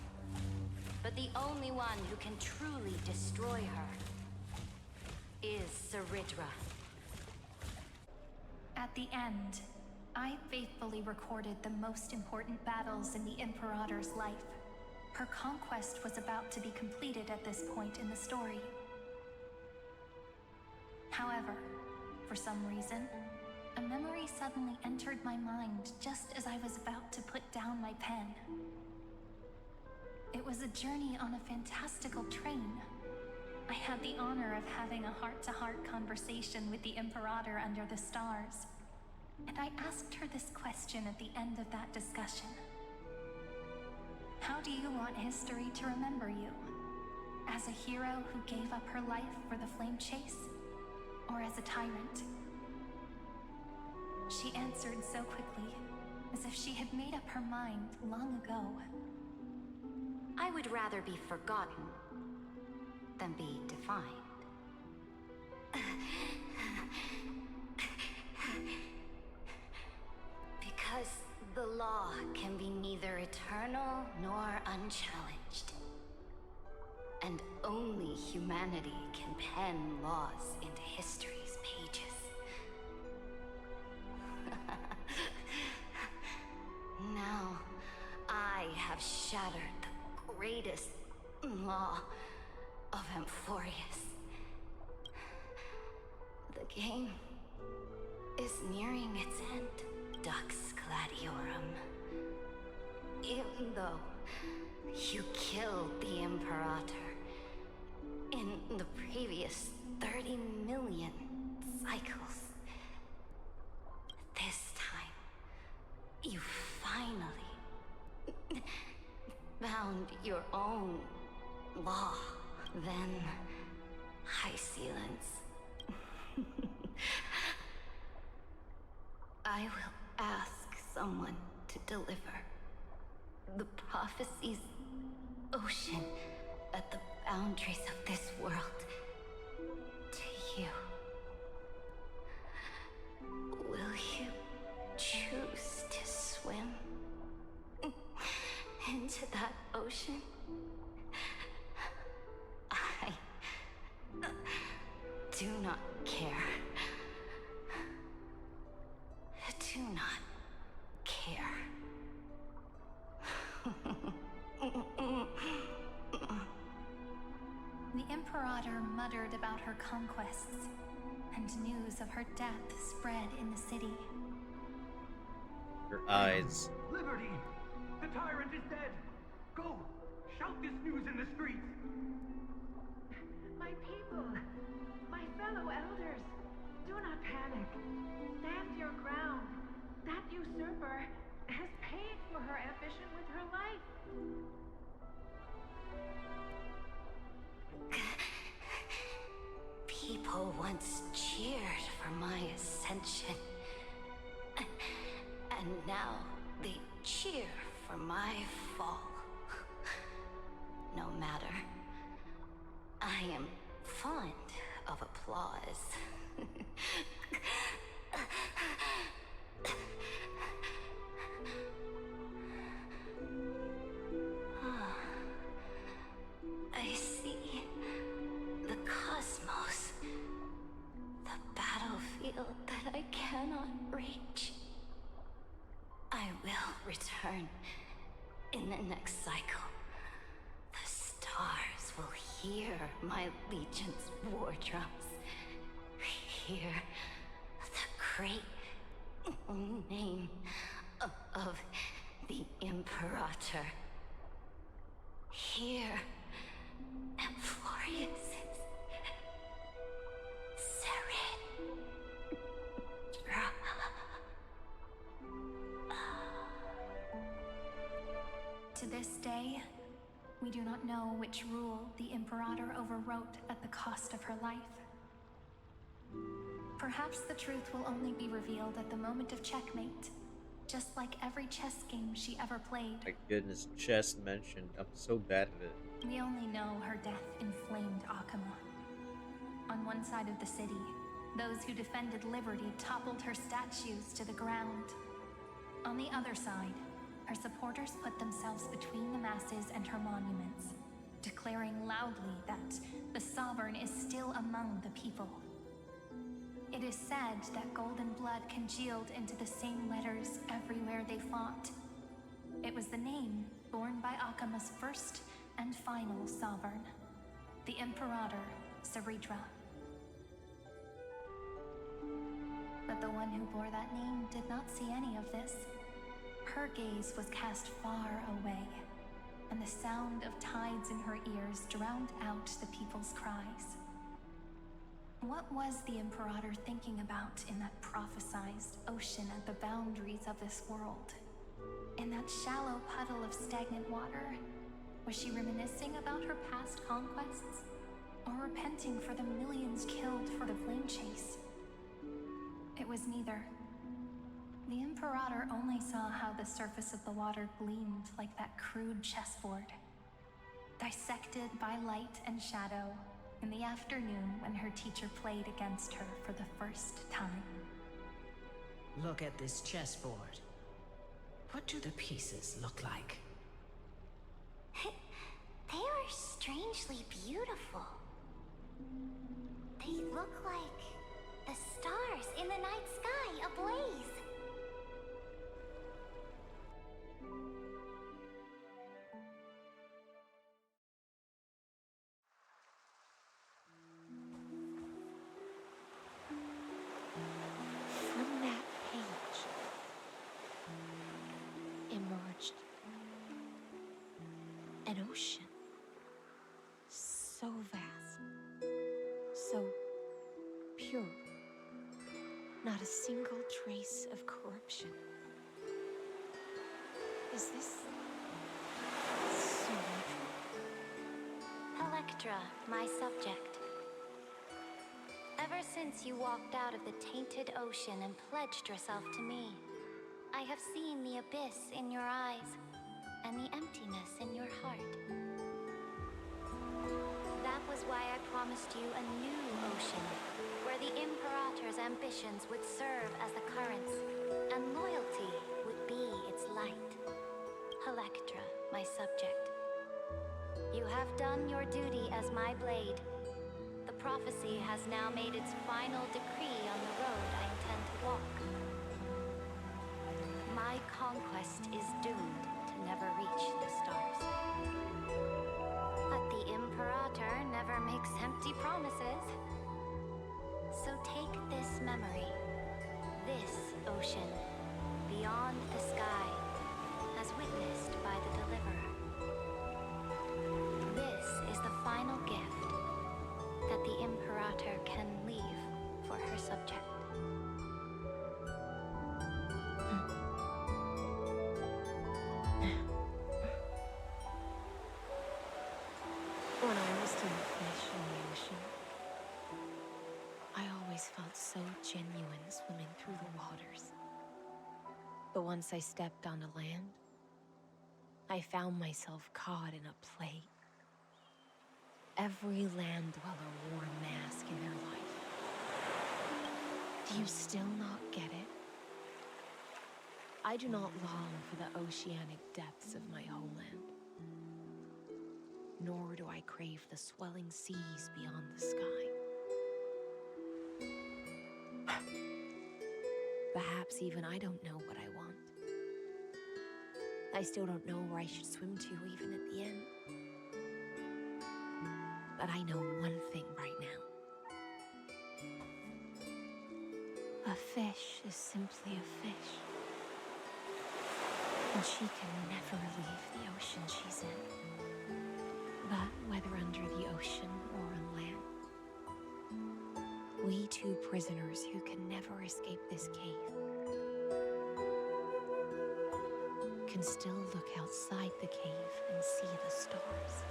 but the only one who can truly destroy her is Saridra. At the end, I faithfully recorded the most important battles in the Imperator's life. Her conquest was about to be completed at this point in the story. However, for some reason, a memory suddenly entered my mind just as I was about to put down my pen. It was a journey on a fantastical train. I had the honor of having a heart-to-heart conversation with the Imperator under the stars, and I asked her this question at the end of that discussion. How do you want history to remember you? As a hero who gave up her life for the Flame Chase? Or as a tyrant? She answered so quickly, as if she had made up her mind long ago. I would rather be forgotten than be defined. Because the law can be neither eternal nor unchallenged. And only humanity can pen laws into history's pages. Now, I have shattered the greatest law of Amphoreus. The game is nearing its end, Dux Gladiorum. Even though you killed the Imperator in the previous 30 million cycles, this time, you finally found your own law. Then, High Sealants. I will ask someone to deliver the prophecy's ocean at the boundaries of this world to you. Will you choose to swim into that ocean? I do not care. Do not care. The Imperator muttered about her conquests, and news of her death spread in the city. Her eyes. Liberty! The tyrant is dead! Go! Shout this news in the streets! My people, my fellow elders, do not panic. Stand your ground. That usurper has paid for her ambition with her life. People once cheered for my ascension. And now they cheer for my fall. No matter. I am fond of applause. I see the cosmos, the battlefield that I cannot reach. I will return in the next cycle. The stars will hear my legion's war drums. Hear the great name of the Imperator. Hear Amphoreus' To this day, we do not know which rule the Imperator overwrote at the cost of her life. Perhaps the truth will only be revealed at the moment of checkmate, just like every chess game she ever played. My goodness, chess mentioned. I'm so bad at it. We only know her death inflamed Akama. On one side of the city, those who defended liberty toppled her statues to the ground. On the other side, her supporters put themselves between the masses and her monuments, declaring loudly that the Sovereign is still among the people. It is said that golden blood congealed into the same letters everywhere they fought. It was the name borne by Akama's first and final Sovereign, the Imperator Saritra. But the one who bore that name did not see any of this. Her gaze was cast far away, and the sound of tides in her ears drowned out the people's cries. What was the Imperator thinking about in that prophesized ocean at the boundaries of this world? In that shallow puddle of stagnant water? Was she reminiscing about her past conquests? Or repenting for the millions killed for the flame chase? It was neither. The Imperator only saw how the surface of the water gleamed like that crude chessboard, dissected by light and shadow in the afternoon when her teacher played against her for the first time. Look at this chessboard. What do the pieces look like? They are strangely beautiful. They look like the stars in the night sky ablaze. From that page emerged an ocean so vast, so pure, not a single trace of corruption. Is this so natural? Electra, my subject. Ever since you walked out of the tainted ocean and pledged yourself to me, I have seen the abyss in your eyes and the emptiness in your heart. That was why I promised you a new ocean, where the Imperator's ambitions would serve as the currents, and loyalty would be its light. Electra, my subject. You have done your duty as my blade. The prophecy has now made its final decree on the road I intend to walk. My conquest is doomed to never reach the stars. But the Imperator never makes empty promises. So take this memory, this ocean, beyond the sky, as witnessed by the Deliverer. This is the final gift that the Imperator can leave for her subject. When I was still a fish in the ocean, I always felt so genuine swimming through the waters. But once I stepped onto land, I found myself caught in a plague. Every land dweller wore a mask in their life. Do you still not get it? I do not long for the oceanic depths of my homeland. Nor do I crave the swelling seas beyond the sky. Perhaps even I don't know what I want. I still don't know where I should swim to even at the end. But I know one thing right now. A fish is simply a fish. And she can never leave the ocean she's in. But whether under the ocean or on land, we two prisoners who can never escape this cave can still look outside the cave and see the stars.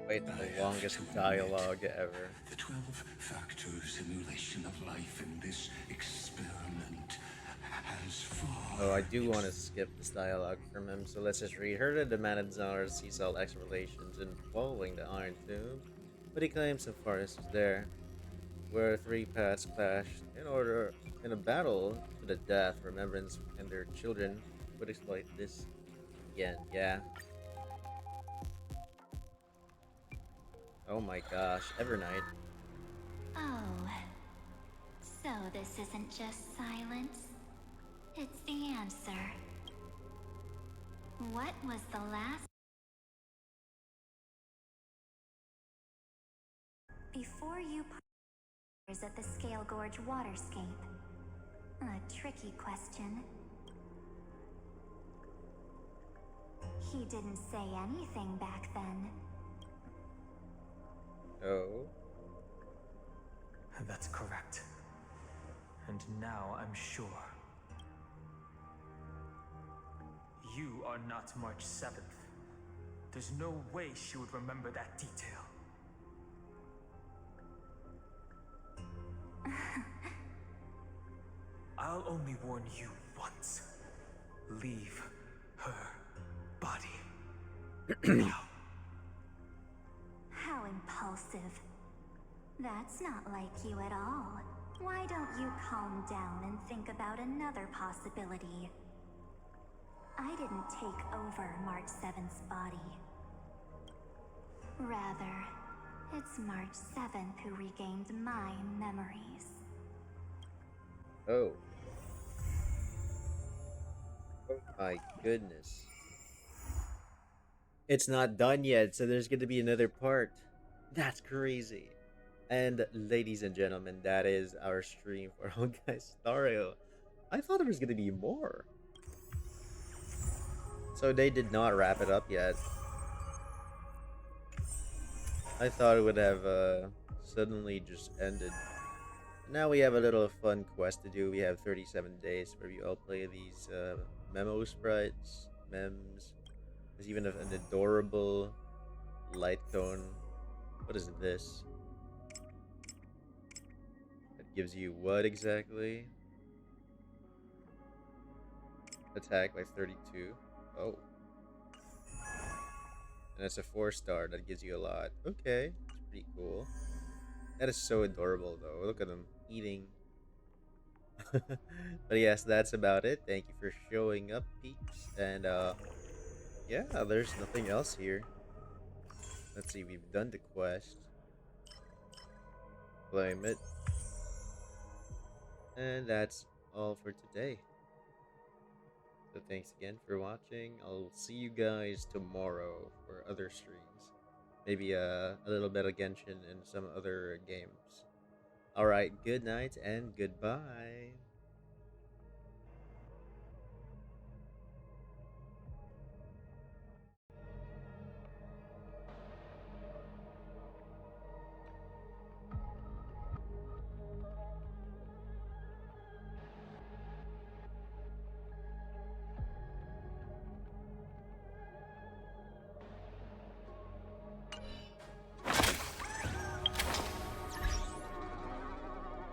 Wait, the longest dialogue ever. The 12-factor simulation of life in this experiment has far... Oh, I do want to skip this dialogue from him, so let's just read. Herta demanded Zandar's sea salt explorations in following the iron tomb, but he claims Amphoreus was there, where three paths clashed in a battle to the death. Remembrance and their children would exploit this again. Yeah. Oh my gosh, Evernight. Oh, so this isn't just silence. It's the answer. What was the last... Before you at the Scale Gorge waterscape. A tricky question. He didn't say anything back then. Oh. That's correct. And now I'm sure. You are not March 7th. There's no way she would remember that detail. I'll only warn you once. Leave her body. Now. How impulsive. That's not like you at all. Why don't you calm down and think about another possibility? I didn't take over March 7th's body. Rather, it's March 7th who regained my memories. Oh. Oh my goodness. It's not done yet, so there's going to be another part. That's crazy. And ladies and gentlemen, that is our stream for Honkai Star Rail. I thought there was going to be more. So they did not wrap it up yet. I thought it would have suddenly just ended. Now we have a little fun quest to do. We have 37 days where we all play these memo sprites, memes, There's even an adorable light cone. What is this? It gives you what exactly? Attack by 32. Oh. And it's a 4-star. That gives you a lot. Okay. That's pretty cool. That is so adorable, though. Look at them eating. But yes, that's about it. Thank you for showing up, peeps. And, yeah, there's nothing else here. Let's see. We've done the quest. Claim it. And that's all for today. So thanks again for watching. I'll see you guys tomorrow for other streams. Maybe a little bit of Genshin and some other games. Alright, good night and goodbye.